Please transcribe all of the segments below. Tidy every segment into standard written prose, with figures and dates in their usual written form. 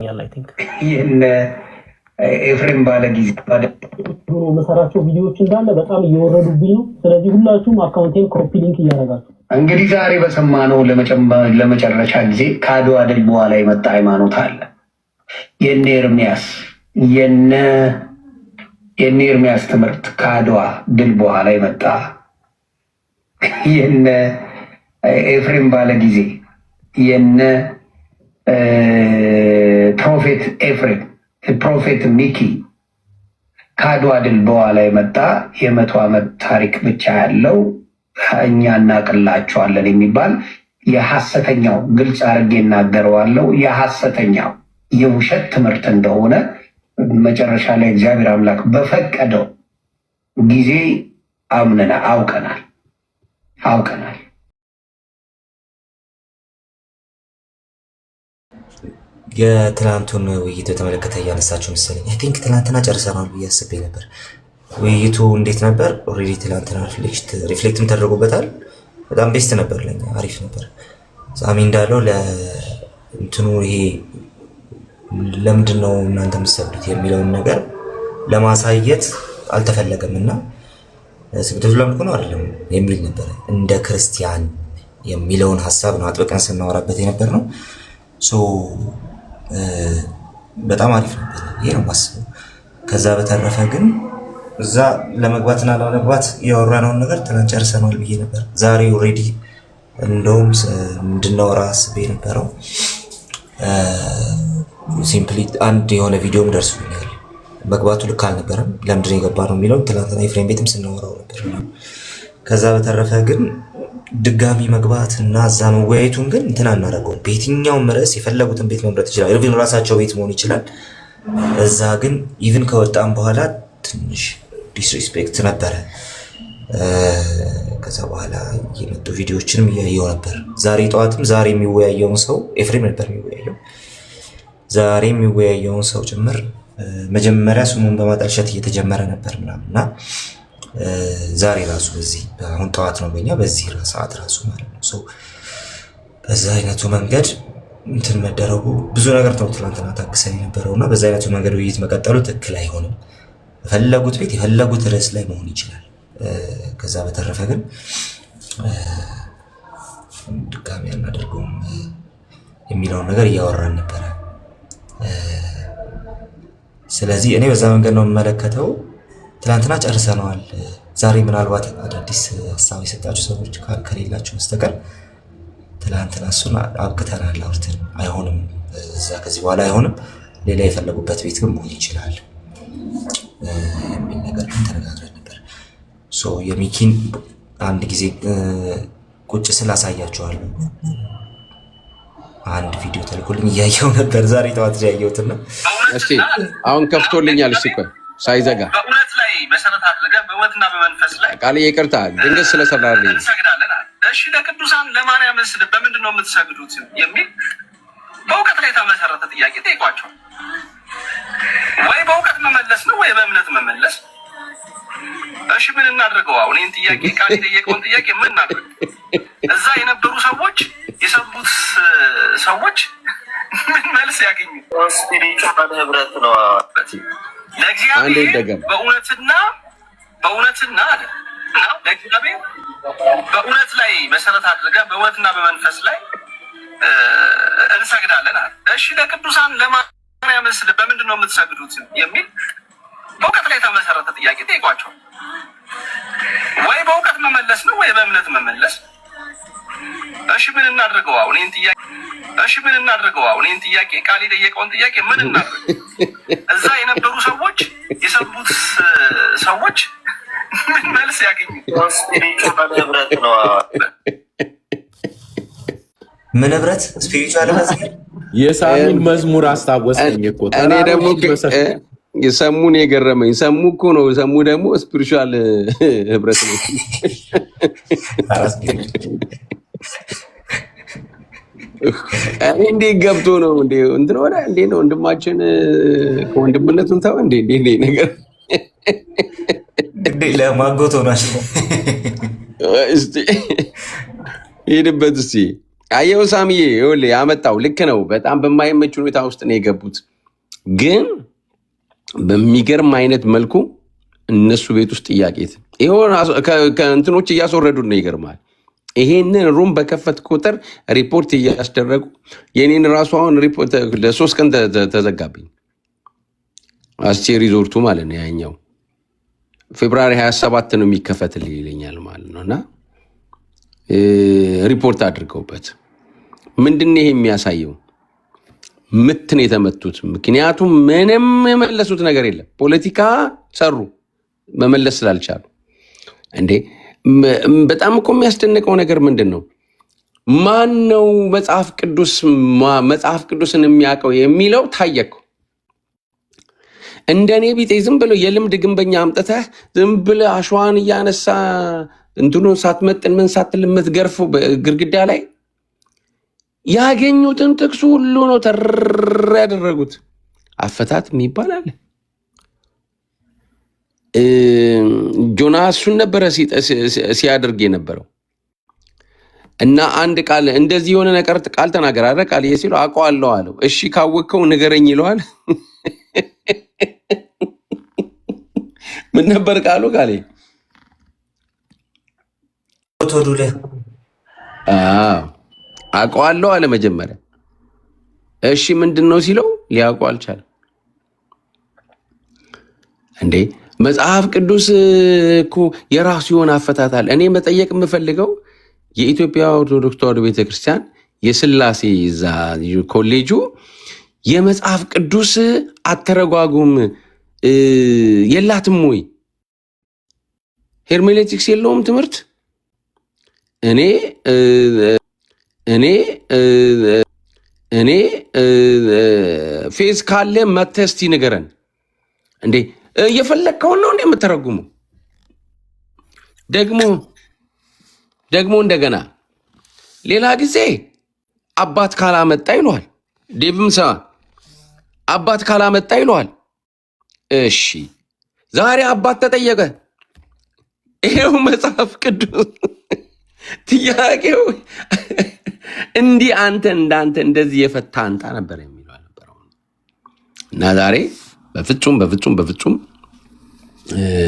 I think in ኤፍሬም ባለ ጊዜ ሆኖ መሰራቸው ቪዲዮዎች እንዳለ በጣም እየወረዱብኝ ነው። ስለዚህ ሁላችሁም አካውንቴን ኮፒ ሊንክ እያደረጋችሁ እንግዲህ ዛሬ በሰማነው ለመጨረሻ ጊዜ ከአድዋ ድል በኋላ የመጣ ሃይማኖት አለ። የነ ኤርሚያስ ትምህርት ከአድዋ ድል በኋላ የመጣ የነ ኤፍሬም ባለ ጊዜ የነ ፕሮፌት ኤፍሬም ፕሮፌት ሚኪ ከአድዋ ድል በኋላ የመጣ የ100 ዓመት ታሪክ ብቻ ያለው እኛ እናቅላቸዋለን የሚባል የሐሰተኛው ግልጽ አድርጌ እናገረዋለሁ። የሐሰተኛው የውሸት ትምህርት እንደሆነ መጨረሻ ላይ እግዚአብሔር አምላክ በፈቀደው ጊዜ አውቀናል። የትላንቱን ውይይት በተመለከተ እያነሳችሁ መሰለኝ። አይ ቲንክ ትላንትና ጨርሰናል ብዬ አስቤ ነበር። ውይይቱ እንዴት ነበር? ኦልሬዲ ትላንትና ሪፍሌክትም ተደርጎበታል። በጣም ቤስት ነበር፣ ለኛ አሪፍ ነበር። ሳሚ እንዳለው ለእንትኑ ይሄ ለምንድን ነው እናንተ የምትሰግዱት የሚለውን ነገር ለማሳየት አልተፈለገም እና ስግደቱ ለምንኩ ነው አይደለም የሚል ነበር። እንደ ክርስቲያን የሚለውን ሀሳብ ነው አጥብቀን ስናወራበት የነበር ነው። በጣም አሪፍ ነበር። ይሄ ነው ማስበው። ከዛ በተረፈ ግን እዛ ለመግባትና ለመግባት ያወራነውን ነገር ትናንት ጨርሰናል ብዬ ነበር። ዛሬ ኦልሬዲ እንደውም እንድናወራ አስቤ ነበረው። ሲምፕሊ አንድ የሆነ ቪዲዮም ደርሶኛል። መግባቱ ልክ አልነበረም፣ ለምንድን ነው የገባነው የሚለውን ትናንትና ኤፍሬም ቤትም ስናወራው ነበር። ከዛ በተረፈ ግን ድጋሚ መግባት እና እዛ መወያየቱን ግን እንትን አናደርገውም። በየትኛውም ርዕስ የፈለጉትን ቤት መምረጥ ይችላል። ኢቭን ራሳቸው ቤት መሆን ይችላል። እዛ ግን ኢቭን ከወጣም በኋላ ትንሽ ዲስሪስፔክት ነበረ። ከዛ በኋላ የመጡ ቪዲዮዎችንም እያየው ነበር። ዛሬ ጠዋትም ዛሬ የሚወያየውን ሰው ኤፍሬም ነበር የሚወያየው። ዛሬ የሚወያየውን ሰው ጭምር መጀመሪያ ስሙን በማጠልሸት እየተጀመረ ነበር ምናምን እና ዛሬ ራሱ በዚህ አሁን ጠዋት ነው በእኛ በዚህ ሰዓት ራሱ ማለት ነው። በዛ አይነቱ መንገድ እንትን መደረጉ ብዙ ነገር ነው ትናንትና ታግሰን የነበረው እና በዛ አይነቱ መንገድ ውይይት መቀጠሉ ትክክል አይሆንም። የፈለጉት ቤት የፈለጉት ርዕስ ላይ መሆን ይችላል። ከዛ በተረፈ ግን ድጋሚ አናደርገውም የሚለውን ነገር እያወራን ነበረ። ስለዚህ እኔ በዛ መንገድ ነው የምመለከተው። ትላንትና ጨርሰነዋል። ዛሬ ምናልባት አዳዲስ ሀሳብ የሰጣችሁ ሰዎች ከሌላችሁ በስተቀር ትላንትና እሱን አብቅተናል፣ አውርተን አይሆንም፣ እዛ ከዚህ በኋላ አይሆንም፣ ሌላ የፈለጉበት ቤት ግን መሆን ይችላል የሚል ነገር ግን ተነጋግረን ነበር። የሚኪን አንድ ጊዜ ቁጭ ስላሳያችኋለሁ። አንድ ቪዲዮ ተልኮልኝ እያየው ነበር ዛሬ ጠዋት ያየሁትና እስቲ አሁን ከፍቶልኛል። እሺ ቆይ ሳይዘጋ በእውነት ላይ መሰረት አድርገን በሕይወትና በመንፈስ ላይ ቃል ይቅርታ ድንገት ስለሰራልኝ እንሰግዳለን። እሺ ለቅዱሳን ለማርያም ምስል በምንድን ነው የምትሰግዱት የሚል በእውቀት ላይ የተመሰረተ ጥያቄ ጠይቋቸዋል። ወይ በእውቀት መመለስ ነው ወይ በእምነት መመለስ። እሺ ምን እናድርገው? አሁን ይህን ጥያቄ ቃል የጠየቀውን ጥያቄ ምን እናድርግ? እዛ የነበሩ ሰዎች የሰሙት ሰዎች ምን መልስ ያገኙ? ስፒሪቹዋል ህብረት ነው ለእግዚአብሔር በእውነትና አለ ለእግዚአብሔር በእውነት ላይ መሰረት አድርገን በሕይወትና በመንፈስ ላይ እንሰግዳለን አለ። እሺ ለቅዱሳን ለማርያም ምስል በምንድን ነው የምትሰግዱት የሚል በእውቀት ላይ የተመሰረተ ጥያቄ ጠይቋቸዋል። ወይ በእውቀት መመለስ ነው ወይ በእምነት መመለስ። እሺ ምን እናድርገው? አሁን ይህን ጥያቄ ቃል የጠየቀውን ጥያቄ ምን እናድርግ? እዛ የነበሩ ሰዎች የሰሙት ሰዎች ምን መልስ ያገኙ? ስፒሪቹዋል ህብረት ነው። ምን ህብረት? ስፒሪቹዋል ህብረት። የሳሚን መዝሙር አስታወሰኝ እኮ እኔ ደግሞ ሰሙን የገረመኝ ሰሙ እኮ ነው። ሰሙ ደግሞ ስፒሪቹዋል ህብረት ነው። እኔ እንዴት ገብቶ ነው እንዴ እንትን ወደ እንዴ ነው ወንድማችን ከወንድምነቱን ተው እንዴ ነገር እንዴ ለማጎቶ ናሽ እስቲ ሄድበት እስቲ አየው ሳሚዬ ይኸውልህ ያመጣው ልክ ነው። በጣም በማይመች ሁኔታ ውስጥ ነው የገቡት፣ ግን በሚገርም አይነት መልኩ እነሱ ቤት ውስጥ ጥያቄ ይሆን ከእንትኖች እያስወረዱ ነው። ይገርማል። ይሄንን ሩም በከፈት ቁጥር ሪፖርት እያስደረጉ የኔን ራሱ አሁን ሪፖርት ለ3 ቀን ተዘጋብኝ። አስቼ ሪዞርቱ ማለት ነው ያኛው ፌብሩዋሪ 27 ነው የሚከፈትልኝ ይለኛል ማለት ነው። እና ሪፖርት አድርገውበት ምንድን ነው ይሄ የሚያሳየው? ምትን የተመቱት። ምክንያቱም ምንም የመለሱት ነገር የለም። ፖለቲካ ሰሩ መመለስ ስላልቻሉ። እንዴ በጣም እኮ የሚያስደንቀው ነገር ምንድን ነው? ማን ነው መጽሐፍ ቅዱስን የሚያውቀው የሚለው ታየኩ። እንደኔ ቢጤ ዝም ብሎ የልምድ ግንበኛ አምጥተህ ዝም ብለህ አሸዋን እያነሳ እንትኑ ሳትመጥን ምን ሳትል የምትገርፈው ግድግዳ ላይ ያገኙትን ጥቅሱ ሁሉ ነው ተር ያደረጉት። አፈታት የሚባል አለ። ጆናሱን ነበረ ሲያደርግ የነበረው እና አንድ ቃል እንደዚህ የሆነ ነገር ቃል ተናገር አረ ቃል ሲሉ አውቀዋለሁ አለው። እሺ ካወቅከው ንገረኝ ይለዋል። ምን ነበር ቃሉ? ቃሌ አውቀዋለሁ አለ መጀመሪያ። እሺ ምንድን ነው ሲለው ሊያውቀው አልቻለም። እንዴ መጽሐፍ ቅዱስ እኮ የራሱ የሆነ አፈታታል። እኔ መጠየቅ የምፈልገው የኢትዮጵያ ኦርቶዶክስ ተዋሕዶ ቤተክርስቲያን የስላሴ እዛ ኮሌጁ የመጽሐፍ ቅዱስ አተረጓጉም የላትም ወይ? ሄርሜኔቲክስ የለውም ትምህርት? እኔ ፌዝ ካለ መተህ እስቲ ንገረን። እንዴ እየፈለግከውን ነው እንዴ የምተረጉመው? ደግሞ እንደገና ሌላ ጊዜ አባት ካላመጣ ይለዋል። ዴቭም ሰማ አባት ካላመጣ ይለዋል። እሺ ዛሬ አባት ተጠየቀ። ይሄው መጽሐፍ ቅዱስ ጥያቄው እንዲህ አንተ እንዳንተ እንደዚህ የፈታ አንጣ ነበር የሚለው አልነበረው። እና ዛሬ በፍጹም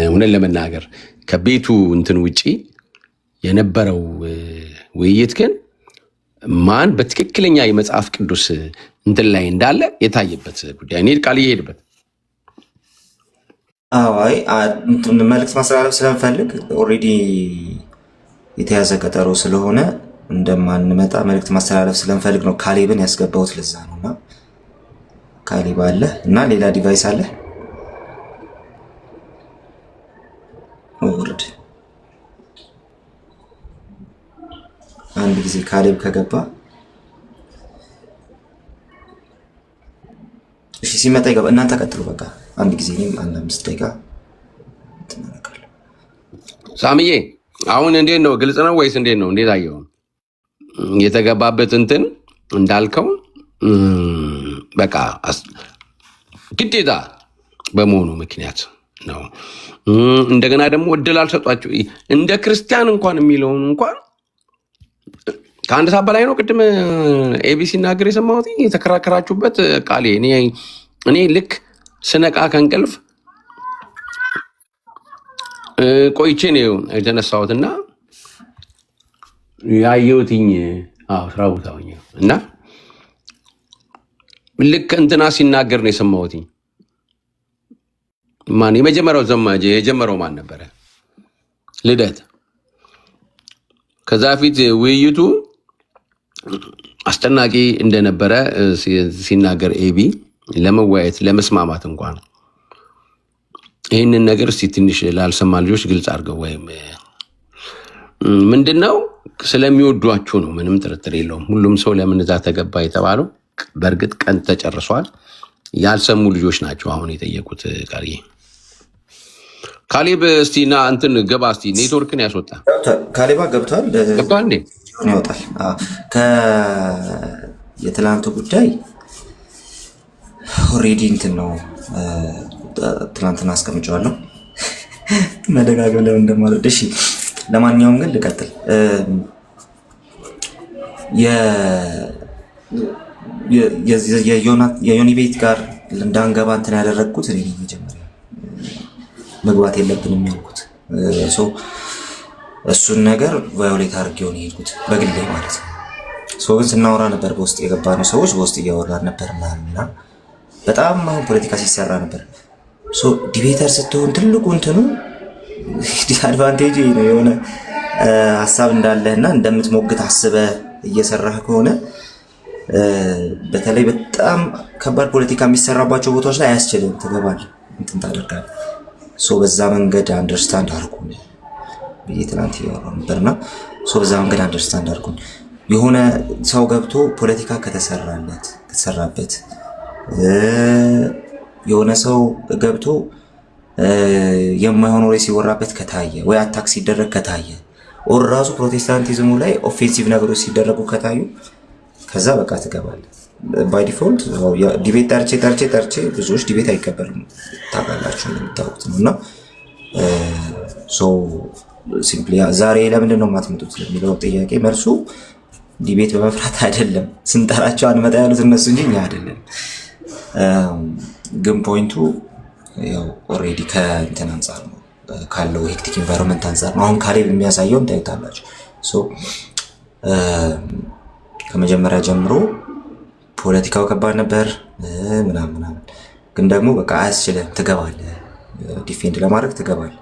እውነት ለመናገር ከቤቱ እንትን ውጪ የነበረው ውይይት ግን ማን በትክክለኛ የመጽሐፍ ቅዱስ እንትን ላይ እንዳለ የታየበት ጉዳይ እኔ ቃል እየሄድበት አይ መልዕክት ማስተላለፍ ስለምፈልግ ኦልሬዲ የተያዘ ቀጠሮ ስለሆነ እንደማንመጣ መልዕክት ማስተላለፍ ስለምፈልግ ነው ካሌብን ያስገባሁት። ለዛ ነውና ካሌብ አለ እና ሌላ ዲቫይስ አለ ወርድ አንድ ጊዜ ካሌብ ከገባ እሺ ሲመጣ ይገባ። እናንተ ቀጥሉ በቃ አንድ ጊዜ እኔም 5 ደቂቃ ተናገራለሁ። ሳሚዬ አሁን እንዴት ነው? ግልጽ ነው ወይስ እንዴት ነው? እንዴት አየው? የተገባበት እንትን እንዳልከው በቃ ግዴታ በመሆኑ ምክንያት ነው። እንደገና ደግሞ እድል አልሰጧቸው እንደ ክርስቲያን እንኳን የሚለውን እንኳን ከአንድ ሰዓት በላይ ነው ቅድም ኤቢሲ ናገር የሰማሁት የተከራከራችሁበት ቃሌ እኔ ልክ ስነቃ ከእንቅልፍ ቆይቼ ነው የተነሳሁትና ያየሁትኝ ስራ ቦታ ሆኜ እና ልክ እንትና ሲናገር ነው የሰማሁትኝ። ማን የጀመረው ማን ነበረ? ልደት። ከዛ ፊት ውይይቱ አስጨናቂ እንደነበረ ሲናገር ኤቢ ለመወያየት ለመስማማት እንኳን ይህንን ነገር እስቲ ትንሽ ላልሰማ ልጆች ግልጽ አድርገው። ወይም ምንድነው ስለሚወዷችሁ ነው፣ ምንም ጥርጥር የለውም። ሁሉም ሰው ለምን እዛ ተገባ የተባለው በእርግጥ ቀን ተጨርሷል። ያልሰሙ ልጆች ናቸው አሁን የጠየቁት። ቃልዬ ካሌብ እስቲ ና እንትን ገባ እስቲ ኔትወርክን ያስወጣ። ካሌባ ገብቷል እንዴ? ይወጣል። የትላንቱ ጉዳይ ኦልሬዲ እንትን ነው። ትላንትና አስቀምጨዋለሁ መደጋገም ለምን እንደማለት። እሺ ለማንኛውም ግን ልቀጥል። የዮኒ ቤት ጋር እንዳንገባ እንትን ያደረግኩት እኔ መጀመሪያ መግባት የለብንም ያልኩት እሱን ነገር ቫዮሌት አድርጌው ነው የሄድኩት በግሌ ማለት ነው። ግን ስናወራ ነበር በውስጥ የገባነው ሰዎች በውስጥ እያወራን ነበር ምናምንና በጣም አሁን ፖለቲካ ሲሰራ ነበር። ዲቤተር ስትሆን ትልቁ እንትኑ ዲስአድቫንቴጅ ነው የሆነ ሀሳብ እንዳለህና እንደምትሞግት አስበህ እየሰራህ ከሆነ በተለይ በጣም ከባድ ፖለቲካ የሚሰራባቸው ቦታዎች ላይ አያስችልም፣ ትገባለህ፣ እንትን ታደርጋለህ። በዛ መንገድ አንደርስታንድ አድርጉኝ ብዬ ትናንት እያወራሁ ነበርና በዛ መንገድ አንደርስታንድ አድርጉኝ። የሆነ ሰው ገብቶ ፖለቲካ ከተሰራበት የሆነ ሰው ገብቶ የማይሆን ወሬ ሲወራበት ከታየ ወይ አታክ ሲደረግ ከታየ ኦር ራሱ ፕሮቴስታንቲዝሙ ላይ ኦፌንሲቭ ነገሮች ሲደረጉ ከታዩ ከዛ በቃ ትገባለህ። ባይ ዲፎልት ዲቤት ጠርቼ ብዙዎች ዲቤት አይቀበሉም ታውቃላችሁ እንደምታውቁት ነው። እና ሲምፕሊ ዛሬ ለምንድን ነው የማትመጡት ለሚለው ጥያቄ መልሱ ዲቤት በመፍራት አይደለም። ስንጠራቸው አንመጣ ያሉት እነሱ እንጂ እኛ አይደለም። ግን ፖይንቱ ያው ኦልሬዲ ከእንትን አንጻር ነው ካለው ሄክቲክ ኢንቫይሮንመንት አንጻር ነው። አሁን ካሌብ የሚያሳየውን ታዩታላችሁ። ከመጀመሪያ ጀምሮ ፖለቲካው ከባድ ነበር ምናምን፣ ግን ደግሞ በቃ አያስችልም፣ ትገባለህ፣ ዲፌንድ ለማድረግ ትገባለህ።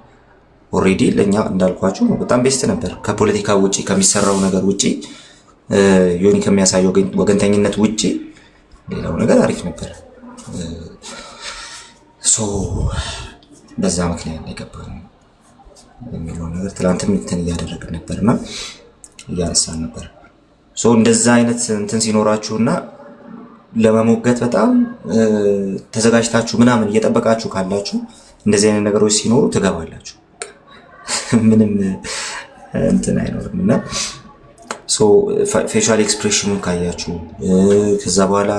ኦልሬዲ ለእኛ እንዳልኳችሁ በጣም ቤስት ነበር። ከፖለቲካ ውጭ ከሚሰራው ነገር ውጭ ዮኒ ከሚያሳየው ወገንተኝነት ውጭ ሌላው ነገር አሪፍ ነበር። በዛ ምክንያት ላይ ገባን የሚለው ነገር ትላንትም እንትን እያደረግን ነበርና እያነሳን ነበር። እንደዛ አይነት እንትን ሲኖራችሁና ለመሞገት በጣም ተዘጋጅታችሁ ምናምን እየጠበቃችሁ ካላችሁ እንደዚህ አይነት ነገሮች ሲኖሩ ትገባላችሁ። ምንም እንትን አይኖርም። እና ፌሻል ኤክስፕሬሽኑን ካያችሁ ከዛ በኋላ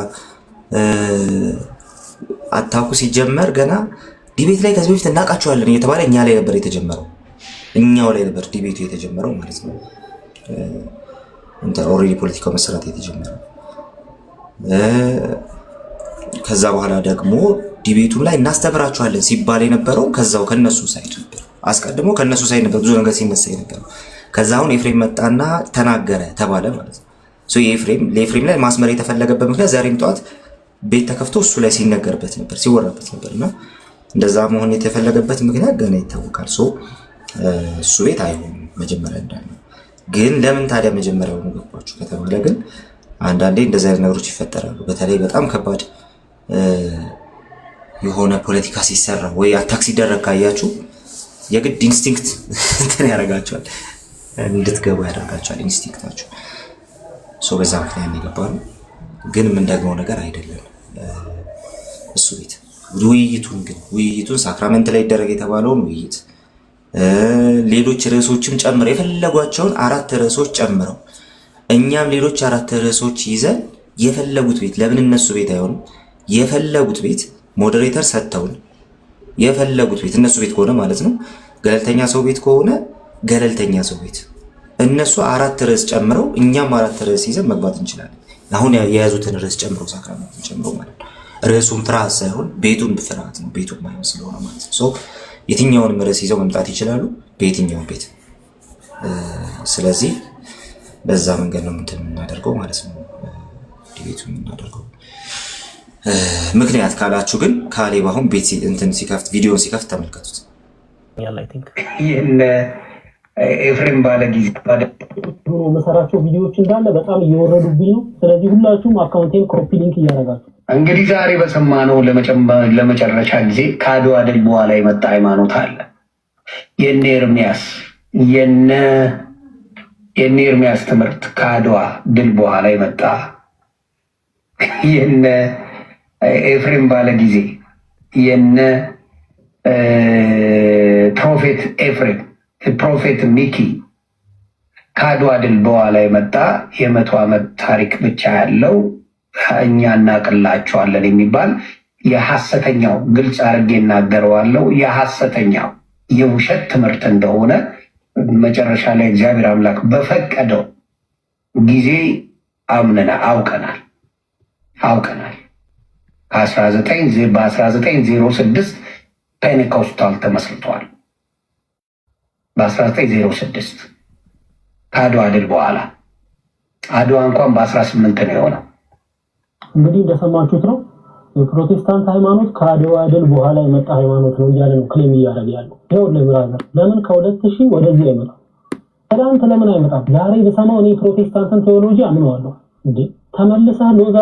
አታኩ ሲጀመር ገና ዲቤት ላይ ከዚህ በፊት እናውቃችኋለን እየተባለ እኛ ላይ ነበር የተጀመረው። እኛው ላይ ነበር ዲቤቱ የተጀመረው ማለት ነው። ኦልሬዲ ፖለቲካው መሰራት የተጀመረው። ከዛ በኋላ ደግሞ ዲቤቱም ላይ እናስተምራችኋለን ሲባል የነበረው ከዛው ከነሱ ሳይድ ነበር። አስቀድሞ ከነሱ ሳይድ ነበር ብዙ ነገር ሲነሳ የነበረው። ከዛ አሁን ኤፍሬም መጣና ተናገረ ተባለ ማለት ነው። ለኤፍሬም ላይ ማስመር የተፈለገበት ምክንያት ዛሬም ጠዋት ቤት ተከፍቶ እሱ ላይ ሲነገርበት ነበር ሲወራበት ነበር። እና እንደዛ መሆን የተፈለገበት ምክንያት ገና ይታወቃል። እሱ ቤት አይሆንም መጀመሪያ እንዳለ። ግን ለምን ታዲያ መጀመሪያው ነው ገባችሁ ከተባለ ግን አንዳንዴ እንደዚህ አይነት ነገሮች ይፈጠራሉ። በተለይ በጣም ከባድ የሆነ ፖለቲካ ሲሰራ ወይ አታክ ሲደረግ ካያችሁ የግድ ኢንስቲንክት እንትን ያደርጋቸዋል፣ እንድትገቡ ያደርጋቸዋል ኢንስቲንክታችሁ። በዛ ምክንያት ይገባሉ። ግን የምንደግመው ነገር አይደለም እሱ ቤት ውይይቱን ሳክራመንት ላይ ይደረግ የተባለውን ውይይት ሌሎች ርዕሶችም ጨምረው የፈለጓቸውን 4 ርዕሶች ጨምረው እኛም ሌሎች 4 ርዕሶች ይዘን የፈለጉት ቤት ለምን እነሱ ቤት አይሆንም? የፈለጉት ቤት ሞዴሬተር ሰጥተውን የፈለጉት ቤት እነሱ ቤት ከሆነ ማለት ነው። ገለልተኛ ሰው ቤት ከሆነ ገለልተኛ ሰው ቤት እነሱ 4 ርዕስ ጨምረው እኛም 4 ርዕስ ይዘን መግባት እንችላለን። አሁን የያዙትን ርዕስ ጨምረው ሳክራመንትን ጨምረው ማለት ነው። ርዕሱም ፍርሃት ሳይሆን ቤቱን ፍርሃት ነው፣ ቤቱን ማየው ስለሆነ ማለት ነው። የትኛውንም ርዕስ ይዘው መምጣት ይችላሉ በየትኛውም ቤት። ስለዚህ በዛ መንገድ ነው እንትን የምናደርገው ማለት ነው፣ ዲቤቱን የምናደርገው። ምክንያት ካላችሁ ግን ካሌብ አሁን ቤት እንትን ሲከፍት ቪዲዮን ሲከፍት ተመልከቱት። ይህን ኤፍሬም ባለ ጊዜ መሰራቸው ቪዲዮዎች እንዳለ በጣም እየወረዱብኝ ነው። ስለዚህ ሁላችሁም አካውንቴን ኮፒ ሊንክ እያደረጋችሁ እንግዲህ ዛሬ በሰማነው ለመጨረሻ ጊዜ ከአድዋ ድል በኋላ የመጣ ሃይማኖት አለ። የነ ኤርሚያስ ትምህርት ከአድዋ ድል በኋላ የመጣ የነ ኤፍሬም ባለ ጊዜ የነ ፕሮፌት ኤፍሬም ፕሮፌት ሚኪ ከአድዋ ድል በኋላ የመጣ የ100 ዓመት ታሪክ ብቻ ያለው እኛ እናቅላቸዋለን የሚባል የሐሰተኛው ግልጽ አድርጌ እናገረዋለሁ። የሐሰተኛው የውሸት ትምህርት እንደሆነ መጨረሻ ላይ እግዚአብሔር አምላክ በፈቀደው ጊዜ አውቀናል። በ1906 ፔንቴኮስታል ተመስርቷል። በ1906 ከአድዋ ድል በኋላ አድዋ እንኳን በ18 ነው የሆነው። እንግዲህ እንደሰማችሁት ነው የፕሮቴስታንት ሃይማኖት ከአድዋ ድል በኋላ የመጣ ሃይማኖት ነው እያለ ነው ክሌም እያደረገ ያለው። ይኸው ለብራዘር ለምን ከ2000 ወደዚህ አይመጣም? ትናንት ለምን አይመጣም? ዛሬ በሰማው እኔ ፕሮቴስታንትን ቴዎሎጂ አምነዋለሁ እንዴ ተመልሰህ ሎዛ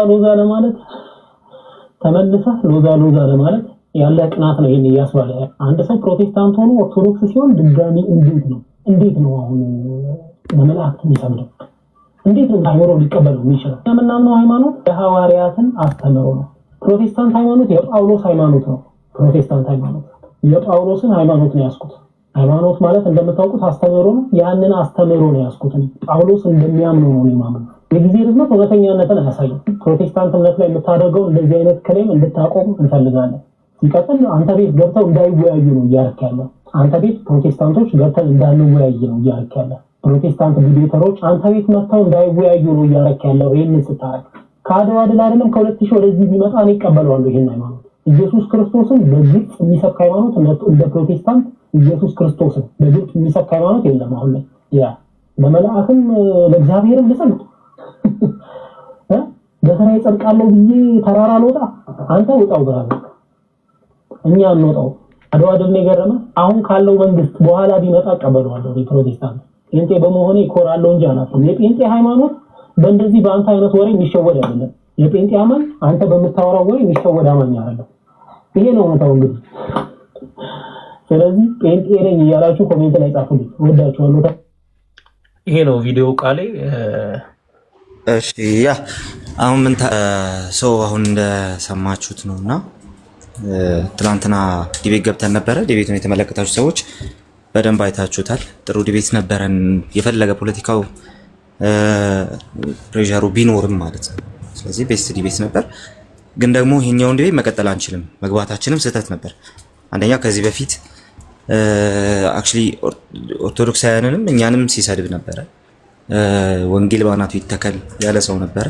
ለማለት ያለ ቅናት ነው ይሄን እያስባለ አንድ ሰው ፕሮቴስታንት ሆኖ ኦርቶዶክስ ሲሆን ድጋሚ እንዴት ነው አሁን ለመላእክት የሚሰግደው? እንዴት ነው አይምሮ ሊቀበለው የሚችለው? የምናምነው ሃይማኖት የሐዋርያትን አስተምሮ ነው። ፕሮቴስታንት ሃይማኖት የጳውሎስ ሃይማኖት ነው። ፕሮቴስታንት ሃይማኖት የጳውሎስን ሃይማኖት ነው ያስኩት። ሃይማኖት ማለት እንደምታውቁት አስተምሮ ነው። ያንን አስተምሮ ነው ያስኩት። ጳውሎስ እንደሚያምነው ነው የማምነው። የጊዜ ርዝመት እውነተኛነትን አያሳይም። ፕሮቴስታንት እምነት ላይ የምታደርገው እንደዚህ አይነት ክሌም እንድታቆም እንፈልጋለን። ሲቀጥል አንተ ቤት ገብተው እንዳይወያዩ ነው እያደረክ ያለው። አንተ ቤት ፕሮቴስታንቶች ገብተው እንዳንወያይ ነው እያደረክ ያለው። ፕሮቴስታንት ዲቤተሮች አንተ ቤት መጥተው እንዳይወያዩ ነው እያደረክ ያለው። ይሄንን ስታረግ ከአድዋ ድል አይደለም ከ2000 ወደዚህ ቢመጣ እኔ እቀበለዋለሁ ይሄን ሃይማኖት። ኢየሱስ ክርስቶስን በግልጽ የሚሰብክ ሃይማኖት እንደ ፕሮቴስታንት ኢየሱስ ክርስቶስን በግልጽ የሚሰብክ ሃይማኖት የለም አሁን ላይ። ለመላእክም ለእግዚአብሔርም ልሰግድ በስራ ይጸድቃለሁ ብዬ ተራራ ልወጣ? አንተ ውጣው ብራዘር፣ እኛ እንወጣው። አድዋ ድል ነው የገረመ። አሁን ካለው መንግስት በኋላ ቢመጣ እቀበለዋለሁ። ፕሮቴስታንት ጴንጤ በመሆኔ እኮራለሁ እንጂ አላፍርም። የጴንጤ ሃይማኖት በእንደዚህ በአንተ አይነት ወሬ የሚሸወድ አይደለም። የጴንጤ አማኝ አንተ በምታወራው ወሬ የሚሸወድ አማኝ አይደለም። ይሄ ነው እውነታው እንግዲህ። ስለዚህ ጴንጤ ነኝ እያላችሁ ኮሜንት ላይ ጻፉልኝ። ወዳችኋለሁ። ይሄ ነው ቪዲዮ ቃሌ። እሺ ያ አሁን አሁን እንደሰማችሁት ነውና ትናንትና ዲቤት ገብተን ነበረ። ዲቤቱን የተመለከታችሁ ሰዎች በደንብ አይታችሁታል። ጥሩ ዲቤት ነበረን። የፈለገ ፖለቲካው ፕሬሸሩ ቢኖርም ማለት ነው። ስለዚህ ቤስት ዲቤት ነበር። ግን ደግሞ ይሄኛውን ዲቤት መቀጠል አንችልም። መግባታችንም ስህተት ነበር። አንደኛ ከዚህ በፊት አክቹሊ ኦርቶዶክሳውያንንም እኛንም ሲሰድብ ነበረ። ወንጌል ባናቱ ይተከል ያለ ሰው ነበረ።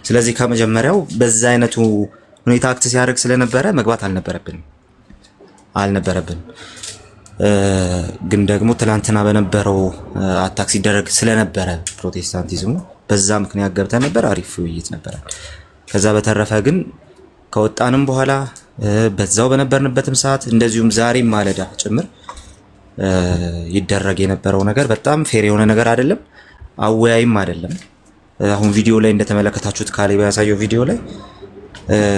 ስለዚህ ከመጀመሪያው በዛ አይነቱ ሁኔታ አክት ሲያደርግ ስለነበረ መግባት አልነበረብንም። ግን ደግሞ ትላንትና በነበረው አታክ ሲደረግ ስለነበረ ፕሮቴስታንቲዝሙ በዛ ምክንያት ገብተን ነበር። አሪፍ ውይይት ነበረ። ከዛ በተረፈ ግን ከወጣንም በኋላ በዛው በነበርንበትም ሰዓት እንደዚሁም ዛሬም ማለዳ ጭምር ይደረግ የነበረው ነገር በጣም ፌር የሆነ ነገር አይደለም፣ አወያይም አይደለም። አሁን ቪዲዮ ላይ እንደተመለከታችሁት ካሌብ ያሳየው ቪዲዮ ላይ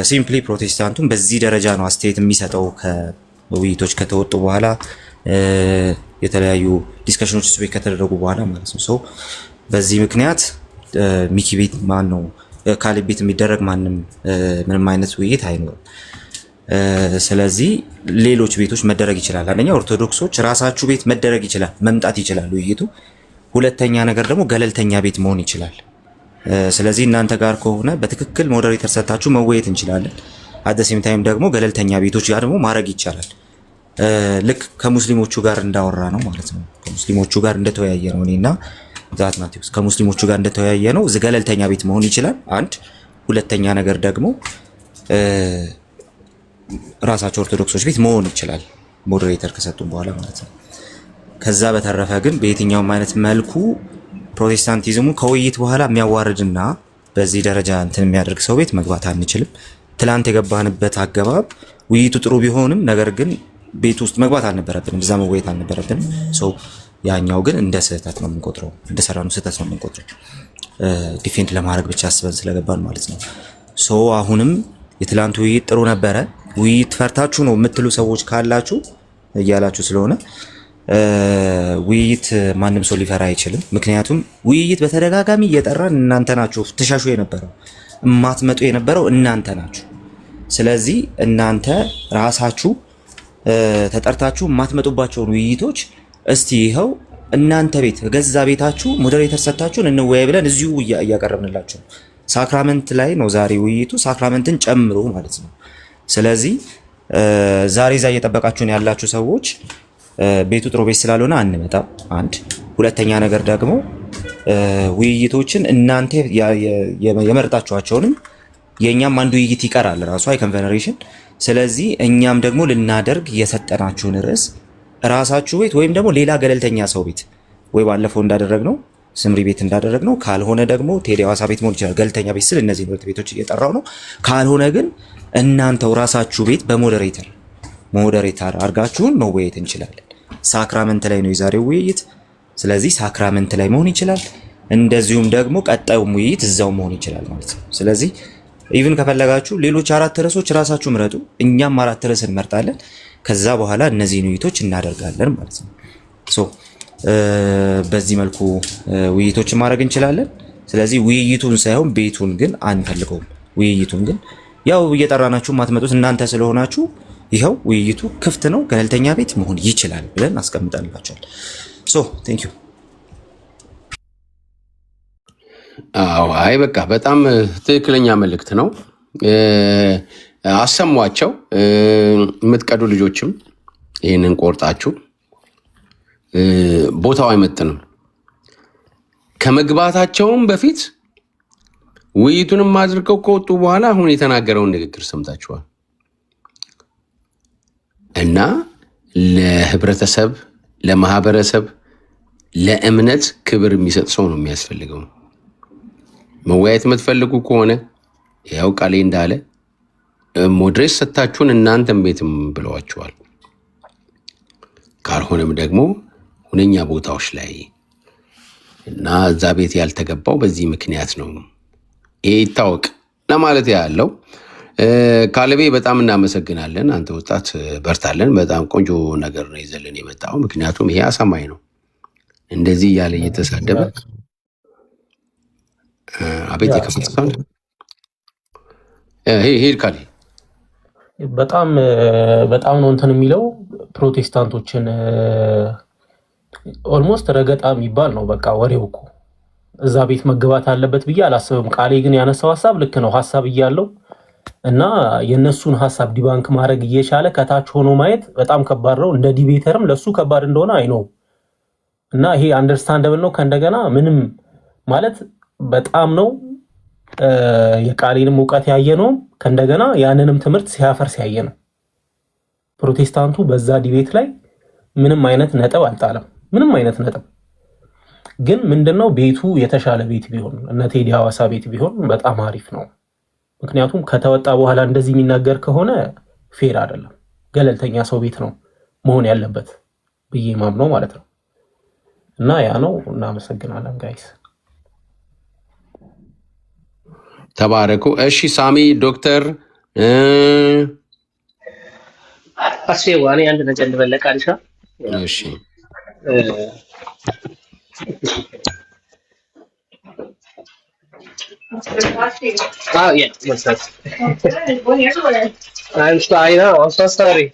ሲምፕሊ ፕሮቴስታንቱን በዚህ ደረጃ ነው አስተያየት የሚሰጠው ከውይይቶች ከተወጡ በኋላ የተለያዩ ዲስከሽኖች ስፔክ ከተደረጉ በኋላ ማለት ነው። ሶ በዚህ ምክንያት ሚኪ ቤት ካሌብ ቤት የሚደረግ ምንም አይነት ውይይት አይኖርም። ስለዚህ ሌሎች ቤቶች መደረግ ይችላል። አንደኛ ኦርቶዶክሶች ራሳችሁ ቤት መደረግ ይችላል፣ መምጣት ይችላል ውይይቱ። ሁለተኛ ነገር ደግሞ ገለልተኛ ቤት መሆን ይችላል። ስለዚህ እናንተ ጋር ከሆነ በትክክል ሞዴሬተር ሰጣችሁ መወየት እንችላለን። አደሴም ታይም ደግሞ ገለልተኛ ቤቶች ጋር ደግሞ ማድረግ ይቻላል። ልክ ከሙስሊሞቹ ጋር እንዳወራ ነው ማለት ነው። ከሙስሊሞቹ ጋር እንደተወያየ ነው እኔና ዛት ማቴዎስ ከሙስሊሞቹ ጋር እንደተወያየ ነው። ገለልተኛ ቤት መሆን ይችላል። አንድ ሁለተኛ ነገር ደግሞ ራሳቸው ኦርቶዶክሶች ቤት መሆን ይችላል ሞዴሬተር ከሰጡን በኋላ ማለት ነው። ከዛ በተረፈ ግን በየትኛውም አይነት መልኩ ፕሮቴስታንቲዝሙ ከውይይት በኋላ የሚያዋርድና በዚህ ደረጃ እንትን የሚያደርግ ሰው ቤት መግባት አንችልም። ትላንት የገባንበት አገባብ ውይይቱ ጥሩ ቢሆንም ነገር ግን ቤት ውስጥ መግባት አልነበረብንም፣ እዛ መወየት አልነበረብንም። ሰው ያኛው ግን እንደ ስህተት ነው የምንቆጥረው፣ እንደሰራነው ስህተት ነው የምንቆጥረው። ዲፌንድ ለማድረግ ብቻ አስበን ስለገባን ማለት ነው። ሶ አሁንም የትላንቱ ውይይት ጥሩ ነበረ። ውይይት ፈርታችሁ ነው የምትሉ ሰዎች ካላችሁ እያላችሁ ስለሆነ ውይይት ማንም ሰው ሊፈራ አይችልም። ምክንያቱም ውይይት በተደጋጋሚ እየጠራን እናንተ ናችሁ ትሻሹ የነበረው፣ እማትመጡ የነበረው እናንተ ናችሁ። ስለዚህ እናንተ ራሳችሁ ተጠርታችሁ የማትመጡባቸውን ውይይቶች እስቲ ይኸው እናንተ ቤት ገዛ ቤታችሁ ሞዴሬተር ሰጣችሁን እንወያይ ብለን እዚሁ እያቀረብንላችሁ ነው። ሳክራመንት ላይ ነው ዛሬ ውይይቱ፣ ሳክራመንትን ጨምሮ ማለት ነው። ስለዚህ ዛሬ እዛ እየጠበቃችሁን ያላችሁ ሰዎች ቤቱ ጥሩ ቤት ስላልሆነ አንመጣም። አንድ ሁለተኛ ነገር ደግሞ ውይይቶችን እናንተ የመረጣችኋቸውንም የእኛም አንዱ ውይይት ይቀራል ራሱ አይከንቨነሬሽን። ስለዚህ እኛም ደግሞ ልናደርግ የሰጠናችሁን ርዕስ ራሳችሁ ቤት ወይም ደግሞ ሌላ ገለልተኛ ሰው ቤት ወይ ባለፈው እንዳደረግነው ስምሪ ቤት እንዳደረግነው ካልሆነ ደግሞ ቴዲ ሐዋሳ ቤት መሆን ይችላል። ገለልተኛ ቤት ስል እነዚህ ሁለት ቤቶች እየጠራው ነው። ካልሆነ ግን እናንተው ራሳችሁ ቤት በሞዴሬተር አድርጋችሁን መወያየት እንችላለን። ሳክራመንት ላይ ነው የዛሬው ውይይት። ስለዚህ ሳክራመንት ላይ መሆን ይችላል። እንደዚሁም ደግሞ ቀጣዩም ውይይት እዛው መሆን ይችላል ማለት ነው። ስለዚህ ኢቭን ከፈለጋችሁ ሌሎች 4 ርዕሶች ራሳችሁ ምረጡ፣ እኛም 4 ርዕስ እንመርጣለን። ከዛ በኋላ እነዚህን ውይይቶች እናደርጋለን ማለት ነው። ሶ በዚህ መልኩ ውይይቶችን ማድረግ እንችላለን። ስለዚህ ውይይቱን ሳይሆን ቤቱን ግን አንፈልገውም። ውይይቱን ግን ያው እየጠራናችሁ ማትመጡት እናንተ ስለሆናችሁ ይኸው ውይይቱ ክፍት ነው፣ ገለልተኛ ቤት መሆን ይችላል ብለን አስቀምጠንላችኋል። ሶ ቴንክ ዩ። አይ በቃ በጣም ትክክለኛ መልእክት ነው። አሰሟቸው። የምትቀዱ ልጆችም ይህንን ቆርጣችሁ ቦታው አይመጥንም። ከመግባታቸውም በፊት ውይይቱንም አድርገው ከወጡ በኋላ አሁን የተናገረውን ንግግር ሰምታችኋል። እና ለህብረተሰብ፣ ለማህበረሰብ፣ ለእምነት ክብር የሚሰጥ ሰው ነው የሚያስፈልገው። መወያየት የምትፈልጉ ከሆነ ያው ቃሌ እንዳለ ሞድሬት ሰታችሁን እናንተም ቤትም ብለዋችኋል። ካልሆነም ደግሞ ሁነኛ ቦታዎች ላይ እና እዛ ቤት ያልተገባው በዚህ ምክንያት ነው፣ ይሄ ይታወቅ ለማለት ያለው። ካለቤ በጣም እናመሰግናለን። አንተ ወጣት በርታለን። በጣም ቆንጆ ነገር ነው ይዘልን የመጣው። ምክንያቱም ይሄ አሳማኝ ነው። እንደዚህ እያለ እየተሳደበ አቤት የከፈተሳል ሄድ ካለ በጣም ነው እንትን የሚለው ፕሮቴስታንቶችን ኦልሞስት ረገጣ የሚባል ነው። በቃ ወሬው እኮ እዛ ቤት መግባት አለበት ብዬ አላስብም። ቃሌ ግን ያነሳው ሀሳብ ልክ ነው። ሀሳብ እያለው እና የነሱን ሀሳብ ዲባንክ ማድረግ እየቻለ ከታች ሆኖ ማየት በጣም ከባድ ነው። እንደ ዲቤተርም ለሱ ከባድ እንደሆነ አይነው እና ይሄ አንደርስታንደብል ነው። ከእንደገና ምንም ማለት በጣም ነው የቃሌንም እውቀት ያየ ነው። ከእንደገና ያንንም ትምህርት ሲያፈርስ ያየ ነው። ፕሮቴስታንቱ በዛ ዲቤት ላይ ምንም አይነት ነጥብ አልጣለም። ምንም አይነት ነጥብ ግን ምንድነው ቤቱ የተሻለ ቤት ቢሆን እነ ቴዲ ሐዋሳ ቤት ቢሆን በጣም አሪፍ ነው። ምክንያቱም ከተወጣ በኋላ እንደዚህ የሚናገር ከሆነ ፌር አይደለም። ገለልተኛ ሰው ቤት ነው መሆን ያለበት ብዬ ማምነው ማለት ነው። እና ያ ነው። እናመሰግናለን ጋይስ። ተባረኩ። እሺ ሳሚ ዶክተር ዋኔ አንድ ነገር ልበለቅ አልሻ። እሺ yeah, what's that? I know, I'm so sorry.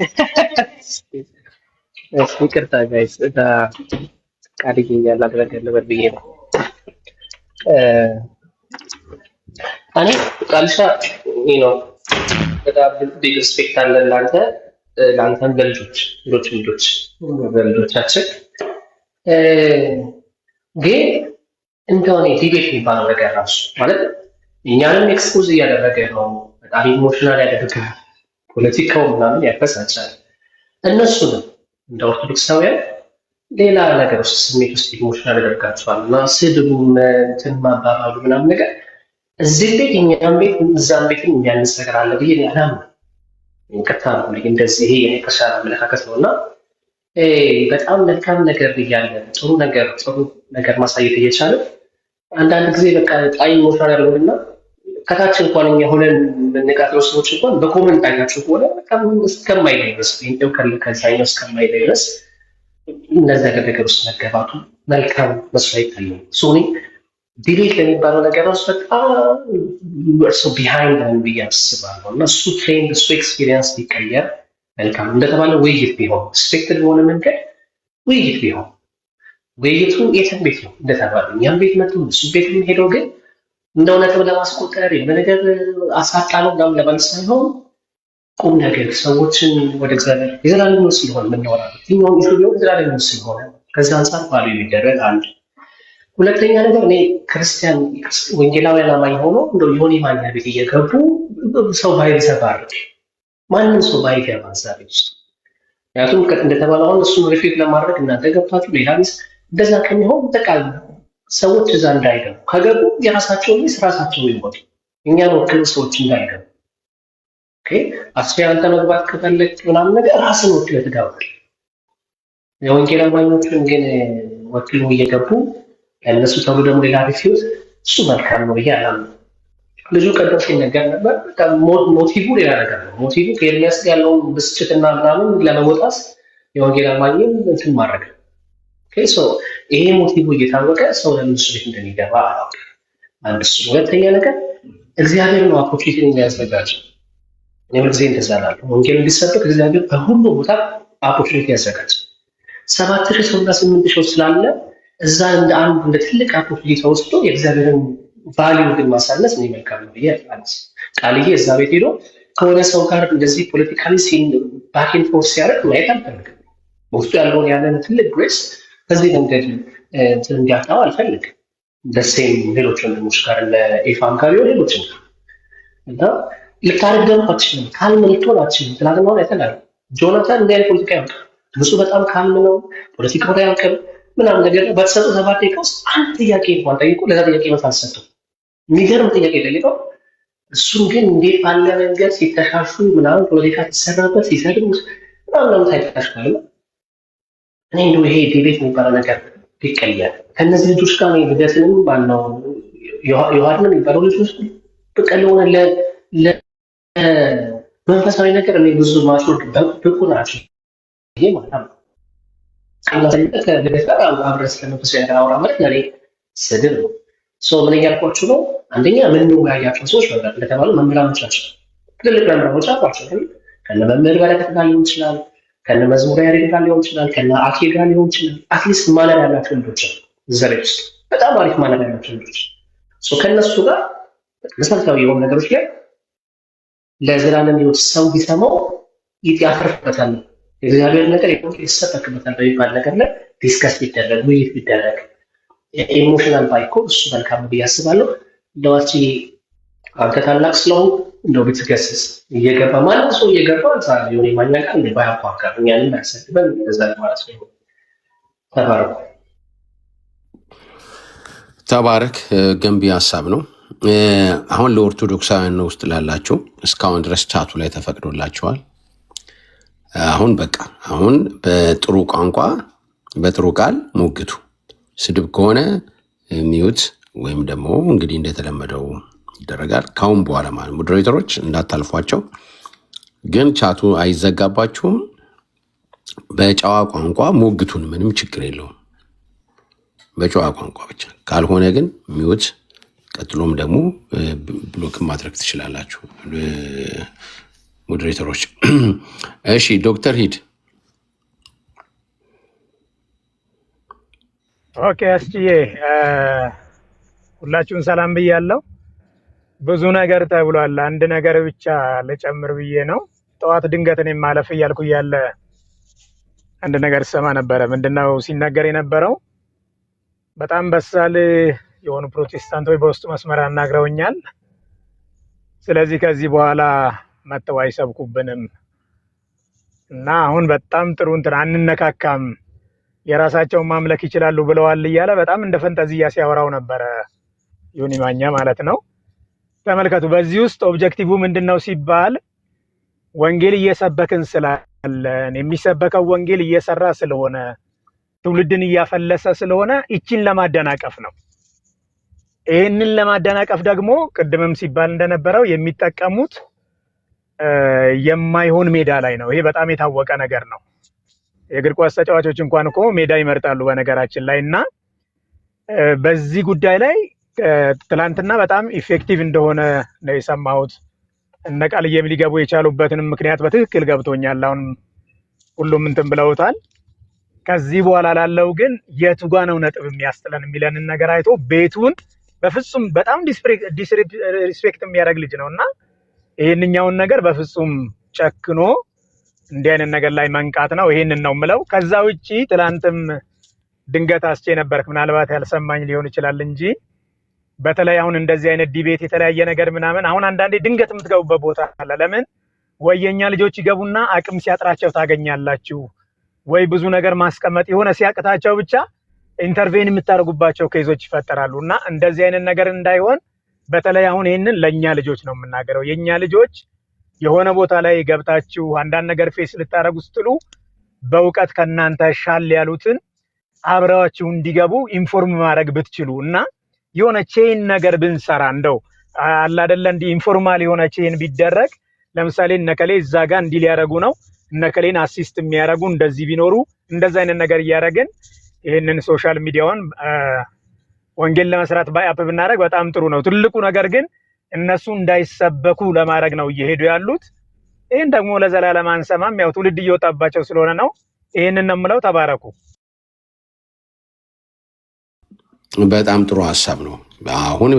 ይቅርታ ጋይስ ቃልዬ ያላደረገ ነበር ብዬ ነው። እኔ ቃልሻ በጣም ቢግ ሪስፔክት አለን ለአንተም ለልጆቻችን ግን እንደሆነ ዲቤት የሚባለው ነገር ራሱ ማለት እኛንም ኤክስፖዝ እያደረገ ነው። በጣም ኢሞሽናል ያደርጋል። ፖለቲካው ምናምን ያፈሳጫል። እነሱንም እንደ ኦርቶዶክሳውያን ሌላ ነገር ውስጥ ስሜት ውስጥ ኢሞሽናል ያደርጋቸዋል እና ስድቡ እንትን ማባባሉ ምናምን ነገር እዚህ ቤት እኛም ቤት እዛም ቤት የሚያንስ ነገር አለ ብዬ አላምንም። ይቅርታ አድርጉልኝ። እንደዚህ ይሄ የኔ ከሻለ አመለካከት ነው እና በጣም መልካም ነገር እያለ ጥሩ ነገር ማሳየት እየቻለ አንዳንድ ጊዜ በቃ ጣይ ሞሽናል ያደርጉና ከታች እንኳን እኛ ሆነን የምንቃጥለው ሰዎች እንኳን በኮመንት አይናቸው ከሆነ በጣም እስከማይለይ ድረስ ኢንቴው ከዛኛው እስከማይለይ ድረስ እንደዛ ነገር ውስጥ መገባቱ መልካም መስሎ አይታየም። ሶኒ ዲሌት ለሚባለው ነገር ውስጥ በጣም እርሱ ቢሃይንድ ነው ብዬ አስባለሁ እና እሱ ትሬንድ እሱ ኤክስፒሪየንስ ሊቀየር መልካም እንደተባለ ውይይት ቢሆን ስፔክትድ በሆነ መንገድ ውይይት ቢሆን ውይይቱ የትም ቤት ነው እንደተባለ እኛም ቤት መጡ እሱ ቤት ሄደው ግን እንደ እውነትም ለማስቆጠር የነገር አሳጣለው ምናምን ለማለት ሳይሆን ቁም ነገር ሰዎችን ወደ እግዚአብሔር የዘላለም ስለሆነ የምናወራበት ይኸው ኢሹ ቢሆን የዘላለም ስለሆነ ከዛ አንጻር ባሉ ይደረግ አንድ ሁለተኛ ነገር እኔ ክርስቲያን ወንጌላውያን አማኝ ሆኖ እንደው ዮኒ ማኛ ቤት እየገቡ ሰው ባይዘባርቅ ማንም ሰው ባይገባ እዛ ቤት ውስጥ ምክንያቱም እንደተባለው አሁን እሱን ሪፊት ለማድረግ እናንተ ገብታችሁ ሌላ ሚስ እንደዛ ከሚሆን በቃል ሰዎች እዛ እንዳይገቡ ከገቡ የራሳቸውን ሚስ ራሳቸው ይወጡ እኛን ወክለው ሰዎች እንዳይገቡ ኦኬ አስፈሪ አንተ መግባት ከፈለግ ምናምን ነገር ራስን ወክለህ ትገባለህ። የወንጌል አማኞችን ግን ወክለው እየገቡ ለእነሱ ተብሎ ደግሞ ሌላ ሪፊውዝ እሱ መልካም ነው ብዬ አላምንም። ልጁ ቀደም ሲነገር ነበር ሞቲቭ ሌላ ነገር ነው። ሞቲቭ ከኤርሚያስ ጋር ያለውን ብስጭትና ምናምን ለመወጣት የወንጌል አማኝን እንትን ማድረግ ነው። ይሄ ሞቲቭ እየታወቀ ሰው ለምን እሱ ቤት እንደሚገባ አላውቅም። አንድ እሱ። ሁለተኛ ነገር እግዚአብሔር ነው አፖርቹኒቲን የሚያዘጋጀው። እኔ ሁልጊዜ እንደዛ እላለሁ። ወንጌል እንዲሰበክ እግዚአብሔር በሁሉ ቦታ አፖርቹኒቲ ያዘጋጃል። 7,000 ሰውና 8,000 ሰው ስላለ እዛ እንደ አንድ እንደ ትልቅ አፖርቹኒቲ ተወስዶ የእግዚአብሔርን ቫሊዩ ግን ማሳነስ ነው መልካም ነው ብዬ አላስብም። ቃልዬ እዛ ቤት ሄዶ ከሆነ ሰው ጋር እንደዚህ ፖለቲካሊ ሲን ባኪን ፎርስ ሲያደርግ ማየት አልፈልግም። በውስጡ ያለውን ያለን ትልቅ ግሬስ ከዚህ መንገድ እንዲያጣው አልፈልግም። ደሴም ሌሎች ወንድሞች ጋር ለኤፋም ጋር ሊሆን ሌሎች እና ልታረገም አትችልም። ካልም ልትሆን አትችልም። ትናንትና ሆነ የተላሉ ጆናታን እንዲህ አይነት ፖለቲካ ያውቃል። ብዙ በጣም ካልም ነው። ፖለቲካው ላይ ያውቃል ምናምን ነገር በተሰጡ 7 ደቂቃ ውስጥ አንድ ጥያቄ እንኳን ጠይቆ ለዛ ጥያቄ መልስ አልሰጠም። የሚገርም ጥያቄ ጠይቀው እሱም ግን እንዴት ባለ መንገድ ሲተሻሹ ምናምን ፖለቲካ ሲሰራበት ሲሰድም ምናምን ታይታሽካል። እኔ እንደው ይሄ ዲቤት የሚባለው ነገር ቢቀየር ከእነዚህ ልጆች ጋር ነው ልደትንም ባለው ዮሐንስ የሚባለው ልጆች በቃ ለሆነ መንፈሳዊ ነገር እኔ ብዙ ማሾድ ብቁ ናቸው። ይሄ ማለት ነው አብረስ ለመንፈሳዊ ነገር አውራ ማለት ለእኔ ስድብ ነው። ምን እያልኳችሁ ነው? አንደኛ ምን ያያቸው ሰዎች መምራት እንደተባሉ መምህራኖች ናቸው። ትልልቅ መምህራኖች አሏቸው። ከነ መምህር በረከት ጋር ሊሆን ይችላል፣ ከነ መዝሙር ያሬድ ጋር ሊሆን ይችላል፣ ከነ አኬ ጋር ሊሆን ይችላል። አትሊስት ማለር ያላቸው ልጆች ዘሬ ውስጥ በጣም አሪፍ ማለር ያላቸው ልጆች ከእነሱ ጋር መሰረታዊ የሆኑ ነገሮች ላይ ለዘላለም ህይወት ሰው ቢሰማው ያተርፍበታል። የእግዚአብሔር ነገር ይሰበክበታል በሚባል ነገር ላይ ዲስከስ ቢደረግ ውይይት ቢደረግ ኢሞሽናል ባይኮ እሱ መልካም ብዬ አስባለሁ። እንደዋቺ አንተ ታላቅ ስለሆን እንደው ብትገስጽ እየገባ ማለት ሰው እየገባ እዛ የሆነ ማኛ ጋር እንደ ባያቋቃር እኛንም ያሰድበን እንደዛ ማለት ነው። ተባረክ። ገንቢ ሀሳብ ነው። አሁን ለኦርቶዶክሳውያን ነው ውስጥ ላላችሁ እስካሁን ድረስ ቻቱ ላይ ተፈቅዶላችኋል። አሁን በቃ አሁን በጥሩ ቋንቋ በጥሩ ቃል ሞግቱ። ስድብ ከሆነ ሚዩት ወይም ደግሞ እንግዲህ እንደተለመደው ይደረጋል። ካሁን በኋላ ማለት ሞዴሬተሮች እንዳታልፏቸው፣ ግን ቻቱ አይዘጋባችሁም። በጨዋ ቋንቋ ሞግቱን፣ ምንም ችግር የለውም። በጨዋ ቋንቋ ብቻ ካልሆነ ግን ሚዩት፣ ቀጥሎም ደግሞ ብሎክ ማድረግ ትችላላችሁ ሞዴሬተሮች። እሺ ዶክተር ሂድ። ኦኬ አስጭዬ ሁላችሁን ሰላም ብያለሁ። ብዙ ነገር ተብሏል። አንድ ነገር ብቻ ልጨምር ብዬ ነው። ጠዋት ድንገት እኔም ማለፍ እያልኩ እያለ አንድ ነገር ሰማ ነበረ። ምንድነው ሲነገር የነበረው? በጣም በሳል የሆኑ ፕሮቴስታንቶች በውስጥ መስመር አናግረውኛል። ስለዚህ ከዚህ በኋላ መተው አይሰብኩብንም እና አሁን በጣም ጥሩ እንትን አንነካካም፣ የራሳቸውን ማምለክ ይችላሉ ብለዋል እያለ በጣም እንደ ፈንጠዝያ ሲያወራው ነበረ ዮኒ ማኛ ማለት ነው። ተመልከቱ። በዚህ ውስጥ ኦብጀክቲቭ ምንድነው ሲባል ወንጌል እየሰበክን ስላለን የሚሰበከው ወንጌል እየሰራ ስለሆነ ትውልድን እያፈለሰ ስለሆነ ይችን ለማደናቀፍ ነው። ይህንን ለማደናቀፍ ደግሞ ቅድምም ሲባል እንደነበረው የሚጠቀሙት የማይሆን ሜዳ ላይ ነው። ይሄ በጣም የታወቀ ነገር ነው። የእግር ኳስ ተጫዋቾች እንኳን እኮ ሜዳ ይመርጣሉ በነገራችን ላይ። እና በዚህ ጉዳይ ላይ ትላንትና በጣም ኢፌክቲቭ እንደሆነ ነው የሰማሁት። እነ ቃልዬም ሊገቡ የቻሉበትንም ምክንያት በትክክል ገብቶኛል። አሁን ሁሉም እንትን ብለውታል። ከዚህ በኋላ ላለው ግን የቱ ጋ ነው ነጥብ የሚያስጥለን የሚለንን ነገር አይቶ ቤቱን በፍጹም በጣም ዲስሬስፔክት የሚያደርግ ልጅ ነው እና ይሄንኛውን ነገር በፍጹም ጨክኖ እንዲህ አይነት ነገር ላይ መንቃት ነው። ይሄንን ነው የምለው። ከዛ ውጪ ትላንትም ድንገት አስቼ ነበርክ፣ ምናልባት ያልሰማኝ ሊሆን ይችላል እንጂ በተለይ አሁን እንደዚህ አይነት ዲቤት የተለያየ ነገር ምናምን አሁን አንዳንዴ ድንገት የምትገቡበት ቦታ አለ። ለምን ወይ የኛ ልጆች ይገቡና አቅም ሲያጥራቸው ታገኛላችሁ፣ ወይ ብዙ ነገር ማስቀመጥ የሆነ ሲያቅታቸው ብቻ ኢንተርቬን የምታደርጉባቸው ኬዞች ይፈጠራሉ። እና እንደዚህ አይነት ነገር እንዳይሆን በተለይ አሁን ይህንን ለእኛ ልጆች ነው የምናገረው። የእኛ ልጆች የሆነ ቦታ ላይ ገብታችሁ አንዳንድ ነገር ፌስ ልታደርጉ ስትሉ በእውቀት ከእናንተ ሻል ያሉትን አብረዋችሁ እንዲገቡ ኢንፎርም ማድረግ ብትችሉ እና የሆነ ቼን ነገር ብንሰራ እንደው አለ አይደለ እንዲህ ኢንፎርማል የሆነ ቼን ቢደረግ ለምሳሌ እነከሌ እዛ ጋር እንዲህ ሊያረጉ ነው እነከሌን አሲስት የሚያረጉ እንደዚህ ቢኖሩ እንደዛ አይነት ነገር እያረግን ይሄንን ሶሻል ሚዲያውን ወንጌል ለመስራት ባይአፕ ብናደርግ በጣም ጥሩ ነው። ትልቁ ነገር ግን እነሱ እንዳይሰበኩ ለማድረግ ነው እየሄዱ ያሉት። ይሄን ደግሞ ለዘላለም አንሰማም። ያው ትውልድ እየወጣባቸው ስለሆነ ነው። ይሄንን ነው የምለው። ተባረኩ። በጣም ጥሩ ሀሳብ ነው። አሁን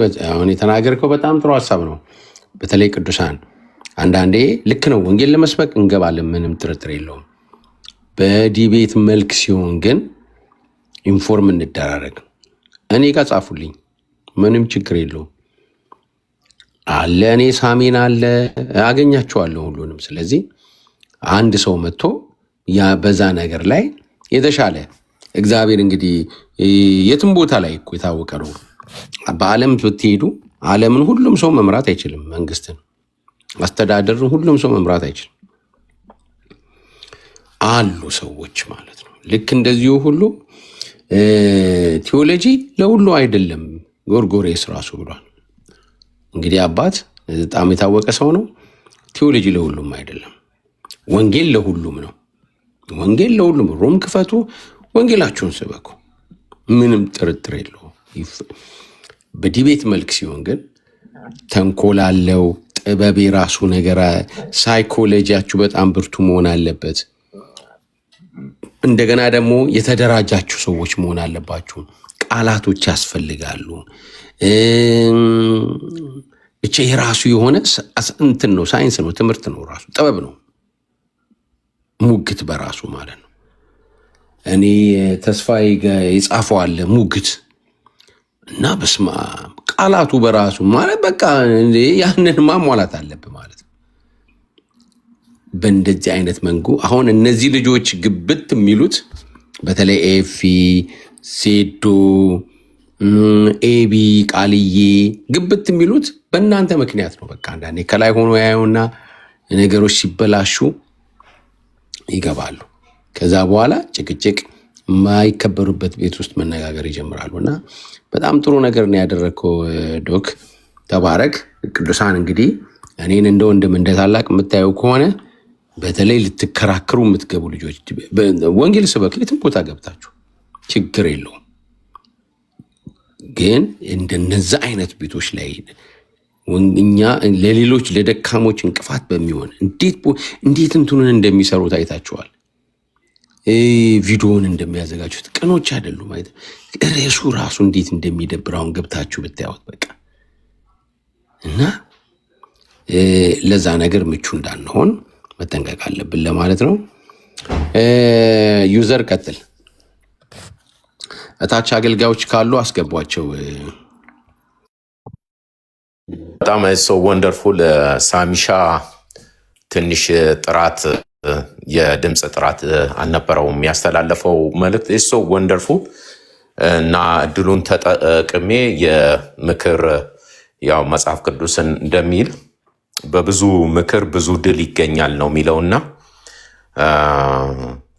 የተናገርከው በጣም ጥሩ ሀሳብ ነው። በተለይ ቅዱሳን አንዳንዴ ልክ ነው፣ ወንጌል ለመስበክ እንገባለን፣ ምንም ጥርጥር የለውም። በዲቤት መልክ ሲሆን ግን ኢንፎርም እንደራረግ። እኔ ጋር ጻፉልኝ፣ ምንም ችግር የለውም አለ። እኔ ሳሚን አለ አገኛቸዋለሁ ሁሉንም። ስለዚህ አንድ ሰው መጥቶ በዛ ነገር ላይ የተሻለ እግዚአብሔር እንግዲህ የትም ቦታ ላይ እኮ የታወቀ ነው። በዓለም ብትሄዱ ዓለምን ሁሉም ሰው መምራት አይችልም። መንግስትን፣ አስተዳደርን ሁሉም ሰው መምራት አይችልም። አሉ ሰዎች ማለት ነው። ልክ እንደዚሁ ሁሉ ቴዎሎጂ ለሁሉ አይደለም። ጎርጎሬስ ራሱ ብሏል። እንግዲህ አባት በጣም የታወቀ ሰው ነው። ቴዎሎጂ ለሁሉም አይደለም፣ ወንጌል ለሁሉም ነው። ወንጌል ለሁሉም። ሮም ክፈቱ፣ ወንጌላችሁን ስበኩ፣ ምንም ጥርጥር የለው። በዲቤት መልክ ሲሆን ግን ተንኮል አለው። ጥበብ የራሱ ነገር፣ ሳይኮሎጂያችሁ በጣም ብርቱ መሆን አለበት። እንደገና ደግሞ የተደራጃችሁ ሰዎች መሆን አለባችሁ። ቃላቶች ያስፈልጋሉ። ብቻ የራሱ የሆነ እንትን ነው፣ ሳይንስ ነው፣ ትምህርት ነው፣ ራሱ ጥበብ ነው። ሙግት በራሱ ማለት ነው። እኔ ተስፋዬ የጻፈው አለ ሙግት እና በስማ ቃላቱ በራሱ ማለት በቃ ያንን ማሟላት አለብህ ማለት ነው። በእንደዚህ አይነት መንጉ አሁን እነዚህ ልጆች ግብት የሚሉት በተለይ ኤፊ፣ ሴዶ፣ ኤቢ፣ ቃልዬ ግብት የሚሉት በእናንተ ምክንያት ነው። በቃ አንዳንዴ ከላይ ሆኖ ያዩና ነገሮች ሲበላሹ ይገባሉ። ከዛ በኋላ ጭቅጭቅ የማይከበሩበት ቤት ውስጥ መነጋገር ይጀምራሉ። እና በጣም ጥሩ ነገር ነው ያደረግከው ዶክ፣ ተባረክ። ቅዱሳን እንግዲህ እኔን እንደ ወንድም እንደ ታላቅ የምታየው ከሆነ በተለይ ልትከራከሩ የምትገቡ ልጆች ወንጌል ስበክ የትም ቦታ ገብታችሁ ችግር የለውም። ግን እንደነዛ አይነት ቤቶች ላይ እኛ ለሌሎች ለደካሞች እንቅፋት በሚሆን እንዴት እንትኑን እንደሚሰሩት አይታችኋል። ቪዲዮውን እንደሚያዘጋጁት ቅኖች አይደሉም። ርዕሱ ራሱ እንዴት እንደሚደብር አሁን ገብታችሁ ብታዩት በቃ። እና ለዛ ነገር ምቹ እንዳንሆን መጠንቀቅ አለብን ለማለት ነው። ዩዘር ቀጥል። እታች አገልጋዮች ካሉ አስገቧቸው። በጣም ሰው ወንደርፉል። ሳሚሻ ትንሽ ጥራት የድምፅ ጥራት አልነበረውም ያስተላለፈው መልእክት። ሰው ወንደርፉል እና እድሉን ተጠቅሜ የምክር ያው መጽሐፍ ቅዱስን እንደሚል በብዙ ምክር ብዙ ድል ይገኛል ነው የሚለውና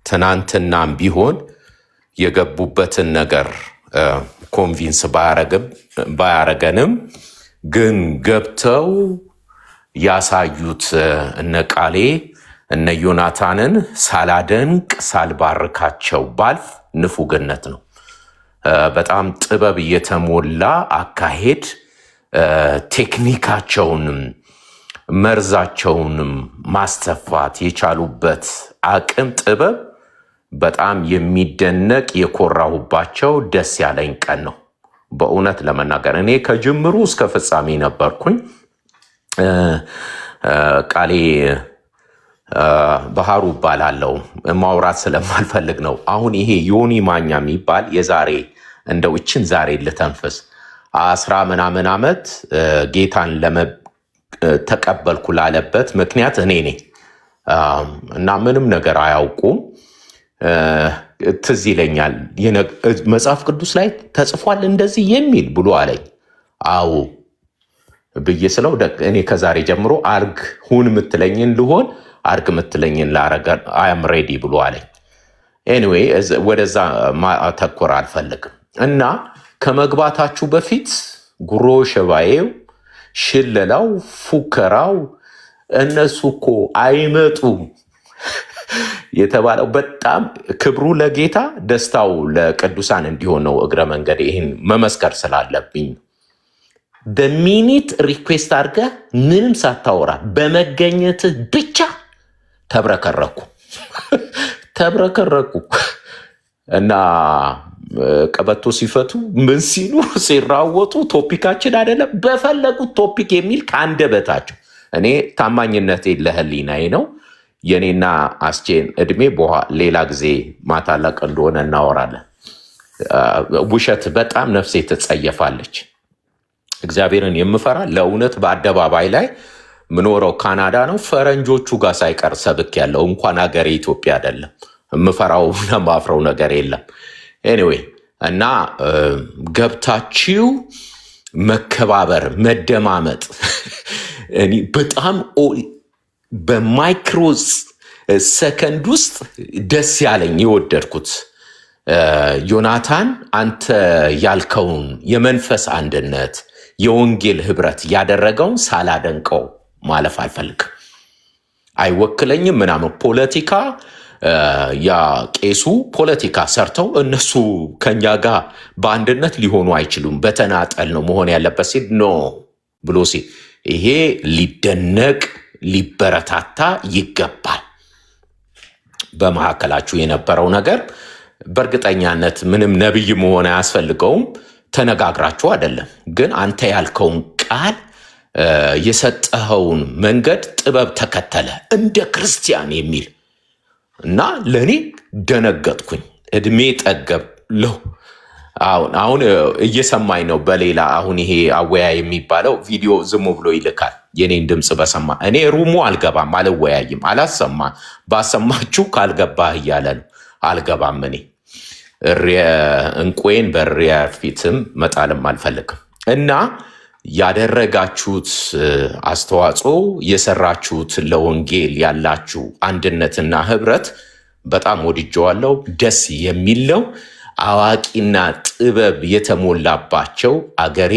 ትናንትናም ቢሆን የገቡበትን ነገር ኮንቪንስ ባያረገንም ግን ገብተው ያሳዩት እነ ቃሌ እነ ዮናታንን ሳላደንቅ ሳልባርካቸው ባልፍ ንፉግነት ነው። በጣም ጥበብ የተሞላ አካሄድ፣ ቴክኒካቸውንም መርዛቸውንም ማስተፋት የቻሉበት አቅም፣ ጥበብ በጣም የሚደነቅ የኮራሁባቸው ደስ ያለኝ ቀን ነው። በእውነት ለመናገር እኔ ከጅምሩ እስከ ፍጻሜ ነበርኩኝ። ቃሌ ባህሩ እባላለሁ። ማውራት ስለማልፈልግ ነው። አሁን ይሄ ዮኒ ማኛ የሚባል የዛሬ እንደው እችን ዛሬ ልተንፍስ 10 ምናምን ዓመት ጌታን ተቀበልኩ ላለበት ምክንያት እኔ ነኝ እና ምንም ነገር አያውቁም። ትዝ ይለኛል መጽሐፍ ቅዱስ ላይ ተጽፏል እንደዚህ የሚል ብሎ አለኝ። አዎ ብዬ ስለው እኔ ከዛሬ ጀምሮ አርግ ሁን ምትለኝን ልሆን አርግ ምትለኝን ላረጋ አም ሬዲ ብሎ አለኝ። ኤኒዌይ ወደዛ ማተኮር አልፈልግም እና ከመግባታችሁ በፊት ጉሮ ሸባዬው ሽለላው ፉከራው እነሱ እኮ አይመጡም የተባለው በጣም ክብሩ ለጌታ ደስታው ለቅዱሳን እንዲሆን ነው። እግረ መንገድ ይህን መመስከር ስላለብኝ በሚኒት ሪኩዌስት አድርገህ ምንም ሳታወራ በመገኘትህ ብቻ ተብረከረኩ እና ቀበቶ ሲፈቱ ምን ሲሉ ሲራወጡ ቶፒካችን አይደለም በፈለጉት ቶፒክ የሚል ከአንደበታቸው እኔ ታማኝነቴ ለህሊናዬ ነው። የኔና አስቼን እድሜ ሌላ ጊዜ ማታለቅ እንደሆነ እናወራለን። ውሸት በጣም ነፍሴ ትጸየፋለች። እግዚአብሔርን የምፈራ ለእውነት በአደባባይ ላይ ምኖረው ካናዳ ነው። ፈረንጆቹ ጋር ሳይቀር ሰብክ ያለው እንኳን ሀገሬ ኢትዮጵያ አይደለም። የምፈራው ለማፍረው ነገር የለም። ኤኒዌይ እና ገብታችሁ መከባበር መደማመጥ እኔ በጣም በማይክሮ ሰከንድ ውስጥ ደስ ያለኝ የወደድኩት ዮናታን አንተ ያልከውን የመንፈስ አንድነት የወንጌል ህብረት ያደረገውን ሳላደንቀው ማለፍ አልፈልግም። አይወክለኝም ምናምን ፖለቲካ ያ ቄሱ ፖለቲካ ሰርተው እነሱ ከኛ ጋር በአንድነት ሊሆኑ አይችሉም፣ በተናጠል ነው መሆን ያለበት ሲል ኖ ብሎ ሲል ይሄ ሊደነቅ ሊበረታታ ይገባል። በመካከላችሁ የነበረው ነገር በእርግጠኛነት ምንም ነብይ መሆን አያስፈልገውም። ተነጋግራችሁ አይደለም፣ ግን አንተ ያልከውን ቃል የሰጠኸውን መንገድ ጥበብ ተከተለ እንደ ክርስቲያን የሚል እና ለእኔ ደነገጥኩኝ። እድሜ ጠገብ ለው አሁን እየሰማኝ ነው። በሌላ አሁን ይሄ አወያ የሚባለው ቪዲዮ ዝም ብሎ ይልካል። የኔን ድምፅ በሰማ እኔ ሩሙ አልገባም፣ አልወያይም፣ አላሰማ ባሰማችሁ ካልገባህ እያለ ነው። አልገባም። እኔ እንቆይን በሪያ ፊትም መጣልም አልፈልግም እና ያደረጋችሁት አስተዋጽኦ የሰራችሁት ለወንጌል ያላችሁ አንድነትና ህብረት በጣም ወድጀዋለሁ። ደስ የሚለው አዋቂና ጥበብ የተሞላባቸው አገሬ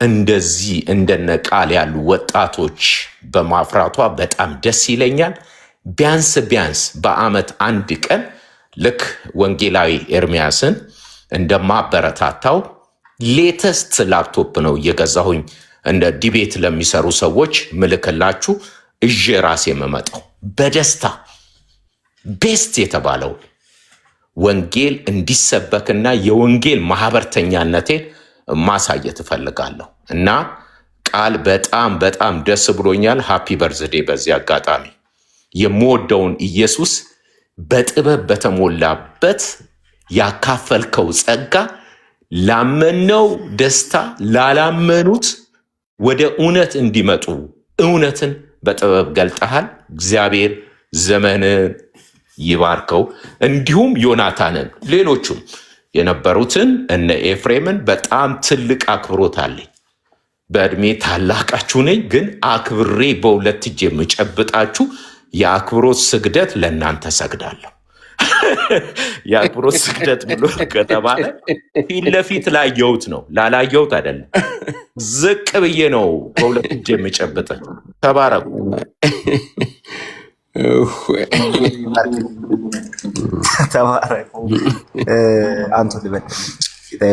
እንደዚህ እንደነ ቃል ያሉ ወጣቶች በማፍራቷ በጣም ደስ ይለኛል። ቢያንስ በአመት አንድ ቀን ልክ ወንጌላዊ ኤርሚያስን እንደማበረታታው ሌተስት ላፕቶፕ ነው እየገዛሁኝ እንደ ዲቤት ለሚሰሩ ሰዎች ምልክላችሁ እዤ ራሴ የምመጣው በደስታ ቤስት የተባለው ወንጌል እንዲሰበክና የወንጌል ማህበርተኛነቴን ማሳየት እፈልጋለሁ እና ቃል በጣም ደስ ብሎኛል። ሃፒ በርዝዴ። በዚህ አጋጣሚ የምወደውን ኢየሱስ በጥበብ በተሞላበት ያካፈልከው ጸጋ ላመነው ደስታ ላላመኑት ወደ እውነት እንዲመጡ እውነትን በጥበብ ገልጠሃል። እግዚአብሔር ዘመንን ይባርከው። እንዲሁም ዮናታንን ሌሎቹም የነበሩትን እነ ኤፍሬምን በጣም ትልቅ አክብሮት አለኝ። በእድሜ ታላቃችሁ ነኝ፣ ግን አክብሬ በሁለት እጅ የምጨብጣችሁ የአክብሮት ስግደት ለእናንተ ሰግዳለሁ። የአክብሮት ስግደት ብሎ ከተባለ ፊት ለፊት ላየሁት ነው፣ ላላየሁት አይደለም። ዝቅ ብዬ ነው በሁለት እጅ የምጨብጥ። ተባረኩ። ተባረኩ። አንቱ ልበል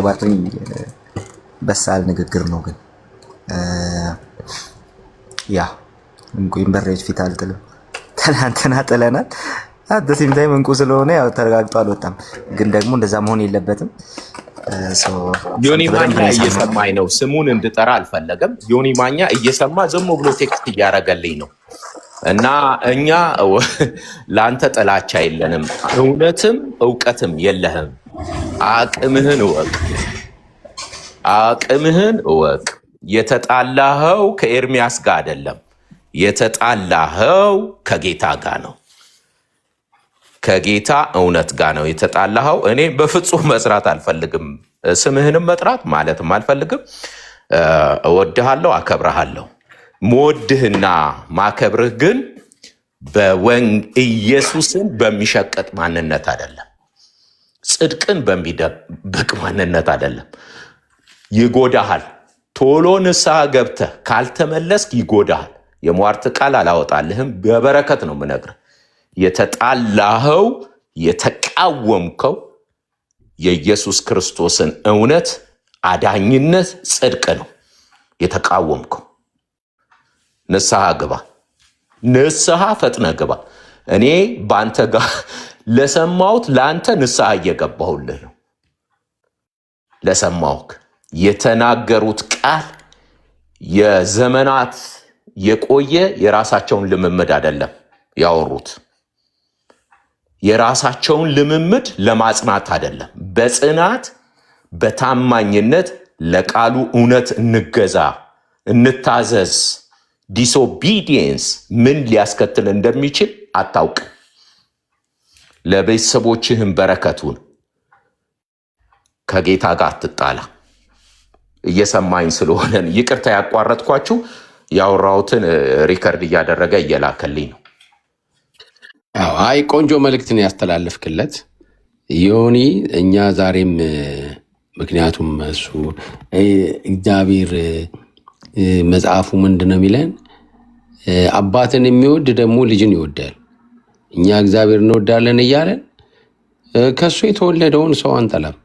ባርቶኝ በሳል ንግግር ነው፣ ግን ያ እንቁይም በሬጅ ፊት አልጥልም። ትናንትና ጥለናል። አደሲም ታይም እንቁ ስለሆነ ያው ተረጋግጦ አልወጣም፣ ግን ደግሞ እንደዛ መሆን የለበትም። ዮኒ ማኛ እየሰማኝ ነው። ስሙን እንድጠራ አልፈለገም። ዮኒ ማኛ እየሰማ ዝም ብሎ ቴክስት እያደረገልኝ ነው እና እኛ ለአንተ ጥላቻ የለንም። እውነትም እውቀትም የለህም። አቅምህን እወቅ፣ አቅምህን እወቅ። የተጣላኸው ከኤርሚያስ ጋር አይደለም፣ የተጣላኸው ከጌታ ጋር ነው። ከጌታ እውነት ጋር ነው የተጣላኸው። እኔ በፍጹም መስራት አልፈልግም፣ ስምህንም መጥራት ማለትም አልፈልግም። እወድሃለሁ፣ አከብረሃለሁ። መወድህና ማከብርህ ግን ኢየሱስን በሚሸቅጥ ማንነት አይደለም፣ ጽድቅን በሚደብቅ ማንነት አይደለም። ይጎዳሃል። ቶሎ ንስሐ ገብተህ ካልተመለስክ ይጎዳሃል። የሟርት ቃል አላወጣልህም፣ በበረከት ነው የምነግርህ። የተጣላኸው የተቃወምከው የኢየሱስ ክርስቶስን እውነት፣ አዳኝነት፣ ጽድቅ ነው የተቃወምከው። ንስሐ ግባ፣ ንስሐ ፈጥነ ግባ። እኔ በአንተ ጋር ለሰማሁት ለአንተ ንስሐ እየገባሁልህ ነው። ለሰማሁክ የተናገሩት ቃል የዘመናት የቆየ የራሳቸውን ልምምድ አይደለም ያወሩት። የራሳቸውን ልምምድ ለማጽናት አይደለም። በጽናት በታማኝነት ለቃሉ እውነት እንገዛ፣ እንታዘዝ። ዲስኦቢዲየንስ ምን ሊያስከትል እንደሚችል አታውቅም። ለቤተሰቦችህም በረከቱን ከጌታ ጋር አትጣላ። እየሰማኝ ስለሆነ ይቅርታ ያቋረጥኳችሁ። ያወራሁትን ሪከርድ እያደረገ እየላከልኝ ነው። አይ ቆንጆ መልእክትን ያስተላለፍክለት ዮኒ። እኛ ዛሬም ምክንያቱም እሱ እግዚአብሔር መጽሐፉ ምንድን ነው የሚለን? አባትን የሚወድ ደግሞ ልጅን ይወዳል። እኛ እግዚአብሔር እንወዳለን እያለን ከእሱ የተወለደውን ሰው አንጠላም።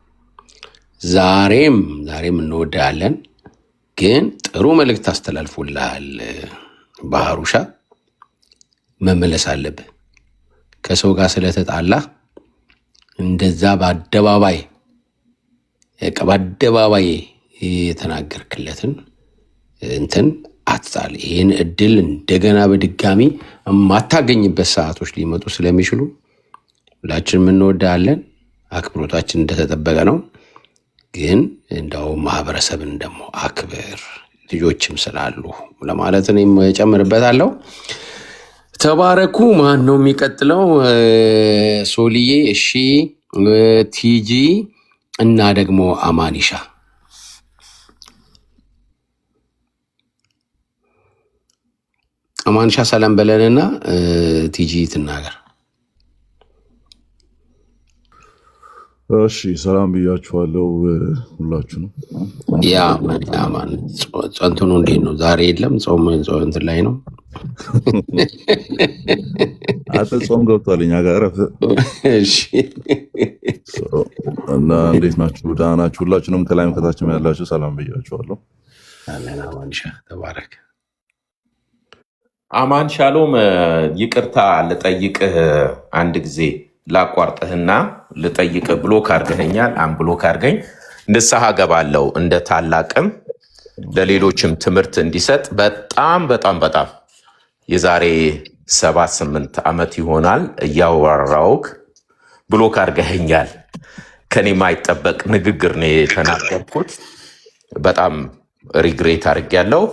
ዛሬም እንወዳለን። ግን ጥሩ መልእክት አስተላልፎልሃል ባህሩሻ። መመለስ አለብህ። ከሰው ጋር ስለተጣላ እንደዛ በአደባባይ የተናገርክለትን እንትን አትጣል። ይህን እድል እንደገና በድጋሚ የማታገኝበት ሰዓቶች ሊመጡ ስለሚችሉ ሁላችንም እንወዳለን። አክብሮታችን እንደተጠበቀ ነው። ግን እንደው ማህበረሰብን ደግሞ አክብር፣ ልጆችም ስላሉ ለማለት እኔም እጨምርበታለሁ። ተባረኩ። ማን ነው የሚቀጥለው? ሶልዬ፣ እሺ፣ ቲጂ እና ደግሞ አማኒሻ። አማኒሻ ሰላም በለንና ቲጂ ትናገር። እሺ ሰላም ብያችኋለሁ ሁላችሁንም። ያ ማን ጸንቱኑ እንዴት ነው? ዛሬ የለም ጾም እንትን ላይ ነው። አተ ጾም ገብቷል እኛ ጋር። እሺ እና እንዴት ናችሁ? ደህና ናችሁ? ሁላችሁንም ከላይም ከታችም ያላችሁ ሰላም ብያችኋለሁ። አለን። አማንሻ ተባረክ። አማን ሻሎም። ይቅርታ ልጠይቅህ አንድ ጊዜ ላቋርጥህና ልጠይቅህ። ብሎክ አድርገኸኛል። ብሎክ አድርገኝ። ንስሐ ገባለሁ እንደ ታላቅም ለሌሎችም ትምህርት እንዲሰጥ በጣም በጣም በጣም የዛሬ 7-8 ዓመት ይሆናል እያወራሁህ ብሎክ አድርገኸኛል። ከኔ ማይጠበቅ ንግግር ነው የተናገርኩት። በጣም ሪግሬት አድርጌያለሁ።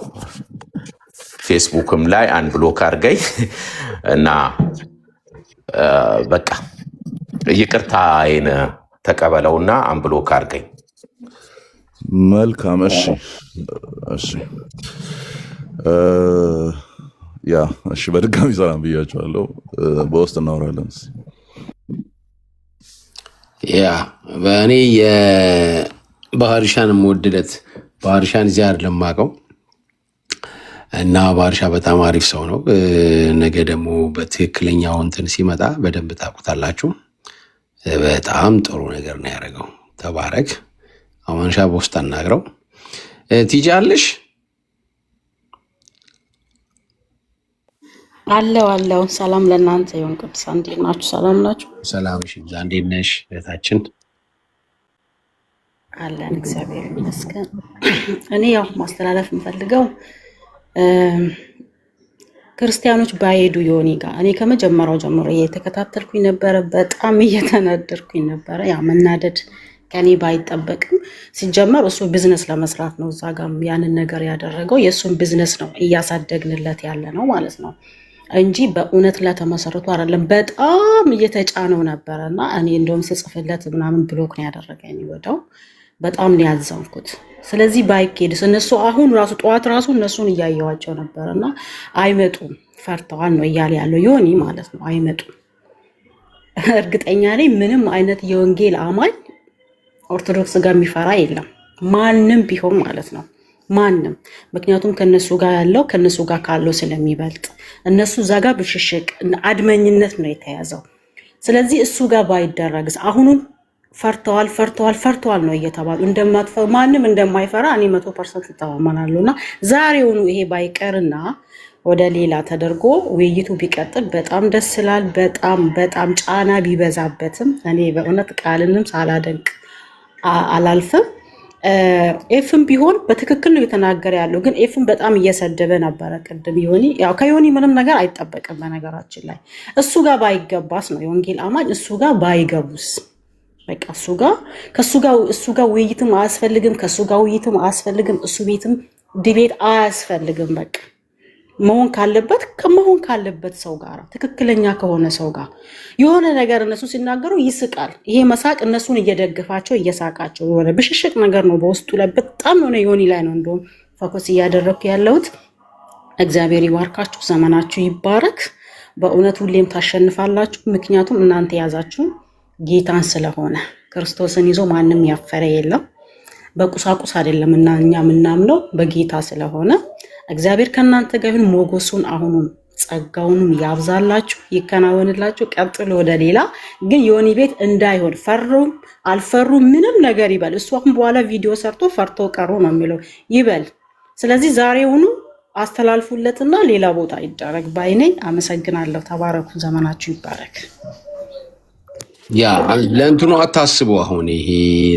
ፌስቡክም ላይ ብሎክ አድርገኝ እና በቃ ይቅርታዬን ተቀበለውና ብሎክ አድርገኝ። መልካም። እሺ እሺ ያ እሺ፣ በድጋሚ ሰላም ብያችኋለሁ። በውስጥ እናወራለን። ያ በእኔ የባህርሻን የምወድለት ባህርሻን እዚያ አይደለም የማውቀው እና ባህርሻ በጣም አሪፍ ሰው ነው። ነገ ደግሞ በትክክለኛው እንትን ሲመጣ በደንብ ታውቁታላችሁ። በጣም ጥሩ ነገር ነው ያደረገው። ተባረክ። አማንሻ በውስጥ አናግረው። ትይጃለሽ? አለው። ሰላም ለእናንተ ይሁን። ቅዱሳን እንዴት ናችሁ? ሰላም ናችሁ? ሰላም እሺ። እንዴት ነሽ እህታችን? አለን እግዚአብሔር ይመስገን። እኔ ያው ማስተላለፍ የምፈልገው ክርስቲያኖች ባይሄዱ ዮኒ ጋር እኔ ከመጀመሪያው ጀምሮ እየተከታተልኩኝ ነበረ። በጣም እየተናደድኩኝ ነበረ። ያ መናደድ ከኔ ባይጠበቅም ሲጀመር እሱ ቢዝነስ ለመስራት ነው እዛ ጋር ያንን ነገር ያደረገው። የእሱን ቢዝነስ ነው እያሳደግንለት ያለ ነው ማለት ነው እንጂ በእውነት ላይ ተመሰርቶ አይደለም። በጣም እየተጫነው ነበረ እና እኔ እንደውም ስጽፍለት ምናምን ብሎክ ነው ያደረገኝ ወደው። በጣም ነው ያዘንኩት። ስለዚህ ባይኬድስ እነሱ አሁን ራሱ ጠዋት ራሱ እነሱን እያየዋቸው ነበር እና አይመጡም ፈርተዋል ነው እያለ ያለው ዮኒ ማለት ነው። አይመጡም። እርግጠኛ ነኝ ምንም አይነት የወንጌል አማኝ ኦርቶዶክስ ጋር የሚፈራ የለም ማንም ቢሆን ማለት ነው ማንም። ምክንያቱም ከነሱ ጋር ያለው ከነሱ ጋር ካለው ስለሚበልጥ እነሱ እዛ ጋር ብሽሽቅ አድመኝነት ነው የተያዘው። ስለዚህ እሱ ጋር ባይደረግስ አሁኑን ፈርተዋል ነው እየተባሉ እንደማትፈሩ ማንም እንደማይፈራ እኔ 100% ተማመናለሁ። እና ዛሬውኑ ይሄ ባይቀርና ወደ ሌላ ተደርጎ ውይይቱ ቢቀጥል በጣም ደስ ይላል። በጣም ጫና ቢበዛበትም እኔ በእውነት ቃልንም ሳላደንቅ አላልፍም። ኤፍም ቢሆን በትክክል ነው የተናገረ ያለው፣ ግን ኤፍም በጣም እየሰደበ ነበረ ቅድም። ዮኒ ያው ከዮኒ ምንም ነገር አይጠበቅም በነገራችን ላይ። እሱ ጋር ባይገባስ ነው የወንጌል አማኝ እሱ ጋር ባይገቡስ በቃ እሱ ጋር ውይይትም አያስፈልግም፣ ከሱ ጋር ውይይትም አያስፈልግም፣ እሱ ቤትም ዲቤት አያስፈልግም። በቃ መሆን ካለበት ሰው ጋር ትክክለኛ ከሆነ ሰው ጋር የሆነ ነገር እነሱ ሲናገሩ ይስቃል። ይሄ መሳቅ እነሱን እየደገፋቸው እየሳቃቸው የሆነ ብሽሽቅ ነገር ነው በውስጡ ላይ በጣም ነው ዮኒ ላይ ነው እንደውም ፎከስ እያደረኩ ያለሁት። እግዚአብሔር ይባርካችሁ፣ ዘመናችሁ ይባረክ። በእውነት ሁሌም ታሸንፋላችሁ። ምክንያቱም እናንተ ያዛችሁ ጌታን ስለሆነ ክርስቶስን ይዞ ማንም ያፈረ የለም። በቁሳቁስ አይደለም እና እኛ ምናምነው በጌታ ስለሆነ እግዚአብሔር ከእናንተ ጋር ይሁን። ሞገሱን አሁኑም ጸጋውንም ያብዛላችሁ፣ ይከናወንላችሁ። ቀጥሎ ወደ ሌላ ግን ዮኒ ቤት እንዳይሆን ፈሩም አልፈሩም ምንም ነገር ይበል። እሱ አሁን በኋላ ቪዲዮ ሰርቶ ፈርቶ ቀሩ ነው የሚለው ይበል። ስለዚህ ዛሬውኑ አስተላልፉለትና ሌላ ቦታ ይደረግ ባይነኝ። አመሰግናለሁ። ተባረኩ። ዘመናችሁ ይባረክ። ያ ለእንትኑ አታስቡ። አሁን ይሄ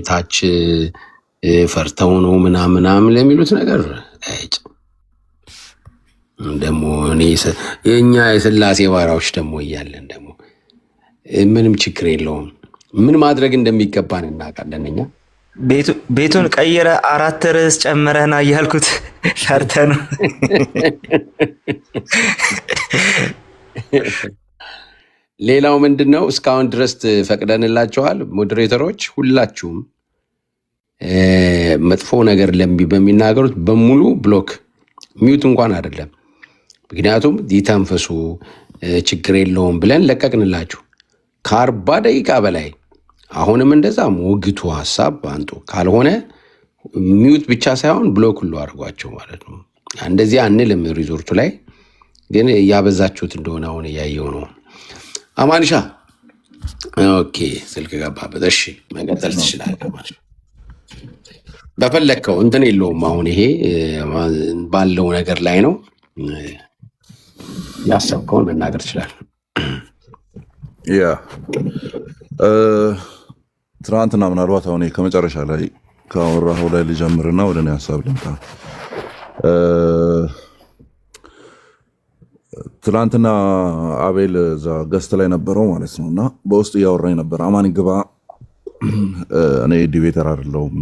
ታች ፈርተው ነው ምናምን ለሚሉት ነገር ደግሞ የእኛ የስላሴ ባሪያዎች ደግሞ እያለን ደግሞ ምንም ችግር የለውም። ምን ማድረግ እንደሚገባን እናውቃለን። እኛ ቤቱን ቀይረ 4 ርዕስ ጨምረህና እያልኩት ፈርተ ነው። ሌላው ምንድን ነው? እስካሁን ድረስ ፈቅደንላቸዋል። ሞዴሬተሮች ሁላችሁም መጥፎ ነገር በሚናገሩት በሙሉ ብሎክ ሚዩት እንኳን አይደለም። ምክንያቱም ይተንፈሱ ችግር የለውም ብለን ለቀቅንላችሁ ከ40 ደቂቃ በላይ። አሁንም እንደዛ ሞግቱ፣ ሀሳብ አንጡ። ካልሆነ ሚዩት ብቻ ሳይሆን ብሎክ ሁሉ አድርጓቸው ማለት ነው። እንደዚህ አንልም። ሪዞርቱ ላይ ግን እያበዛችሁት እንደሆነ አሁን እያየው ነው። አማንሻ ኦኬ፣ ስልክ ገባበት። እሺ መቀጠል ትችላለህ። በፈለግከው እንትን የለውም። አሁን ይሄ ባለው ነገር ላይ ነው። ያሰብከውን መናገር ትችላለህ። ያ ትናንትና ምናልባት አሁን ከመጨረሻ ላይ ካወራኸው ላይ ልጀምርና ወደ እኔ ሀሳብ ልምጣ። ትናንትና አቤል እዛ ገስት ላይ ነበረው ማለት ነው እና በውስጥ እያወራኝ ነበር። አማን ግባ፣ እኔ ዲቤተር አይደለሁም፣